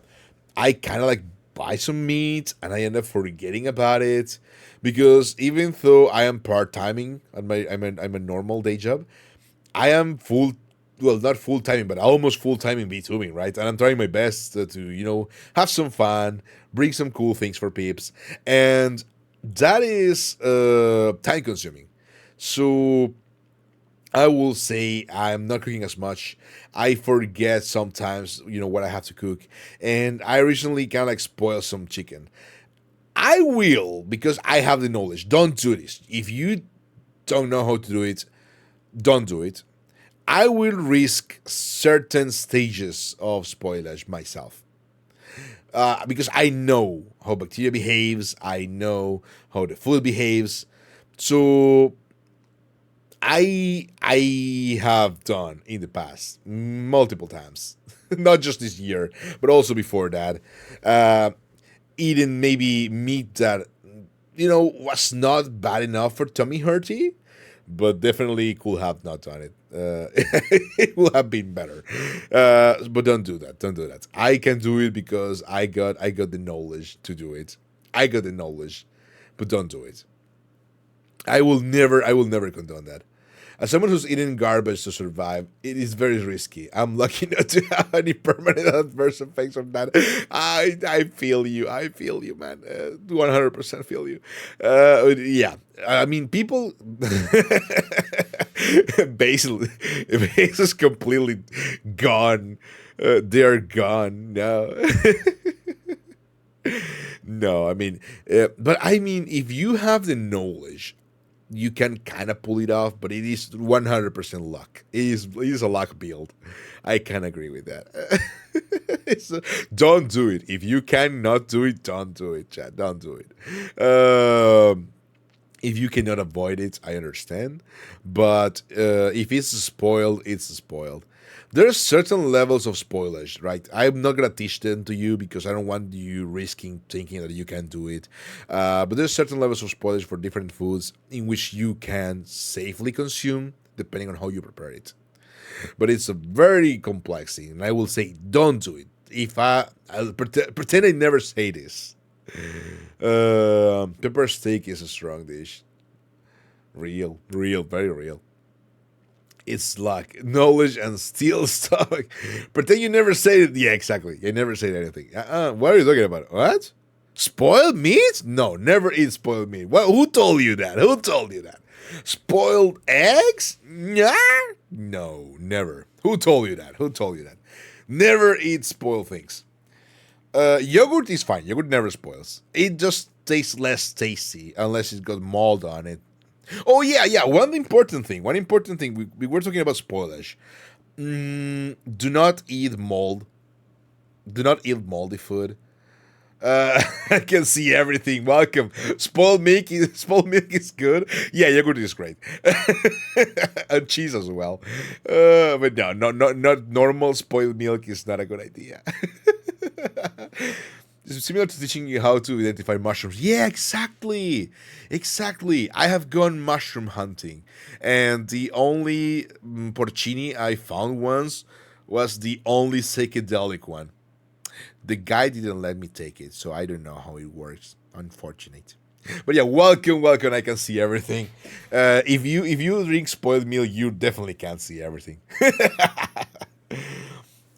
kind of like buy some meat and I end up forgetting about it because even though I am part timing on I'm a normal day job, I am full. Well, not full timing, but almost full timing VTubing, right? And I'm trying my best to have some fun, bring some cool things for peeps, and that is time consuming. So I will say I'm not cooking as much. I forget sometimes, what I have to cook. And I recently kind of like spoiled some chicken. I will, because I have the knowledge. Don't do this. If you don't know how to do it, don't do it. I will risk certain stages of spoilage myself. Because I know how bacteria behaves, I know how the food behaves. So I have done in the past multiple times, not just this year, but also before that, uh, eating maybe meat that was not bad enough for tummy hurty, but definitely could have not done it. It would have been better, but don't do that. Don't do that. I can do it because I got the knowledge to do it. I got the knowledge, but don't do it. I will never condone that. As someone who's eating garbage to survive, it is very risky. I'm lucky not to have any permanent adverse effects from that. I feel you. I feel you, man. 100% feel you. Yeah. I mean, people basically, base is completely gone. They're gone now. No, I mean, but I mean, if you have the knowledge, you can kind of pull it off, but it is 100% luck. It is a luck build. I can agree with that. Don't do it. If you cannot do it, don't do it, Chad. Don't do it. If you cannot avoid it, I understand. But if it's spoiled, it's spoiled. There's certain levels of spoilage, right? I'm not gonna teach them to you because I don't want you risking thinking that you can do it. But there's certain levels of spoilage for different foods in which you can safely consume depending on how you prepare it. But it's a very complex thing, and I will say don't do it. If I'll pretend I never say this. Pepper steak is a strong dish. Real, real, very real. It's like knowledge and steel stomach. Pretend you never said it. Yeah, exactly. You never said anything. What are you talking about? What? Spoiled meat? No, never eat spoiled meat. What? Who told you that? Who told you that? Spoiled eggs? Nah. No, never. Who told you that? Who told you that? Never eat spoiled things. Yogurt is fine. Yogurt never spoils. It just tastes less tasty unless it's got mold on it. Oh yeah, yeah. One important thing. One important thing. We were talking about spoilage. Do not eat mold. Do not eat moldy food. I can see everything. Welcome. Spoiled milk is good. Yeah, yogurt is great, and cheese as well. But no, not normal spoiled milk is not a good idea. It's similar to teaching you how to identify mushrooms. Yeah, exactly. Exactly. I have gone mushroom hunting, and the only porcini I found once was the only psychedelic one. The guy didn't let me take it, so I don't know how it works. Unfortunate. But yeah, welcome, welcome. I can see everything. If you drink spoiled milk, you definitely can't see everything.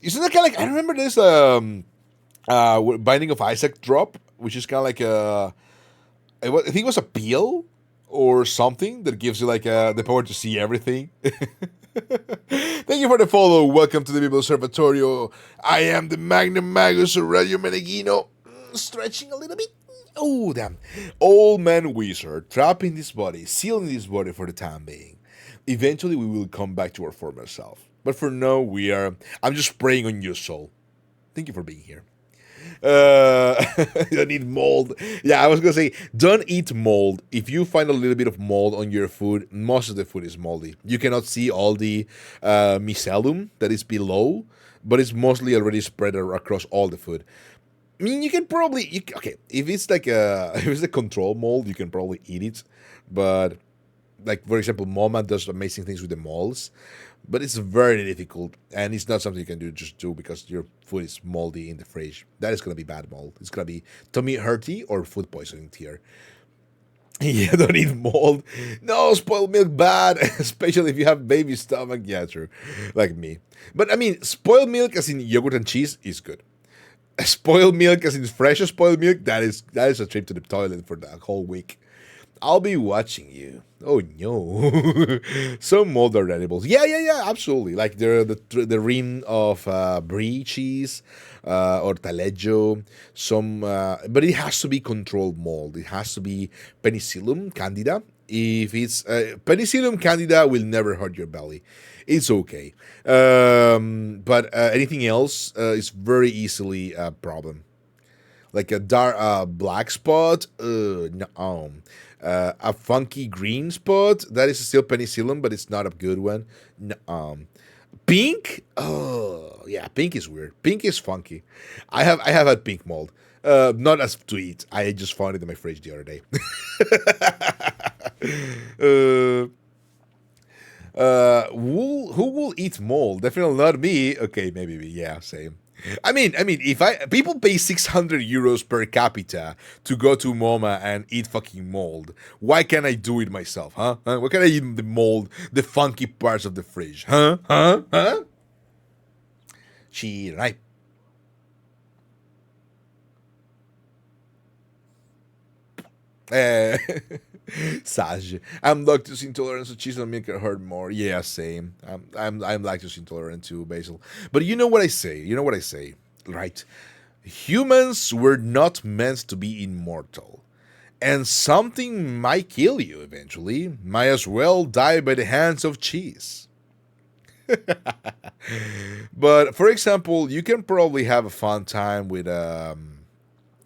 Isn't that kind of like I remember this Binding of Isaac drop, which is kind of like I think it was a peel or something that gives you like the power to see everything. Thank you for the follow. Welcome to the Bible Observatorio. I am the Magnum Magus Aurelio Meneghino. Stretching a little bit. Oh, damn. Old man wizard, trapping this body, sealing this body for the time being. Eventually, we will come back to our former self. But for now, I'm just praying on your soul. Thank you for being here. You don't eat mold. Yeah, I was gonna say, don't eat mold. If you find a little bit of mold on your food, most of the food is moldy. You cannot see all the mycelium that is below, but it's mostly already spread across all the food. I mean, you can probably okay if it's like if it's a control mold, you can probably eat it, but like for example, Moma does amazing things with the molds, but it's very difficult, and it's not something you can do because your food is moldy in the fridge. That is gonna be bad mold. It's gonna be tummy hurty or food poisoning tier. Yeah, don't eat mold. No, spoiled milk bad, especially if you have baby stomach. Yeah, true, like me. But I mean, spoiled milk, as in yogurt and cheese, is good. Spoiled milk, as in fresh spoiled milk, that is a trip to the toilet for the whole week. I'll be watching you. Oh no, some molded edibles. Yeah, absolutely. Like the rim of brie cheese or taleggio. But it has to be controlled mold. It has to be Penicillium candida. If it's Penicillium candida, will never hurt your belly. It's okay. But anything else is very easily a problem. Like a dark black spot, no. A funky green spot, that is still penicillin, but it's not a good one. No. Pink, oh yeah, pink is weird. Pink is funky. I have had pink mold. Not as to eat. I just found it in my fridge the other day. Who will eat mold? Definitely not me. Okay, maybe me. Yeah, same. I mean, if people pay 600 euros per capita to go to MoMA and eat fucking mold, why can't I do it myself, huh? Why can't I eat the mold, the funky parts of the fridge, huh? She right. Uh, Sage. I'm lactose intolerant, so cheese and milk hurt more. Yeah, same. I'm lactose intolerant too, Basil. But you know what I say? Right? Humans were not meant to be immortal. And something might kill you eventually. Might as well die by the hands of cheese. But for example, you can probably have a fun time with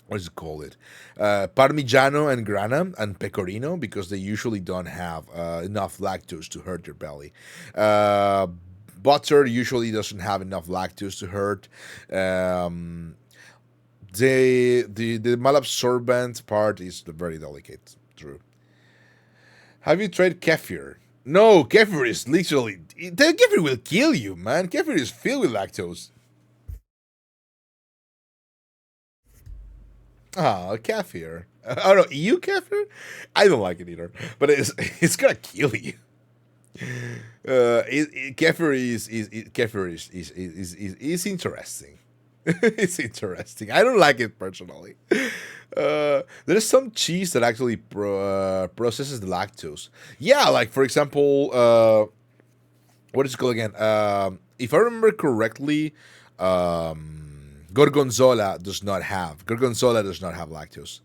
what is it called? Parmigiano and Grana and Pecorino, because they usually don't have enough lactose to hurt your belly. Butter usually doesn't have enough lactose to hurt. The malabsorbent part is very delicate. True. Have you tried kefir? No, kefir is literally kefir will kill you, man. Kefir is filled with lactose. Ah, kefir. I don't know. EU kefir? I don't like it either, but it's gonna kill you. Kefir is interesting. It's interesting. I don't like it personally. There's some cheese that actually processes the lactose. Yeah, like for example, what is it called again? If I remember correctly, Gorgonzola does not have lactose.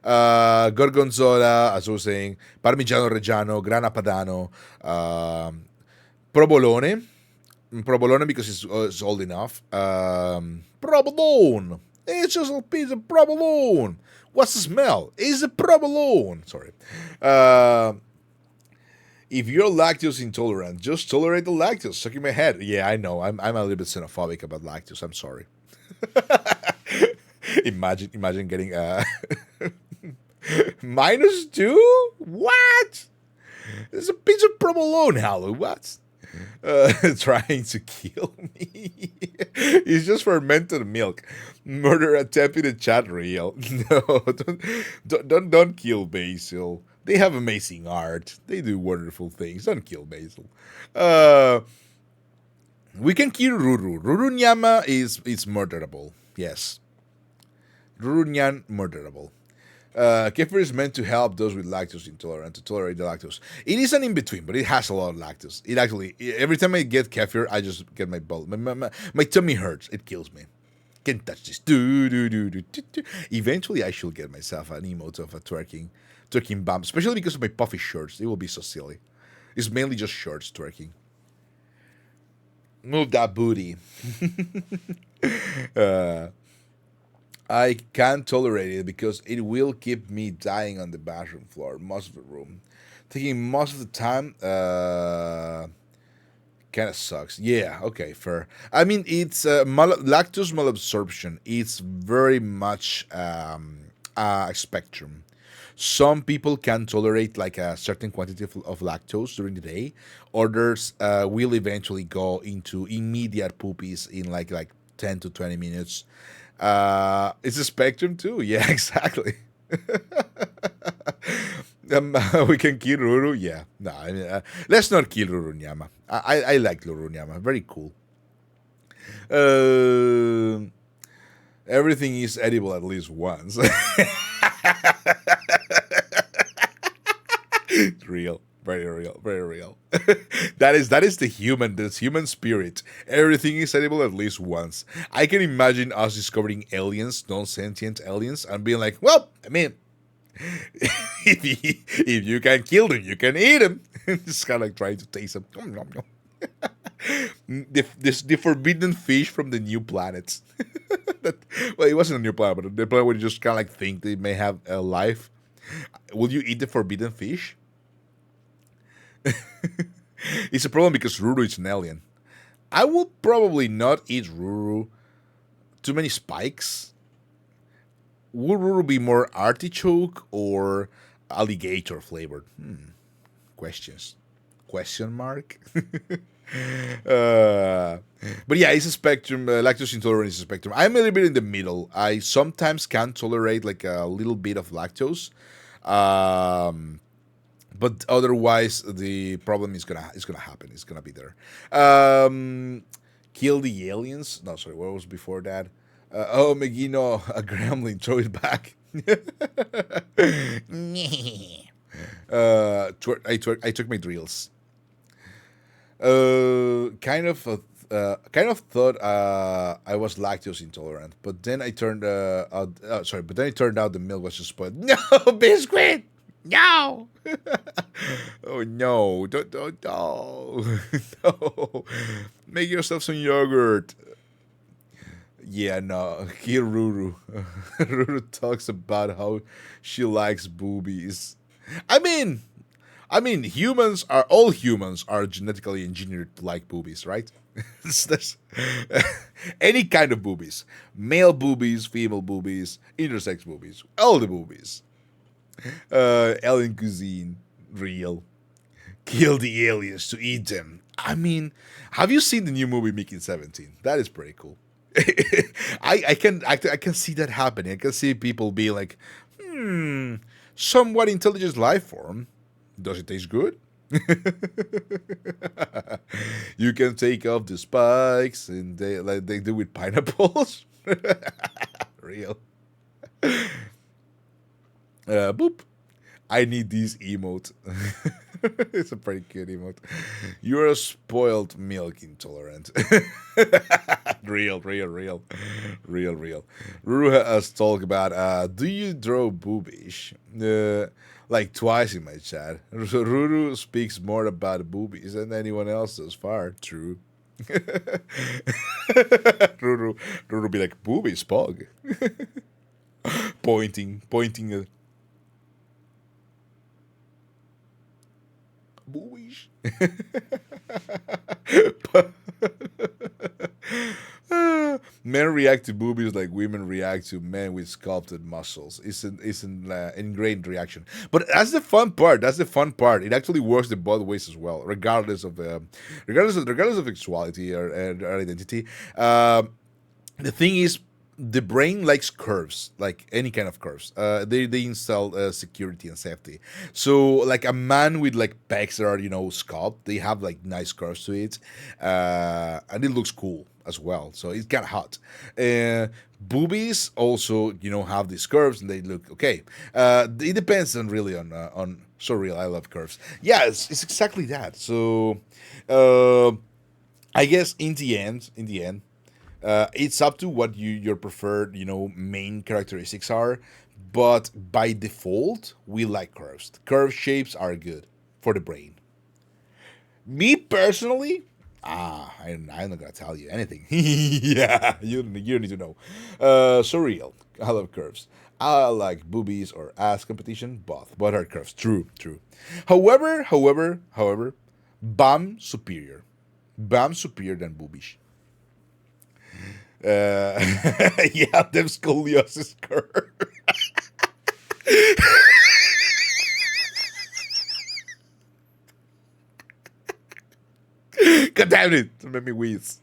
Gorgonzola, as I was saying, Parmigiano Reggiano, Grana Padano, Provolone. Provolone because it's old enough. Provolone. It's just a piece of provolone. What's the smell? It's a provolone. Sorry. If you're lactose intolerant, just tolerate the lactose. Sucking my head. Yeah, I know. I'm a little bit xenophobic about lactose. I'm sorry. imagine getting -2. What? It's a piece of provolone, Hallow. What? Trying to kill me. It's just fermented milk. Murder attempt in the chat real. No, don't kill Basil. They have amazing art. They do wonderful things. Don't kill Basil. Uh, we can kill Ruru. Ruru Nyama is murderable. Yes, Ruru Nyan murderable. Kefir is meant to help those with lactose intolerant to tolerate the lactose. It is an in between, but it has a lot of lactose. It actually, every time I get kefir, I just get my ball. My tummy hurts. It kills me. Can't touch this. Do. Eventually, I should get myself an emote of a twerking bump, especially because of my puffy shirts. It will be so silly. It's mainly just shorts twerking. Move that booty. uh, I can't tolerate it because it will keep me dying on the bathroom floor most of the room. Taking most of the time, kind of sucks. Yeah, okay, fair. I mean, it's lactose malabsorption. It's very much a spectrum. Some people can tolerate like a certain quantity of lactose during the day. Others will eventually go into immediate poopies in like 10 to 20 minutes. It's a spectrum too. Yeah, exactly. We can kill Ruru. Yeah, no. I mean, let's not kill Ruru Nyama. I like Ruru Nyama. Very cool. Uh, Everything is edible at least once. Real. Very real, very real. That is this human spirit. Everything is edible at least once. I can imagine us discovering aliens, non-sentient aliens, and being like, well, I mean, if you can kill them, you can eat them. Just kind of like trying to taste them. Nom, nom, nom. The forbidden fish from the new planets. that, well, it wasn't a new planet, but the planet where you just kind of like think they may have a life. Will you eat the forbidden fish? It's a problem because Ruru is an alien. I will probably not eat Ruru. Too many spikes. Would Ruru be more artichoke or alligator flavored? Questions. Question mark. uh, but yeah, it's a spectrum. Lactose intolerance is a spectrum. I'm a little bit in the middle. I sometimes can tolerate like a little bit of lactose. But otherwise the problem is gonna happen. It's gonna be there. Kill the aliens. No, sorry, what was before that? Oh, Megino, a gremlin, throw it back. I took my drills. Kind of thought I was lactose intolerant, but then I turned but then it turned out the milk was just spoiled. No, biscuit. No. Oh no! Don't no. No. Make yourself some yogurt. Yeah, no. Here, Ruru. Ruru talks about how she likes boobies. I mean, all humans are genetically engineered to like boobies, right? There's any kind of boobies, male boobies, female boobies, intersex boobies, all the boobies. Alien cuisine, real. Kill the aliens to eat them. I mean, have you seen the new movie Mickey 17? That is pretty cool. I can see that happening. I can see people be like, somewhat intelligent life form. Does it taste good? You can take off the spikes and they do with pineapples. Real. Boop. I need this emote. It's a pretty cute emote. You're a spoiled milk intolerant. Real. Ruru has talked about, do you draw boobies? Like twice in my chat. So Ruru speaks more about boobies than anyone else thus far. True. Ruru be like, boobies, pog. pointing boobies. men react to boobies like women react to men with sculpted muscles. It's an ingrained reaction. But that's the fun part. That's the fun part. It actually works the both ways as well, regardless of sexuality or identity. The thing is, the brain likes curves, like any kind of curves. They install security and safety. So like a man with like pecs that are sculpted, they have like nice curves to it, and it looks cool as well. So it's kind of hot. Boobies also have these curves and they look okay. It depends on really on so real. I love curves. Yeah, it's exactly that. So I guess in the end, it's up to what your preferred, main characteristics are. But by default, we like curves. Curve shapes are good for the brain. Me personally, I'm not gonna tell you anything. Yeah, you need to know. So real. I love curves. I like boobies or ass competition, both are curves. True. However, BAM superior. BAM superior than boobies. Yeah, them scoliosis curve. God damn it! It made me wheeze.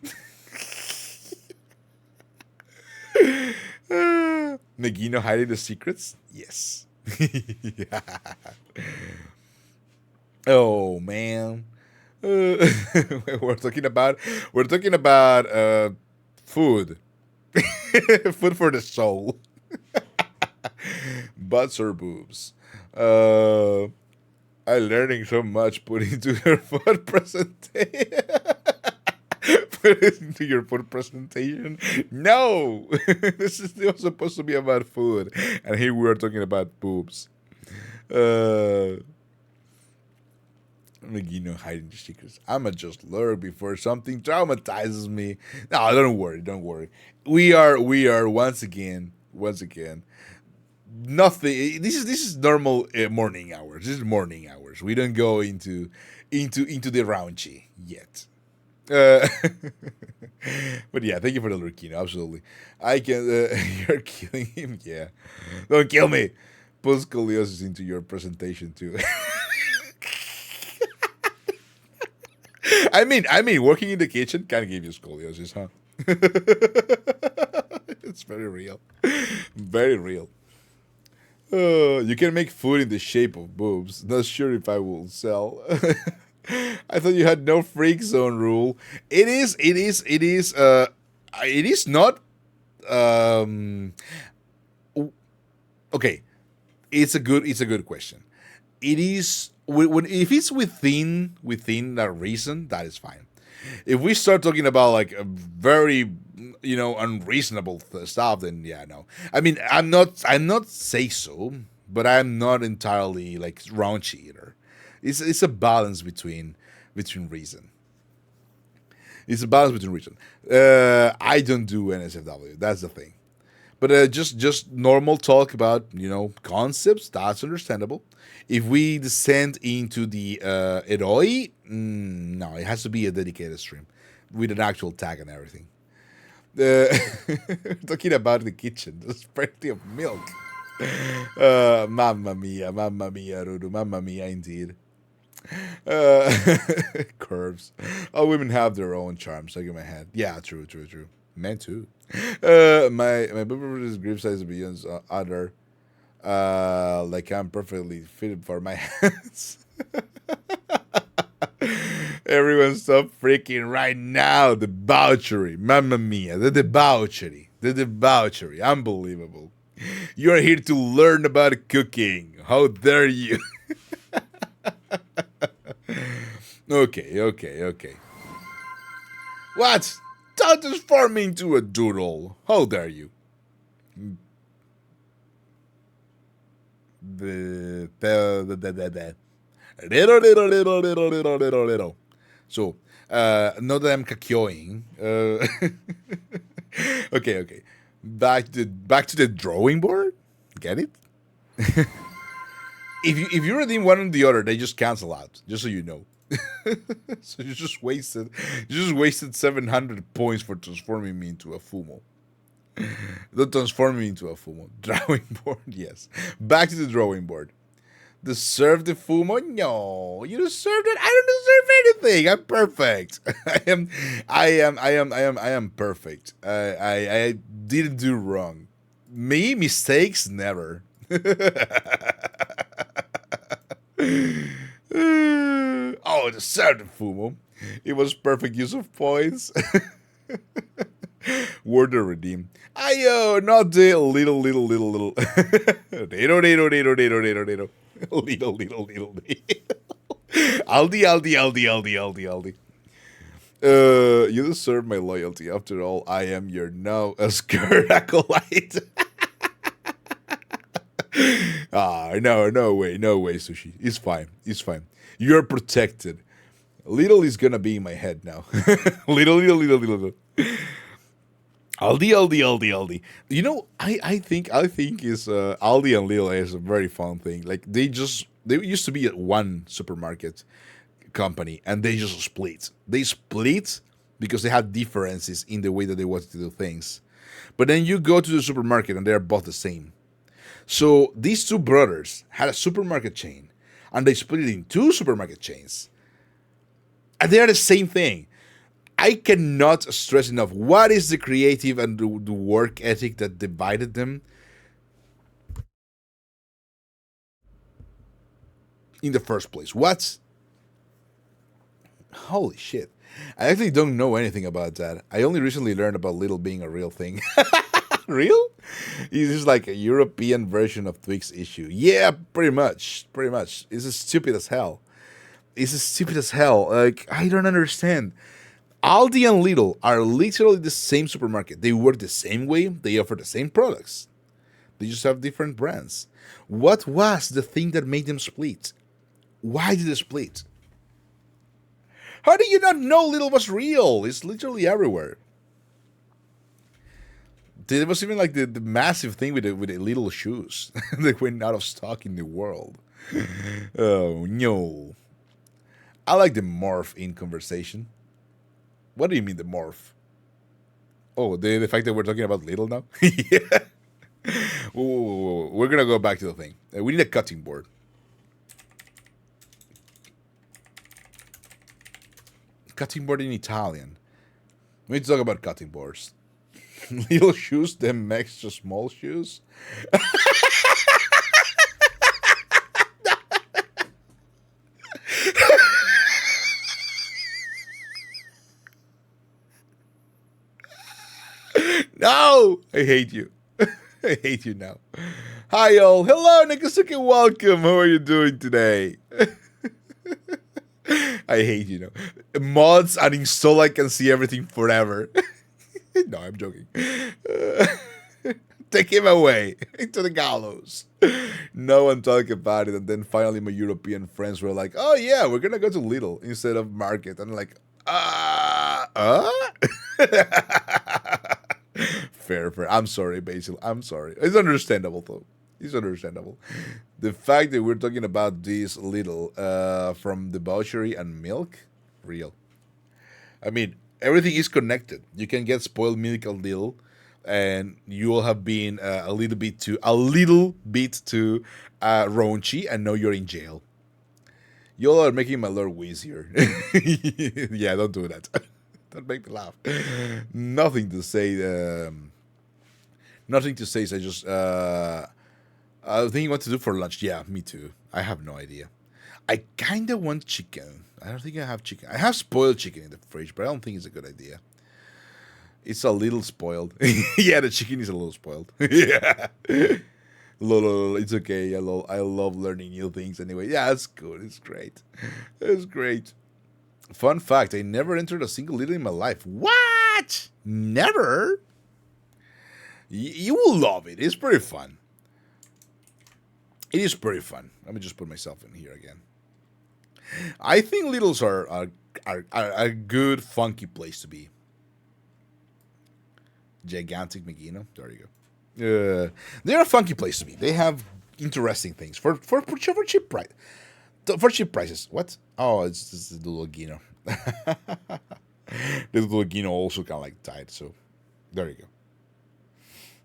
Nagino hiding the secrets? Yes. Yeah. Oh man. Uh, we're talking about food. Food for the soul. Butts or boobs. Uh, I'm learning so much putting into your food presentation. Put it into your food presentation. No, this is still supposed to be about food, and here we are talking about boobs. Uh, hiding the secrets. I'ma just lurk before something traumatizes me. No, don't worry. We are once again nothing. This is normal morning hours. This is morning hours. We don't go into the raunchy yet. Uh, but yeah, thank you for the lurkino. Absolutely, I can. You're killing him. Yeah, don't kill me. Put scoliosis into your presentation too. I mean, working in the kitchen can give you scoliosis, huh? It's very real, very real. You can make food in the shape of boobs. Not sure if I will sell. I thought you had no freak zone rule. It is not. Um, okay, it's a good question. It is when if it's within that reason, that is fine. If we start talking about like a very unreasonable stuff, then yeah, no. I mean, I'm not say so, but I'm not entirely like raunchy either. It's a balance between reason. It's a balance between reason. I don't do NSFW. That's the thing. But just normal talk about concepts. That's understandable. If we descend into the eroi, no, it has to be a dedicated stream with an actual tag and everything. Talking about the kitchen, there's plenty of milk. Mamma mia, Rudu, mamma mia, indeed. Uh, Curves. All women have their own charm. Stuck in my head. Yeah, true. Men too. My brother's grip size is beyond other. Like I'm perfectly fitted for my hands. Everyone stop freaking right now. Debauchery. Mamma mia. The debauchery. Unbelievable. You're here to learn about cooking. How dare you? Okay. What? Don't transform me into a doodle. How dare you? The little. So, not that I'm kakyoing. Okay. Back to the drawing board. Get it? If you redeem one or the other, they just cancel out. Just so you know. So you just wasted 700 points for transforming me into a fumo. Don't transform me into a fumo. Drawing board, yes. Back to the drawing board. Deserve the fumo? No, you deserved it. I don't deserve anything. I'm perfect. I am perfect. I didn't do wrong. Me mistakes never. Oh, deserved the fumo. It was perfect use of points. Word to redeem. Ayo, not the little. Little. Little. Aldi. You deserve my loyalty. After all, I am your now a skirt acolyte. No way, Sushi. It's fine. You're protected. Little is gonna be in my head now. Little. Aldi. You know, I think is Aldi and Lidl is a very fun thing. Like they used to be at one supermarket company and they just split. They split because they had differences in the way that they wanted to do things. But then you go to the supermarket and they are both the same. So these two brothers had a supermarket chain and they split it in two supermarket chains. And they are the same thing. I cannot stress enough what is the creative and the work ethic that divided them in the first place. What? Holy shit. I actually don't know anything about that. I only recently learned about Little being a real thing. Real? It's just like a European version of Twix issue. Yeah, pretty much. It's as stupid as hell. Like, I don't understand. Aldi and Lidl are literally the same supermarket. They work the same way. They offer the same products. They just have different brands. What was the thing that made them split? Why did they split? How do you not know Lidl was real? It's literally everywhere. There was even like the massive thing with the Lidl shoes that went out of stock in the world. Oh no. I like the morph in conversation. What do you mean the morph? Oh, the fact that we're talking about Lidl now? Yeah. Whoa. We're gonna go back to the thing. We need a cutting board. Cutting board in Italian. We need to talk about cutting boards. Little shoes, them extra small shoes. No! I hate you. I hate you now. Hi, y'all. Hello, Nikasuke. Welcome. How are you doing today? I hate you now. Mods uninstall, I can see everything forever. No, I'm joking. Take him away into the gallows. No one talk about it, and then finally my European friends were like, "Oh yeah, we're gonna go to Lidl instead of Market." And I'm like, Fair. I'm sorry, Basil. I'm sorry. It's understandable though. It's understandable. The fact that we're talking about this Lidl from debauchery and milk, real. I mean, everything is connected. You can get spoiled milk a little, and you will have been a little bit too raunchy, and now you're in jail. Y'all are making my Lord wheezier. Yeah, don't do that. Don't make me laugh. Nothing to say. Nothing to say. So I just thinking what to do for lunch. Yeah, me too. I have no idea. I kind of want chicken. I don't think I have chicken. I have spoiled chicken in the fridge, but I don't think it's a good idea. It's a little spoiled. Yeah, the chicken is a little spoiled. Yeah. It's okay. I love learning new things anyway. Yeah, it's good. It's great. It's great. Fun fact, I never entered a single Lidl in my life. What? Never? You will love it. It's pretty fun. It is pretty fun. Let me just put myself in here again. I think Lidls are a good, funky place to be. Gigantic Megino. There you go. They're a funky place to be. They have interesting things for cheap price. For cheap prices. What? Oh, it's the little Gino. The little Gino also kind of like died. So there you go.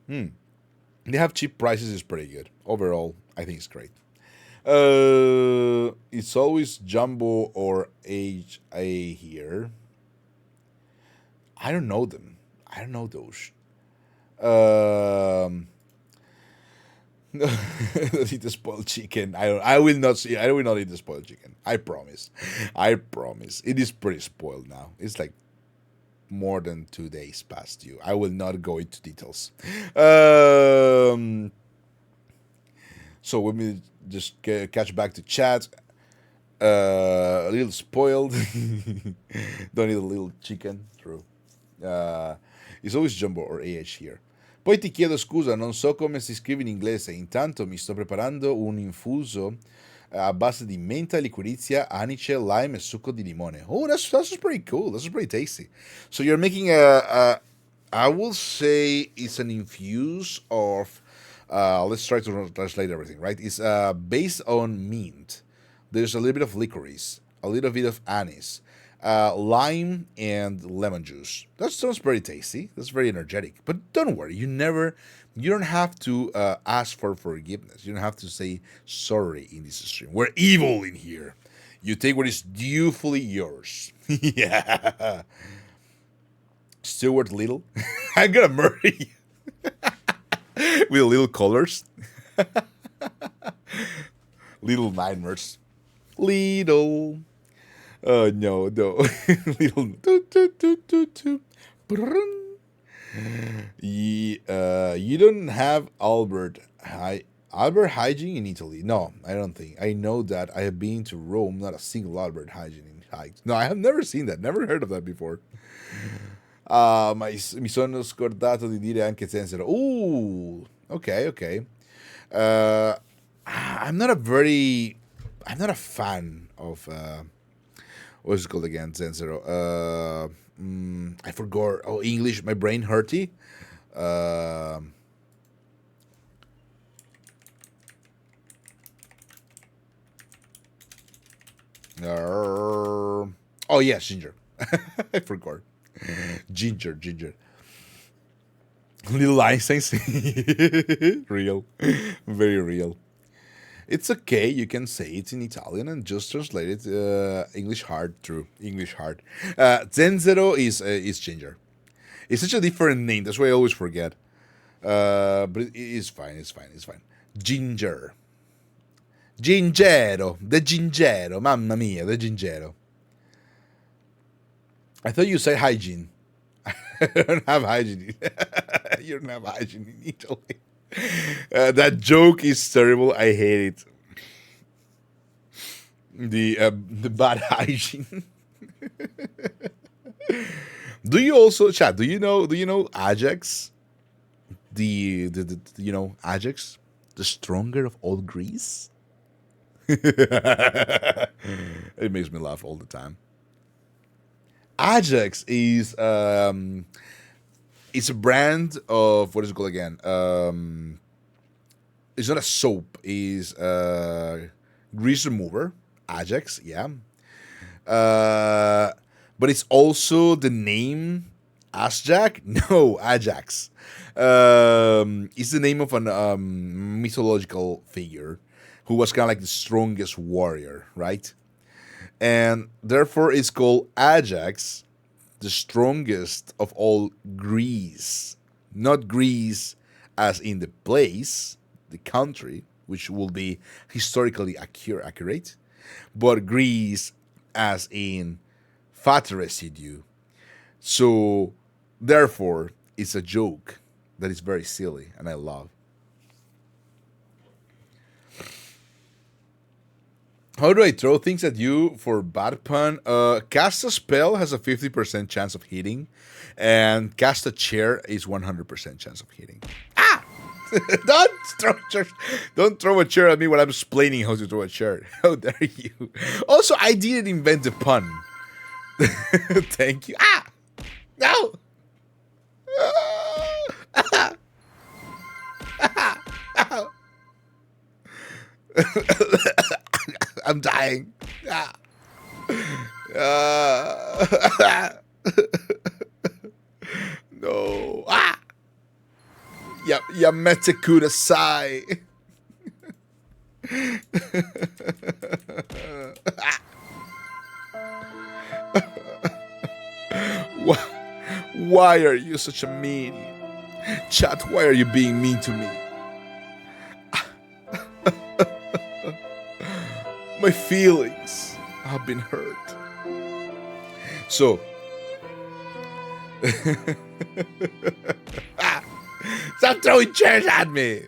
They have cheap prices. Is pretty good overall. I think it's great. It's always jumbo or HA here. I don't know them. I don't know those. Don't eat the spoiled chicken. I will not see. I will not eat the spoiled chicken. I promise. I promise. It is pretty spoiled now. It's like more than 2 days past due. I will not go into details. So let me just catch back to chat. A little spoiled. Don't eat a little chicken. True. It's always jumbo or AH here. Poi ti chiedo scusa, non so come si scrive in inglese. Intanto mi sto preparando un infuso a base di menta, liquirizia, anice, lime e succo di limone. Oh, that's pretty cool. That's pretty tasty. So you're making I will say it's an infuse of let's try to translate everything, right? It's based on mint. There's a little bit of licorice, a little bit of anise, lime, and lemon juice. That sounds very tasty. That's very energetic. But don't worry, you don't have to ask for forgiveness. You don't have to say sorry in this stream. We're evil in here. You take what is dutifully yours. Yeah. Stuart Little. I'm gonna murder you. With little colors. Little nightmares. Little. Oh, no. Little. You don't have Albert Hygiene in Italy. No, I don't think. I know that. I have been to Rome, not a single Albert Hygiene in hikes. No, I have never seen that. Never heard of that before. Mi sono scordato di dire anche Zenzero. Ooh, okay. I'm not a fan of what's it called again, Zenzero? I forgot. Oh, English. My brain hurty. Oh yes, ginger. I forgot. Ginger. Little Einstein. Real. Very real. It's okay, you can say it in Italian and just translate it English hard. True. English hard. Zenzero is ginger. It's such a different name, that's why I always forget. But it is fine, it's fine. Ginger. Gingero. The gingero. Mamma mia, the gingero. I thought you said hygiene. I don't have hygiene. You don't have hygiene in Italy. That joke is terrible. I hate it. The bad hygiene. Do you also, chat? Do you know Ajax? The you know Ajax, the stronger of all Greece. It makes me laugh all the time. Ajax is it's a brand of, what is it called again? It's not a soap. It's grease remover. Ajax, yeah. But it's also the name Asjac. No, Ajax. It's the name of an mythological figure who was kind of like the strongest warrior, right? And therefore it's called Ajax, the strongest of all Greece. Not Greece as in the place, the country, which will be historically accurate, but Greece as in fat residue. So therefore it's a joke that is very silly and I love. How do I throw things at you for bad pun? Cast a spell has a 50% chance of hitting, and cast a chair is 100% chance of hitting. Ah! Don't throw a chair at me when I'm explaining how to throw a chair. How dare you? Also, I didn't invent the pun. Thank you. Ah! No! I'm dying. No. Ah! Yep. Yamete kudasai. Why are you such a meanie? Chat, why are you being mean to me? My feelings have been hurt. So, stop throwing chairs at me!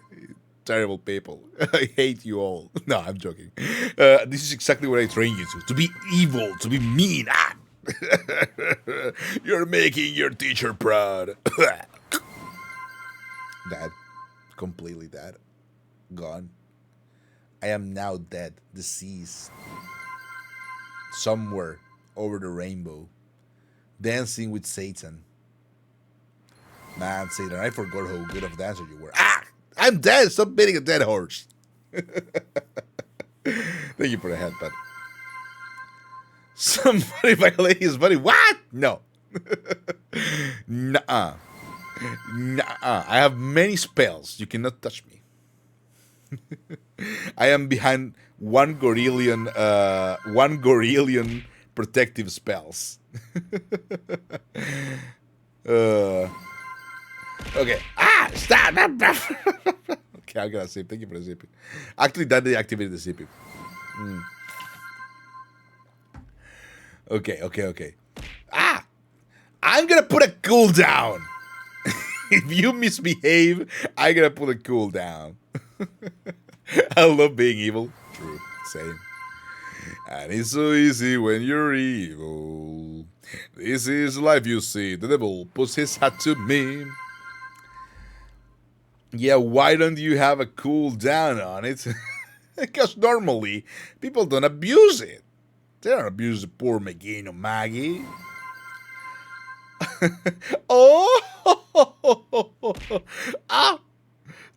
Terrible people. I hate you all. No, I'm joking. This is exactly what I train you to be evil, to be mean. You're making your teacher proud. Dead. Completely dead. Gone. I am now dead, deceased. Somewhere over the rainbow. Dancing with Satan. Man, Satan, I forgot how good of a dancer you were. I'm dead! Stop beating a dead horse. Thank you for the headbutt. Somebody violating his body. What? No. Nuh-uh. Nuh-uh. I have many spells. You cannot touch me. I am behind one gorillion protective spells. Okay. Stop! Okay, I'm gonna sip. Thank you for the zipping. Actually, that deactivated the zipping. Okay. I'm gonna put a cooldown. If you misbehave, I'm gonna put a cooldown. I love being evil. True. Same. And it's so easy when you're evil. This is life, you see. The devil puts his hat to me. Yeah, why don't you have a cooldown on it? Because normally, people don't abuse it. They don't abuse the poor Megino Maggie. Oh!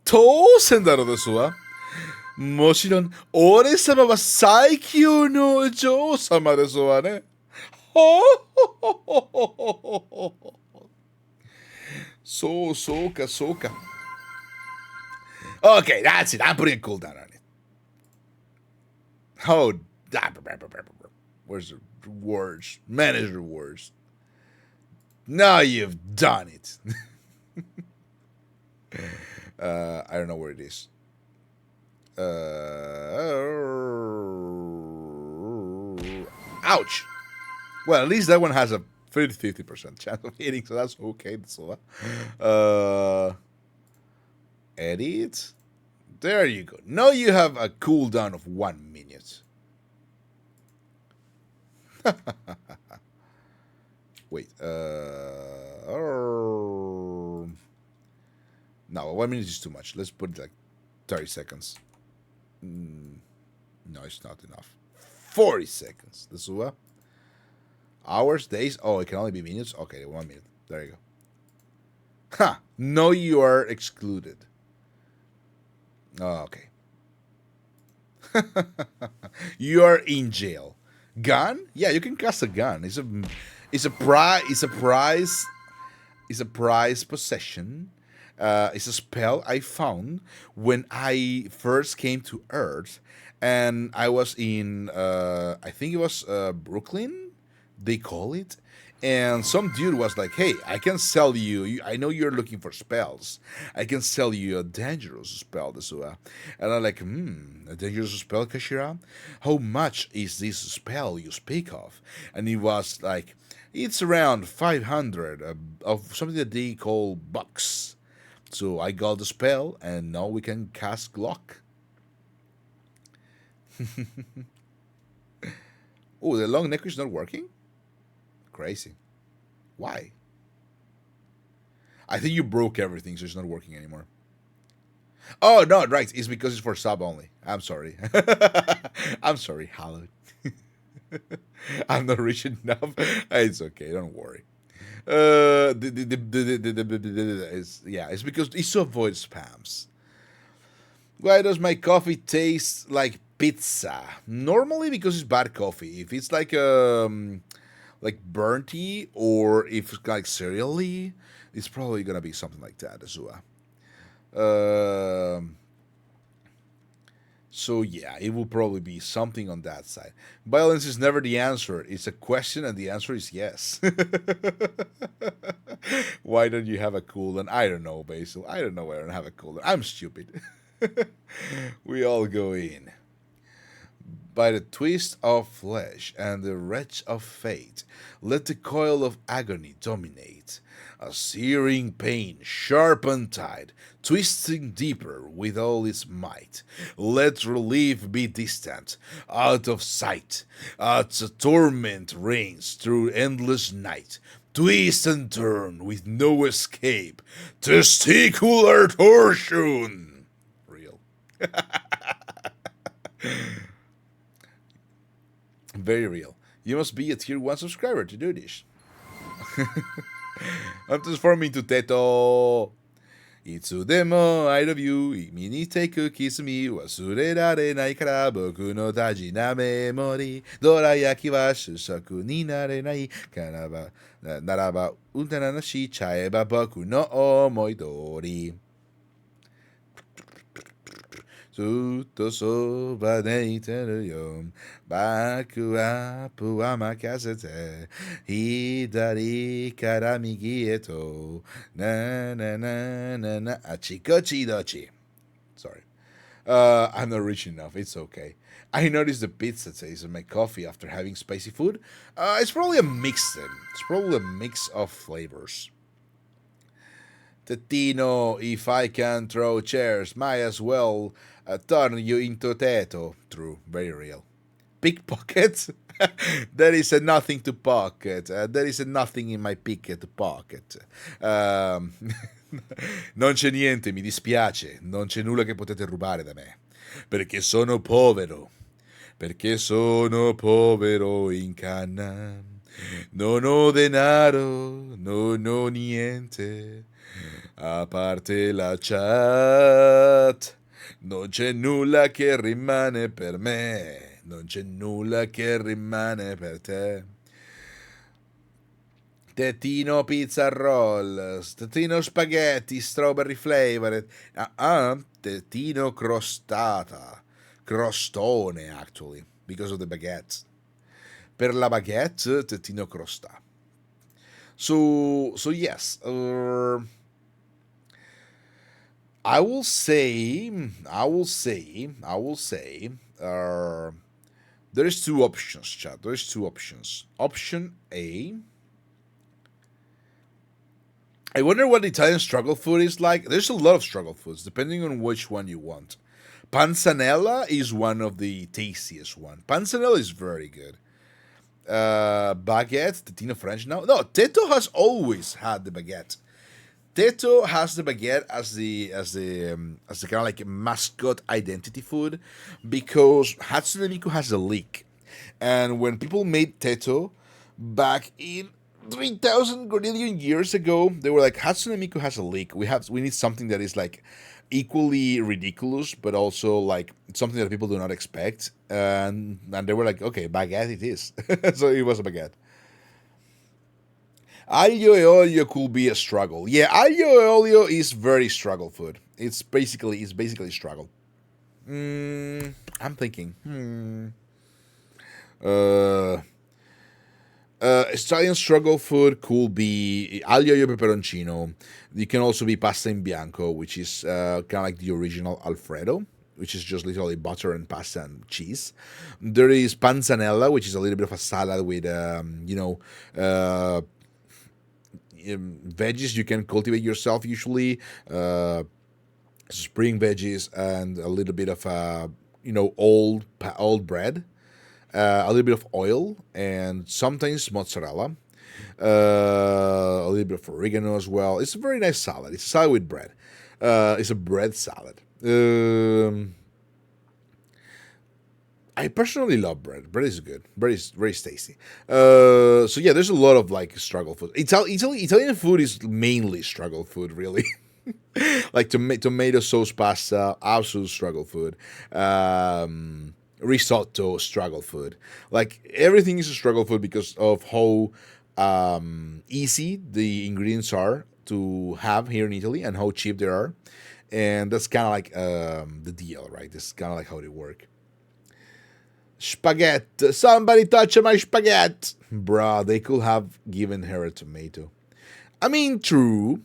当然だろですわ。もちろん、俺様は最強のお嬢様ですわね。そうか。Okay, that's it. I'm putting a cooldown on it. Oh, where's the words? Manage the words. Now you've done it. I don't know where it is. Ouch. Well, at least that one has a 50% chance of hitting, so that's okay. Edit. There you go. Now you have a cooldown of 1 minute. Wait. No, 1 minute is too much. Let's put like 30 seconds. No, it's not enough. 40 seconds. This is what? Hours, days. Oh, it can only be minutes. Okay, 1 minute. There you go. No, you are excluded. Oh, okay. You are in jail. Gun? Yeah, you can cast a gun. It's a prize possession. It's a spell I found when I first came to Earth, and I was in I think it was Brooklyn, they call it. And some dude was like, "Hey, I can sell you. I know you're looking for spells. I can sell you a dangerous spell, Desua." And I'm like, a dangerous spell, Kashira? How much is this spell you speak of? And he was like, it's around 500 of something that they call bucks. So I got the spell, and now we can cast Glock. Oh, the long neck is not working? Crazy. Why? I think you broke everything, so it's not working anymore. Oh, no, right. It's because it's for sub only. I'm sorry. I'm sorry, Hallowed. I'm not rich enough. It's okay. Don't worry. It's because it's to avoid spams. Why does my coffee taste like pizza? Normally because it's bad coffee. If it's like burnty, or if it's like cereally, it's probably gonna be something like that as well. Um, so yeah, it will probably be something on that side. Violence is never the answer. It's a question, and the answer is yes. Why don't you have a coolant? I don't know, Basil. I don't know why I don't have a coolant. I'm stupid. We all go in. By the twist of flesh and the wrench of fate, let the coil of agony dominate. A searing pain, sharp and tight, twisting deeper with all its might. Let relief be distant, out of sight, as a torment reigns through endless night. Twist and turn with no escape. Testicular torsion. Real. Very real. You must be a tier 1 subscriber to do this. I'm transforming into Teto. いつでも I love you 身に take kiss me 忘れられないから僕の大事なメモリーどら焼きは主食になれないからばならば歌なしちゃえば僕の思い通りずっとそばでいてるよ。バックアップは任せて。左から右へと。ななななな。あちこちどち。Sorry. I'm not rich enough. It's okay. I noticed the pizza taste in my coffee after having spicy food. It's probably a mix then. It's probably a mix of flavors. Tettino, if I can throw chairs, might as well turn you into Teto. True, very real. Pickpockets? There is a nothing to pocket. There is a nothing in my picket pocket. Non c'è niente, mi dispiace. Non c'è nulla che potete rubare da me. Perché sono povero. Perché sono povero in canna. Non ho denaro, non ho niente. A parte la chat, non c'è nulla che rimane per me, non c'è nulla che rimane per te. Tettino pizza rolls, tettino spaghetti, strawberry flavored, tettino crostata, crostone actually, because of the baguette. Per la baguette, tettino crosta. So yes, I will say, there's two options, chat. There's two options. Option A. I wonder what Italian struggle food is like. There's a lot of struggle foods, depending on which one you want. Panzanella is one of the tastiest one. Panzanella is very good. Baguette, Tettino French now. No, Teto has always had the baguette. Teto has the baguette as the kind of like mascot identity food because Hatsune Miku has a leak, and when people made Teto back in 3,000 gazillion years ago, they were like Hatsune Miku has a leak. We need something that is like equally ridiculous, but also like something that people do not expect, and they were like, okay, baguette it is. So it was a baguette. Aglio e olio could be a struggle. Yeah, aglio e olio is very struggle food. It's basically struggle. I'm thinking. Italian struggle food could be aglio e olio peperoncino. It can also be pasta in bianco, which is kind of like the original Alfredo, which is just literally butter and pasta and cheese. There is panzanella, which is a little bit of a salad with, veggies you can cultivate yourself usually, spring veggies and a little bit of old bread, a little bit of oil and sometimes mozzarella, a little bit of oregano as well. It's a very nice salad. It's a salad with bread. It's a bread salad. I personally love bread. Bread is good. Bread is very tasty. So yeah, there's a lot of like struggle food. Italian food is mainly struggle food, really. Like tomato sauce pasta, absolute struggle food. Risotto, struggle food. Like everything is a struggle food because of how easy the ingredients are to have here in Italy and how cheap they are. And that's kind of like the deal, right? This is kind of like how they work. Spaghetti. Somebody touch my spaghetti. Bruh, they could have given her a tomato. I mean, true,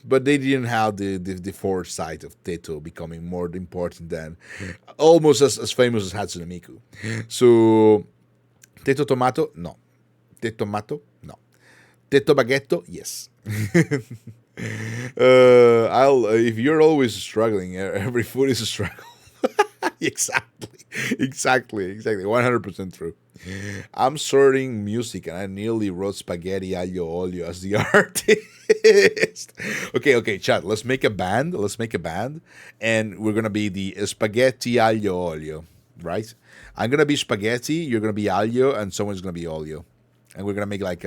but they didn't have the foresight of Teto becoming more important than almost as famous as Hatsune Miku. So, Teto Tomato? No. Teto Tomato? No. Teto Baguetto? Yes. I'll if you're always struggling, every food is a struggle. Exactly. 100% true. I'm sorting music and I nearly wrote spaghetti aglio olio as the artist. Okay, chat. Let's make a band, and we're gonna be the spaghetti aglio olio, right? I'm gonna be spaghetti. You're gonna be aglio, and someone's gonna be olio, and we're gonna make like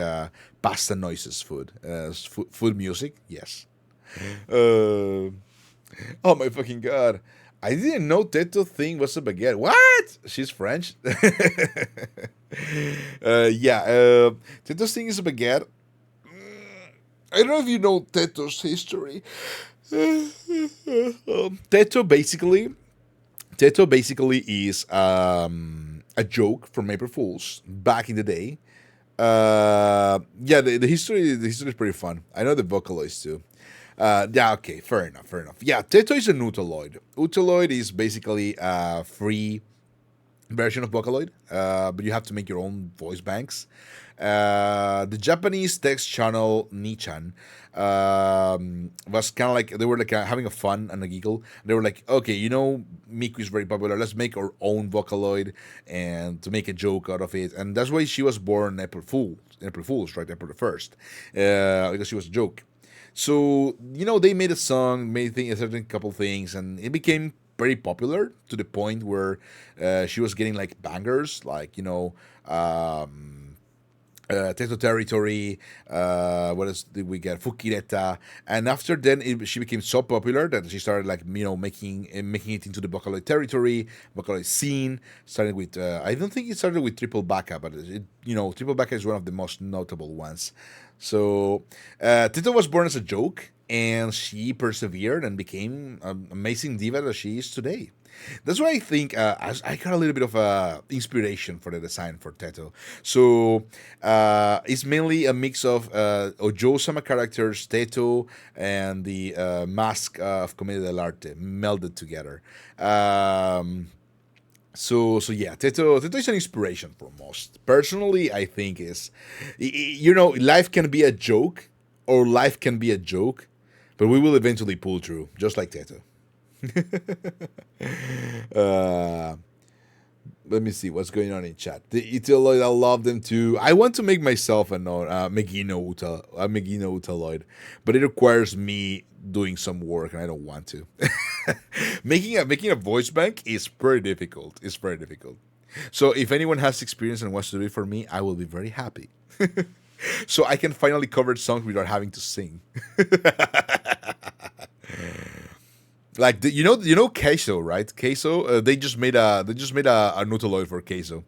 pasta noises, food music. Yes. Uh, oh my fucking god! I didn't know Teto thing was a baguette. What? She's French. Yeah. Teto's thing is a baguette. I don't know if you know Teto's history. Teto basically, Teto basically is a joke from April Fools back in the day. Yeah, the history is pretty fun. I know the Vocaloids too. Yeah, okay, fair enough. Yeah, Teto is an Utaloid. Utaloid is basically a free version of Vocaloid, but you have to make your own voice banks. The Japanese text channel Nichan was kind of like they were like having a fun and a giggle. They were like, okay, Miku is very popular. Let's make our own Vocaloid and to make a joke out of it. And that's why she was born April Fools, right? April the 1st, because she was a joke. So they made a song, a certain couple things, and it became very popular to the point where she was getting like bangers, like Teto Territory. What else did we get? Fukireta. And after then, she became so popular that she started like making it into the Vocaloid territory, Vocaloid scene. Starting with I don't think it started with Triple Baka, but Triple Baka is one of the most notable ones. So Teto was born as a joke, and she persevered and became an amazing diva that she is today. That's why I think I got a little bit of inspiration for the design for Teto. So it's mainly a mix of Ojo-sama characters, Teto, and the mask of Commedia dell'arte melded together. So yeah, Teto is an inspiration for most. Personally, I think life can be a joke, or life can be a joke, but we will eventually pull through, just like Teto. uh, Let me see what's going on in chat. The Italoid, I love them too. I want to make myself a Megino Utaloid, but it requires me doing some work, and I don't want to. making a voice bank is pretty difficult. It's very difficult. So if anyone has experience and wants to do it for me, I will be very happy. So I can finally cover songs without having to sing. Like Queso, right? Queso, they just made a Nutaloid for Queso.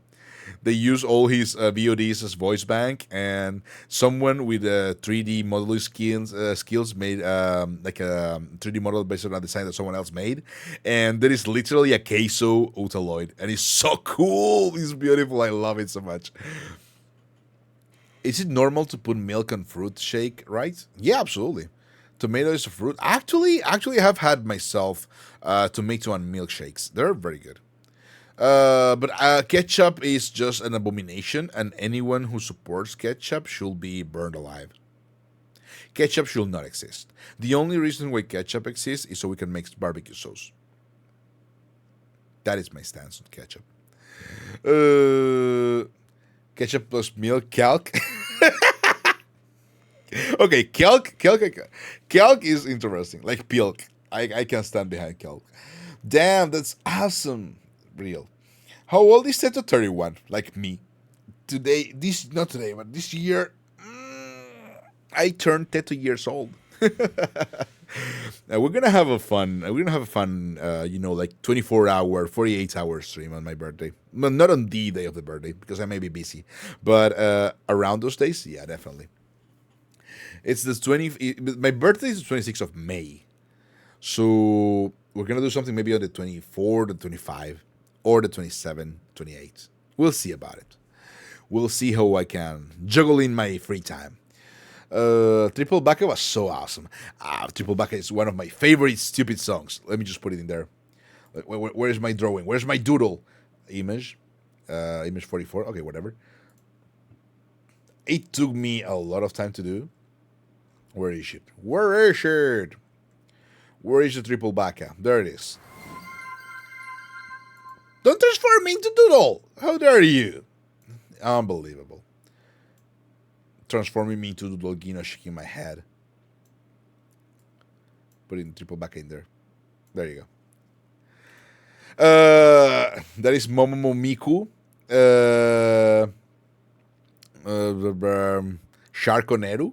They use all his VODs as voice bank, and someone with 3D modeling skills made like a 3D model based on a design that someone else made, and there is literally a Queso Utaloid, and it's so cool. It's beautiful. I love it so much. Is it normal to put milk on fruit shake? Right? Yeah, absolutely. Tomato is a fruit. Actually, I have had myself tomato and milkshakes. They're very good. But ketchup is just an abomination, and anyone who supports ketchup should be burned alive. Ketchup should not exist. The only reason why ketchup exists is so we can make barbecue sauce. That is my stance on ketchup. Ketchup plus milk, calc. Okay, Kelk is interesting. Like Pilk. I can stand behind Kelk. Damn, that's awesome. Real. How old is Teto 31? Like me. Not today, but this year, I turned Teto years old. We're gonna have a fun, like 24-hour, 48-hour stream on my birthday. Well, not on the day of the birthday, because I may be busy. But around those days, yeah, definitely. It's the 20. My birthday is the 26th of May, So we're gonna do something maybe on the 24, the 25, or the 27, 28. We'll see about it. We'll see how I can juggle in my free time. Triple Baka was so awesome. Triple Baka is one of my favorite stupid songs. Let me just put it in there. Where's my drawing? Where's my doodle? Image. Image 44. Okay, whatever. It took me a lot of time to do. Where is it? Where is it? Where is the triple baka? There it is. Don't transform me into doodle. How dare you? Unbelievable. Transforming me into doodle, Gino shaking my head. Putting triple baka in there. There you go. That is Momomo Miku. Sharko Neru.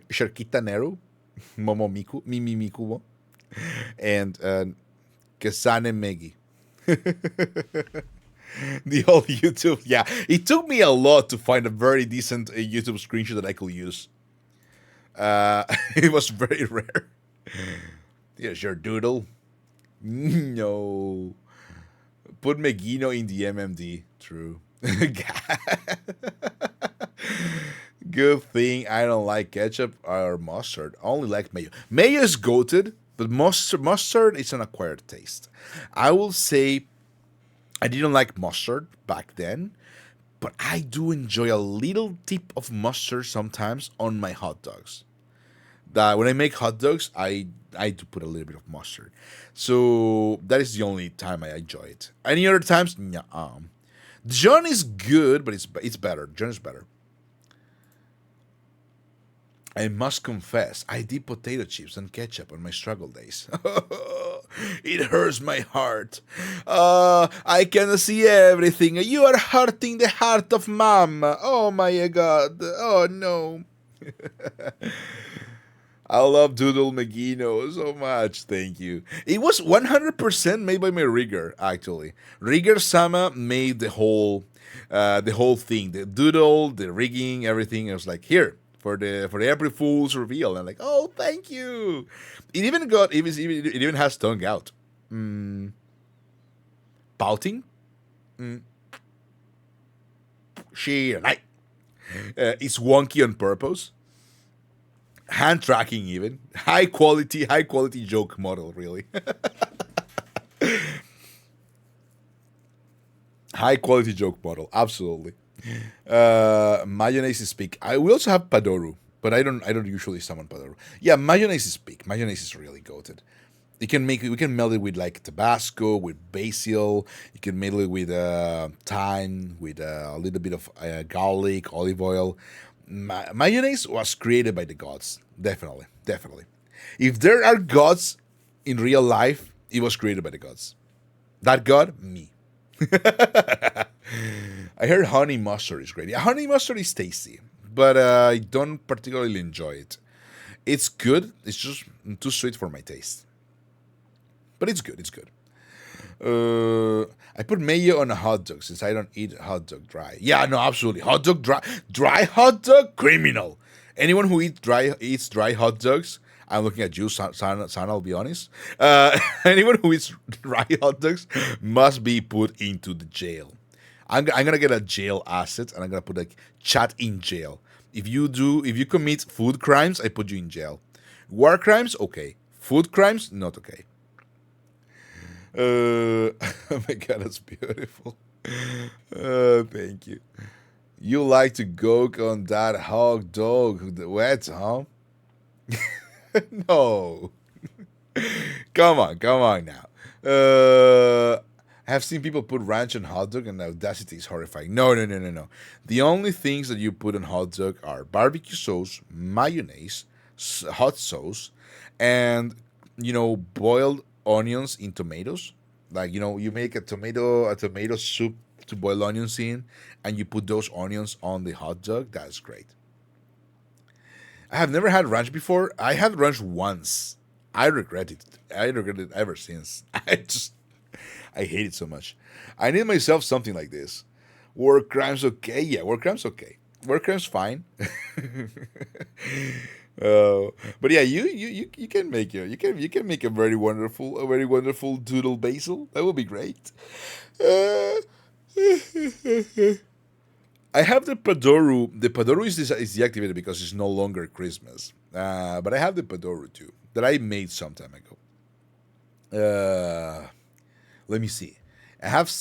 Sharkita Neru. Momo Miku. Mimi Mikubo. And Kesane Megi. The whole YouTube. Yeah, it took me a lot to find a very decent YouTube screenshot that I could use. It was very rare. Here's your doodle. No. Put Megino in the MMD. True. Good thing I don't like ketchup or mustard. I only like mayo. Mayo is goated, but mustard is an acquired taste. I will say I didn't like mustard back then, but I do enjoy a little tip of mustard sometimes on my hot dogs. That when I make hot dogs, I do put a little bit of mustard. So that is the only time I enjoy it. Any other times, nah. John is good, but it's better. John is better. I must confess, I did potato chips and ketchup on my struggle days. It hurts my heart. I can see everything. You are hurting the heart of mom. Oh my god. Oh no. I love Doodle Megino so much. Thank you. It was 100% made by my rigger, actually. Rigger Sama made the whole thing. The doodle, the rigging, everything. I was like, here. For the April Fool's reveal, and I'm like, oh, thank you. It even has tongue out, pouting, sheer like, it's wonky on purpose, hand tracking even high quality joke model really, high quality joke model absolutely. Mayonnaise is peak. We also have Padoru, but I don't usually summon Padoru. Yeah, mayonnaise is peak. Mayonnaise is really goated. We can melt it with like Tabasco, with basil. You can melt it with thyme, with a little bit of garlic, olive oil. Mayonnaise was created by the gods. Definitely. If there are gods in real life, it was created by the gods. That god, me. I heard honey mustard is great. Yeah, honey mustard is tasty, but I don't particularly enjoy it. It's good. It's just too sweet for my taste. But it's good. I put mayo on a hot dog since I don't eat hot dog dry. Yeah, no, absolutely. Hot dog dry hot dog, criminal. Anyone who eats dry hot dogs, I'm looking at you, San, I'll be honest. Anyone who eats dry hot dogs must be put into the jail. I'm gonna get a jail asset, and I'm gonna put like chat in jail. If you commit food crimes, I put you in jail. War crimes, okay. Food crimes, not okay. Oh my god, that's beautiful. Thank you. You like to go on that hot dog wet, huh? No. Come on now. I have seen people put ranch on hot dog, and the audacity is horrifying. No. The only things that you put on hot dog are barbecue sauce, mayonnaise, hot sauce, and boiled onions in tomatoes. Like you make a tomato soup to boil onions in, and you put those onions on the hot dog. That's great. I have never had ranch before. I had ranch once. I regret it. Ever since. I hate it so much. I need myself something like this. War crimes okay? Yeah, war crimes okay. War crimes fine. But yeah, you can make you can make a very wonderful doodle basil. That would be great. Uh, I have the Padoru. The Padoru is deactivated because it's no longer Christmas. But I have the Padoru too that I made some time ago. Let me see. I have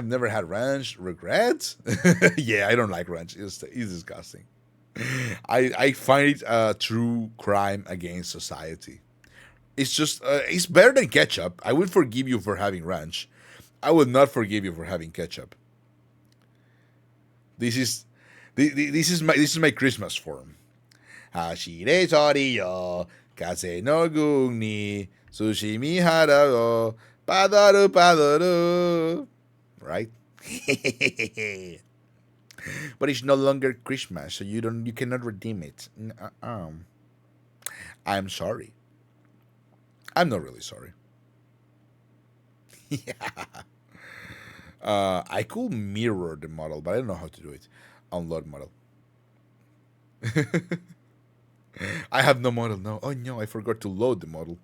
never had ranch. Regrets? Yeah, I don't like ranch. It's disgusting. I find it a true crime against society. It's better than ketchup. I would forgive you for having ranch. I would not forgive you for having ketchup. This is this is my Christmas form. Hashire tori yo, kase no gun ni sushi hara yo, padaru padaru. Right? But it's no longer Christmas, so you cannot redeem it. I'm sorry. I'm not really sorry. I could mirror the model, but I don't know how to do it. Unload model. I have no model now. Oh no, I forgot to load the model.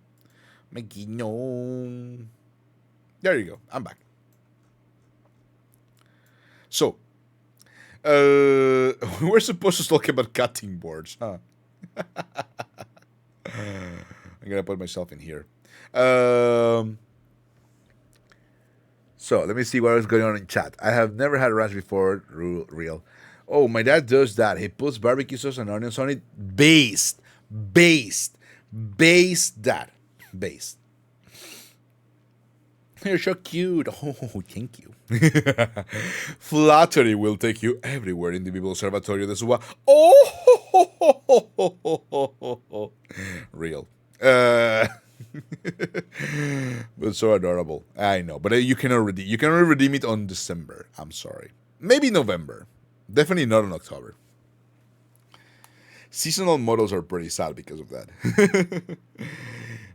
Maggie, no. There you go. I'm back. So, we're supposed to talk about cutting boards, huh? I'm gonna put myself in here. Um, so let me see what is going on in chat. I have never had ranch before. Real. Oh, my dad does that. He puts barbecue sauce and onions on it. Based, based that, based. You're so cute. Oh, thank you. Flattery will take you everywhere in the Bible Observatorio de Suba. Oh, real. But so adorable. I know, but you cannot redeem it on December. I'm sorry. Maybe November. Definitely not in October. Seasonal models are pretty sad because of that.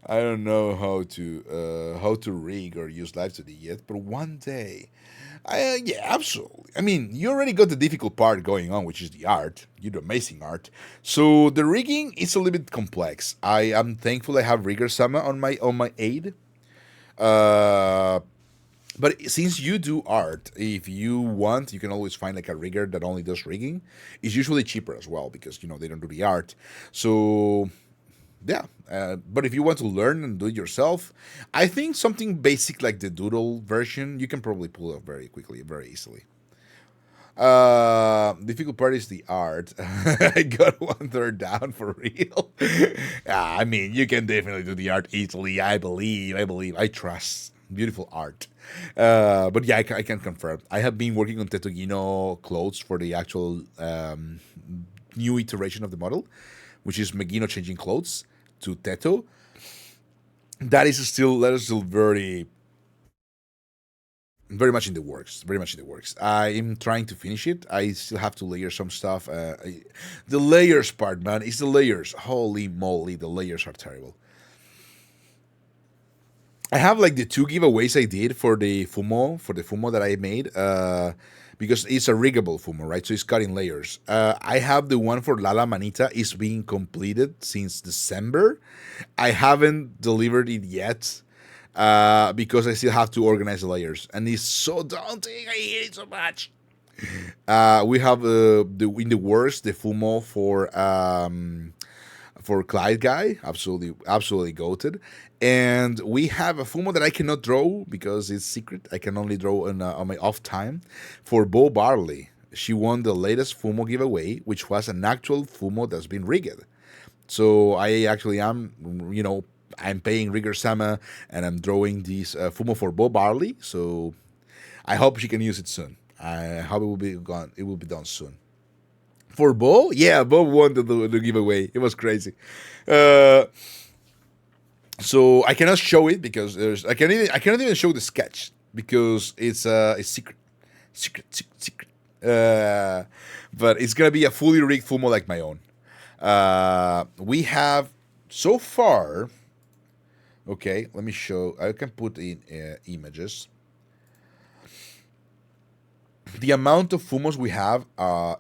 I don't know how to rig or use live 2D yet, but one day, yeah, absolutely. I mean, you already got the difficult part going on, which is the art. You do amazing art. So the rigging is a little bit complex. I am thankful I have Rigger Sama on my aid. But since you do art, if you want, you can always find like a rigger that only does rigging. It's usually cheaper as well because they don't do the art. So yeah, but if you want to learn and do it yourself, I think something basic like the doodle version you can probably pull off very quickly, very easily. Difficult part is the art. I got one third down for real. Yeah, I mean, you can definitely do the art easily. I believe. I trust. Beautiful art. But yeah, I can confirm. I have been working on Tetogino clothes for the actual new iteration of the model, which is Megino changing clothes to Teto. That is still very much in the works. Very much in the works. I am trying to finish it. I still have to layer some stuff. The layers part, man, it's the layers. Holy moly, the layers are terrible. I have like the two giveaways I did for the Fumo that I made, because it's a riggable Fumo, right? So it's cut in layers. I have the one for Lala Manita is being completed since December. I haven't delivered it yet, because I still have to organize the layers, and it's so daunting. I hate it so much. We have in the works the Fumo for Clyde guy, absolutely goated. And we have a Fumo that I cannot draw because it's secret. I can only draw on my off time for Bo Barley. She won the latest Fumo giveaway, which was an actual Fumo that's been rigged. So I actually am, I'm paying Rigger Sama and I'm drawing this Fumo for Bo Barley. So I hope she can use it soon. I hope it will be gone. It will be done soon. For Bo, yeah, Bo won the giveaway. It was crazy. Uh, so I cannot show it because I cannot even show the sketch because it's secret. But it's gonna be a fully rigged Fumo like my own. We have so far. Okay, let me show. I can put in images. the amount of fumos we have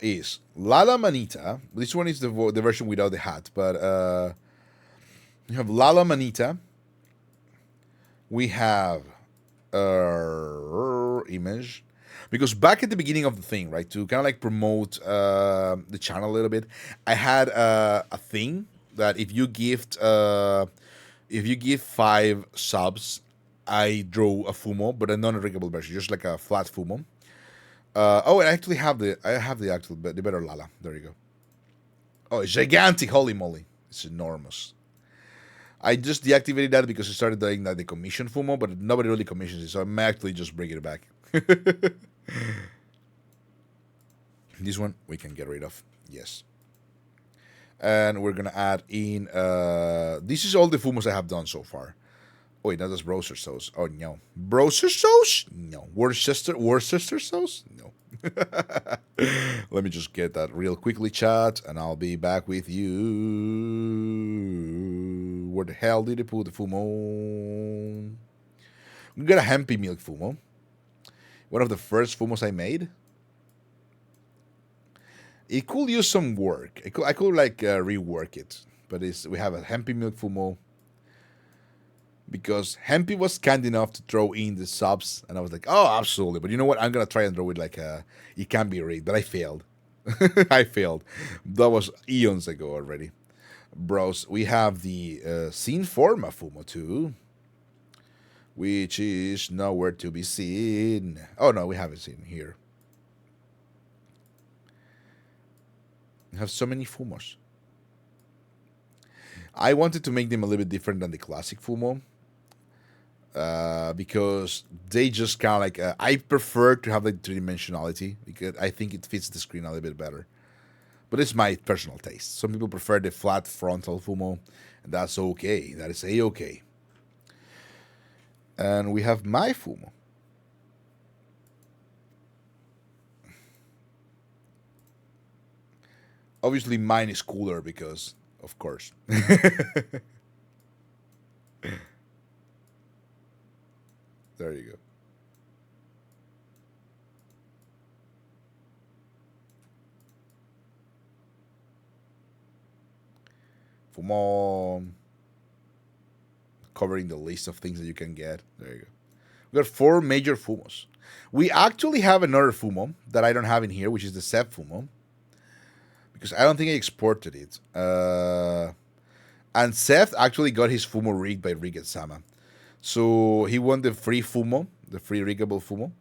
is Lala Manita. This one is the version without the hat, but you have Lala Manita. We have image, because back at the beginning of the thing, right, to kind of like promote the channel a little bit, I had a thing that if you give 5 subs, I draw a fumo, but a non-riggable version, just like a flat fumo. I actually have the the better Lala. There you go. Oh, it's gigantic! Holy moly, it's enormous. I just deactivated that because I started doing that the commission fumo, but nobody really commissions it, so I'm actually just bringing it back. This one we can get rid of. Yes. And we're gonna add in. This is all the fumos I have done so far. Oh, wait, that's browser sauce. Oh no, browser sauce? No, Worcester sauce? No. Let me just get that real quickly, chat, and I'll be back with you. Where the hell did I put the fumo? We got a hempy milk fumo. One of the first fumos I made. It could use some work. I could like rework it, but we have a hempy milk fumo. Because Hempy was kind enough to throw in the subs, and I was like, oh, absolutely. But you know what? I'm going to try and throw it like it can be rigged, but I failed. I failed. That was eons ago already. Bros, we have the Sin Forma Fumo too, which is nowhere to be seen. Oh, no, we haven't seen here. We have so many Fumos. I wanted to make them a little bit different than the classic Fumo. Because they just kind of like I prefer to have like 3-dimensionality because I think it fits the screen a little bit better. But it's my personal taste. Some people prefer the flat frontal fumo, and that's okay. That is a-okay. And we have my fumo. Obviously, mine is cooler because, of course. There you go. Fumo. Covering the list of things that you can get. There you go. We got 4 major fumos. We actually have another fumo that I don't have in here, which is the Sep fumo. Because I don't think I exported it. And Seth actually got his fumo rigged by Riget-sama. So he won the free fumo, the free riggable fumo,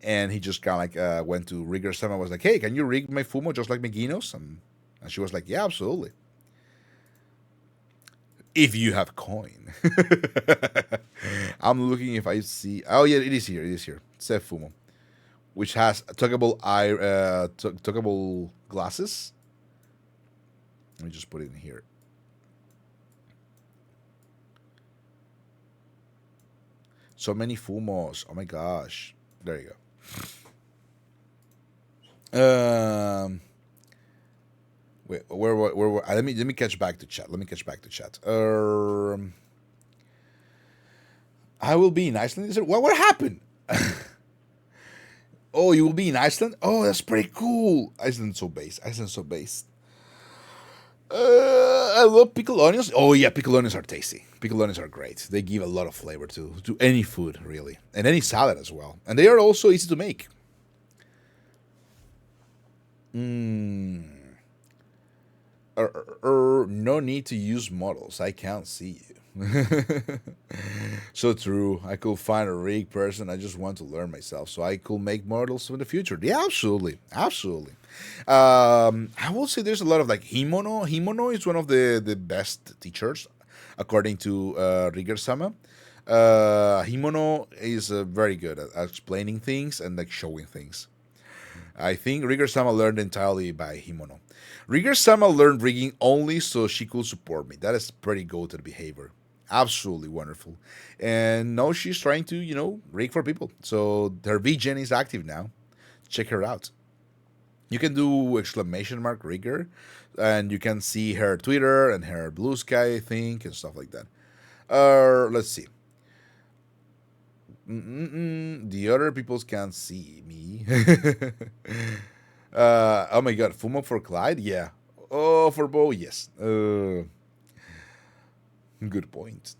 and he just kind of like went to Rigger-sama, was like, hey, can you rig my fumo just like Meginos? And she was like, yeah, absolutely. If you have coin. I'm looking if I see. Oh yeah, it is here. It is here. Seth fumo, which has tuckable tuckable glasses. Let me just put it in here. So many fumos. Oh my gosh. There you go. Wait, where let me catch back to chat. I will be in Iceland. What happened? Oh, you will be in Iceland? Oh, that's pretty cool. Iceland's so based. I love pickled onions. Oh yeah, pickled onions are tasty. Pickled onions are great. They give a lot of flavor to any food, really, and any salad as well. And they are also easy to make. No need to use models. I can't see you. So true. I could find a rig person. I just want to learn myself, so I could make models in the future. Yeah, absolutely. I will say there's a lot of like Himono. Himono is one of the best teachers, according to Rigger-sama. Himono is very good at explaining things and like showing things. I think Rigger-sama learned entirely by Himono. Rigger-sama learned rigging only so she could support me. That is pretty goated behavior. Absolutely wonderful. And now she's trying to, rig for people. So her VGen is active now. Check her out. You can do !Rigger, and you can see her Twitter and her Blue Sky, I think, and stuff like that. Let's see. The other peoples can't see me. Oh my god, Fumo for Clyde? Yeah. Oh, for Bo? Yes. Good point.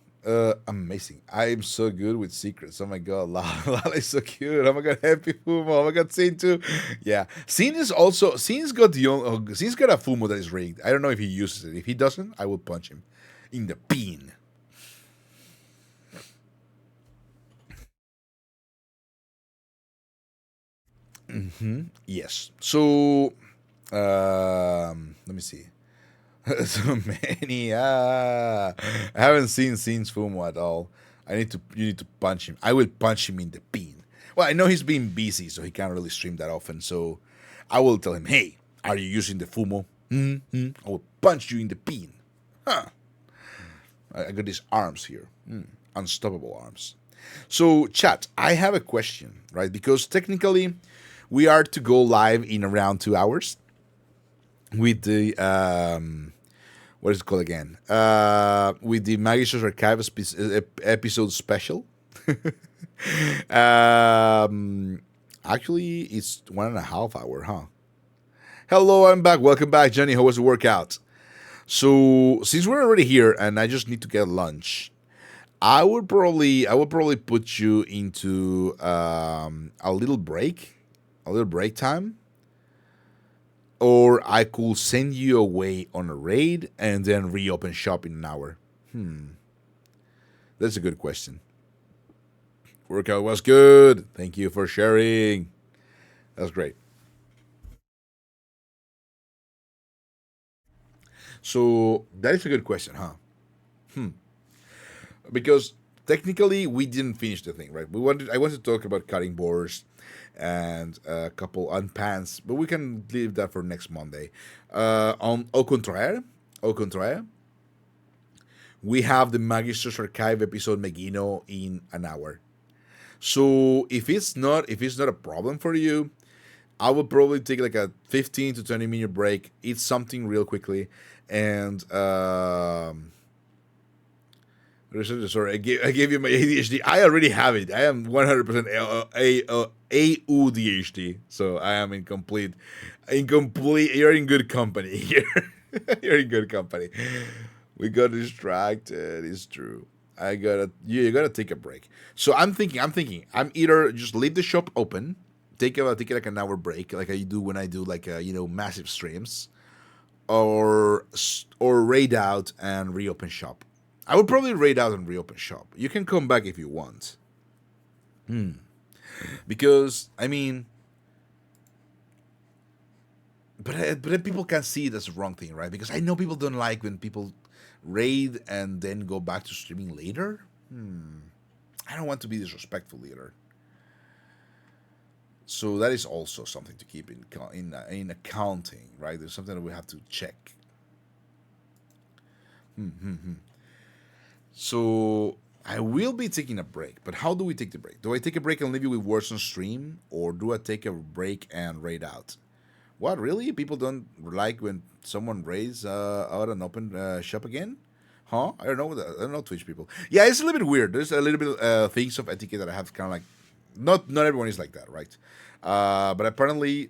Amazing. I'm so good with secrets. Oh my god, Lala is so cute. Oh my god, happy Fumo. Oh my god, Sin too. Yeah, Sin is also Sin's got Sin's got a Fumo that is rigged. I don't know if he uses it. If he doesn't, I will punch him in the peen. Yes. So, let me see. So many. I haven't seen Sin's Fumo at all. You need to punch him. I will punch him in the peen. Well, I know he's been busy, so he can't really stream that often. So I will tell him, hey, are you using the Fumo? I will punch you in the peen. Huh. I got these arms here. Unstoppable arms. So, chat, I have a question, right? Because technically, we are to go live in around 2 hours with the what is it called again? With the Magister's Archive episode special. um, Actually, it's 1.5 hours, huh? Hello, I'm back. Welcome back, Jenny. How was the workout? So, since we're already here and I just need to get lunch, I would probably put you into a little break time, or I could send you away on a raid and then reopen shop in an hour. That's a good question. Workout was good. Thank you for sharing. That's great. So that is a good question, huh? Because technically we didn't finish the thing, right? I wanted to talk about cutting boards and a couple on pants, but we can leave that for next Monday. Au contraire, we have the Magister's Archive episode Megino in an hour. So if it's not a problem for you, I would probably take like a 15 to 20 minute break, eat something real quickly, and sorry, I gave you my ADHD. I already have it. I am 100% AUDHD, so I am in complete. You're in good company here. You're in good company. We got distracted. It's true. You gotta take a break. So I'm either just leave the shop open, take like an hour break, like I do when I do like massive streams, or raid out and reopen shop. I would probably raid out and reopen shop. You can come back if you want, because I mean, but then people can see that's the wrong thing, right? Because I know people don't like when people raid and then go back to streaming later. I don't want to be disrespectful either. So that is also something to keep in accounting, right? There's something that we have to check. So I will be taking a break, but how do we take the break? Do I take a break and leave you with words on stream, or do I take a break and raid out? What really? People don't like when someone raids out an open shop again? Huh? I don't know. I don't know Twitch people. Yeah, it's a little bit weird. There's a little bit things of etiquette that I have kind of like. Not everyone is like that, right? But apparently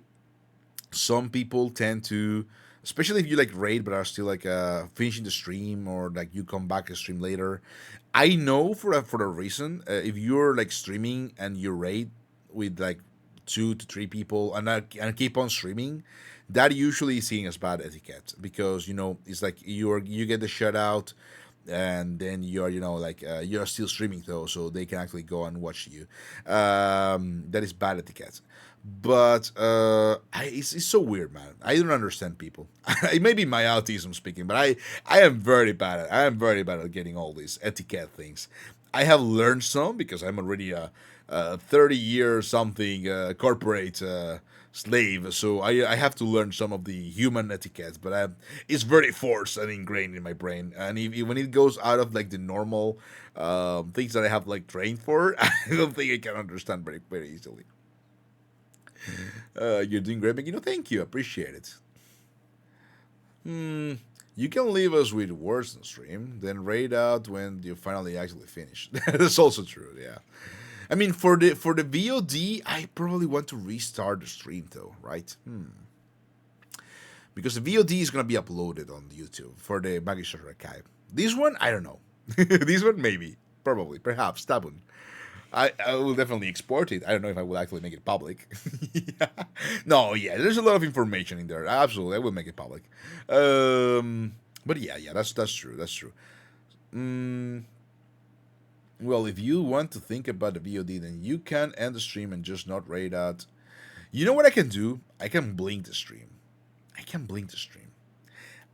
some people tend to, especially if you like raid but are still like finishing the stream, or like you come back and stream later. I know for a reason, if you're like streaming and you raid with like 2 to 3 people and keep on streaming, that usually is seen as bad etiquette, because it's like you get the shutout, and then you're like you're still streaming though, so they can actually go and watch you. That is bad etiquette. But it's so weird, man. I don't understand people. It may be my autism speaking, but I am very bad at getting all these etiquette things. I have learned some because I'm already a 30-year something corporate slave, so I have to learn some of the human etiquette, but it's very forced and ingrained in my brain. And when it goes out of like the normal things that I have like trained for, I don't think I can understand very, very easily. You're doing great, Magino. Thank you. Appreciate it. You can leave us with words on stream, then raid out when you finally actually finish. That's also true, yeah. I mean, for the VOD, I probably want to restart the stream though, right? Because the VOD is gonna be uploaded on YouTube for the Magister archive. This one, I don't know. This one, maybe, probably, perhaps that one. I will definitely export it. I don't know if I will actually make it public. Yeah. No, yeah, there's a lot of information in there. Absolutely, I will make it public. But yeah, that's true. That's true. Mm, well, if you want to think about the VOD, then you can end the stream and just not rate out. You know what I can do? I can blink the stream. I can blink the stream.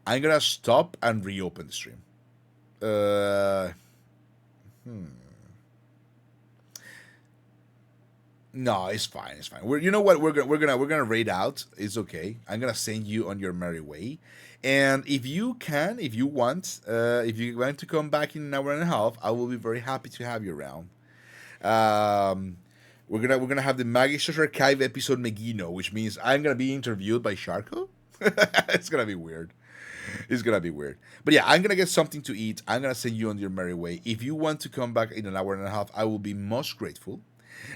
I'm gonna stop and reopen the stream. Uh, no, it's fine. It's fine. You know what? We're gonna raid out. It's okay. I'm gonna send you on your merry way. And if you can, if you want to come back in an hour and a half, I will be very happy to have you around. Um, we're gonna have the Magister's Archive episode Megino, which means I'm gonna be interviewed by Sharko. It's gonna be weird. It's gonna be weird. But yeah, I'm gonna get something to eat. I'm gonna send you on your merry way. If you want to come back in an hour and a half, I will be most grateful,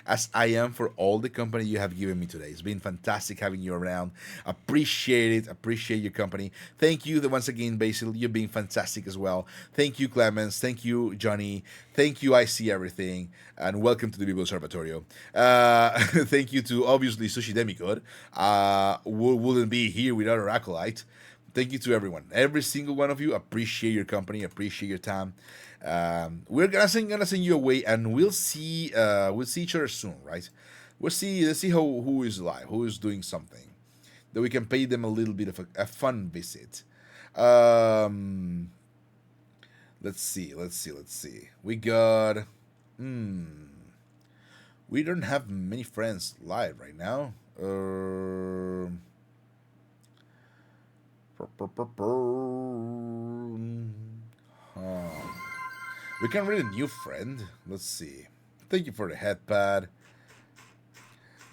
as I am for all the company you have given me today. It's been fantastic having you around. Appreciate it. Appreciate your company. Thank you once again, Basil. You're being fantastic as well. Thank you, Clemens. Thank you, Johnny. Thank you, I See Everything. And welcome to the Bibo Observatorio. Thank you to, obviously, Sushi Demigod. Wouldn't be here without our acolyte. Thank you to everyone, every single one of you. Appreciate your company, appreciate your time. We're gonna send you away, and we'll see each other soon, right? Let's see who is alive, who is doing something that we can pay them a little bit of a fun visit. Let's see. We got. We don't have many friends live right now. We can read a new friend. Let's see. Thank you for the headpad.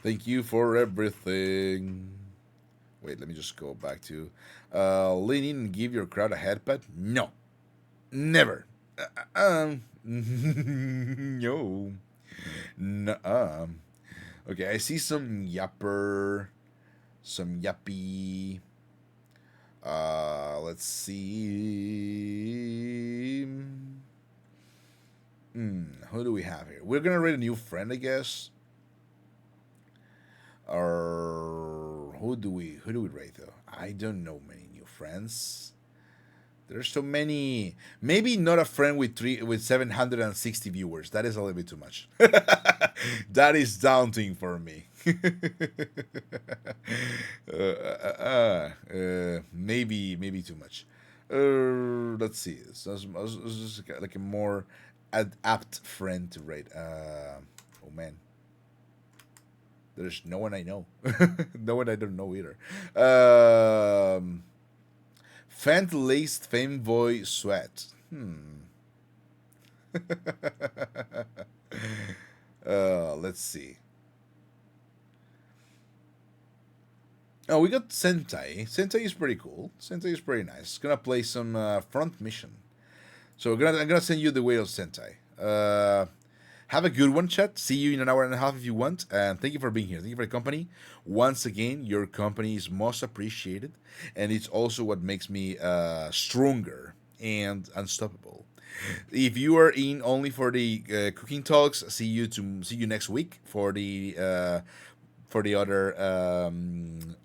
Thank you for everything. Wait, let me just go back to lean in and give your crowd a headpad. No, never. No. Nuh-uh. Okay, I see some yapper, some yappy. Let's see. Who do we have here? We're gonna rate a new friend, I guess. Or who do we rate though? I don't know many new friends. There's so many. Maybe not a friend with 760 viewers. That is a little bit too much. That is daunting for me. Maybe too much. Let's see. So it's just like a more apt friend to rate. Oh man. There's no one I know. No one I don't know either. Fent laced femboy sweat. Let's see. Oh, we got Sentai. Sentai is pretty cool. Sentai is pretty nice. It's gonna play some front mission. So I'm gonna send you the way of Sentai. Have a good one, chat. See you in an hour and a half if you want. And thank you for being here. Thank you for the company. Once again, your company is most appreciated, and it's also what makes me stronger and unstoppable. If you are in only for the cooking talks, see you next week for the other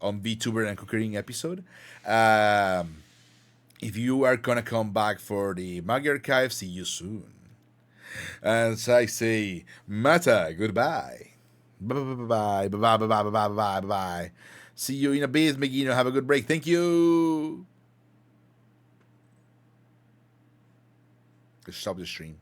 on VTuber and cooking episode. If you are gonna come back for the Mag Archive, see you soon. As I say, Mata, goodbye. Bye. Bye. See you in a bit, Megino. Have a good break. Thank you. Stop the stream.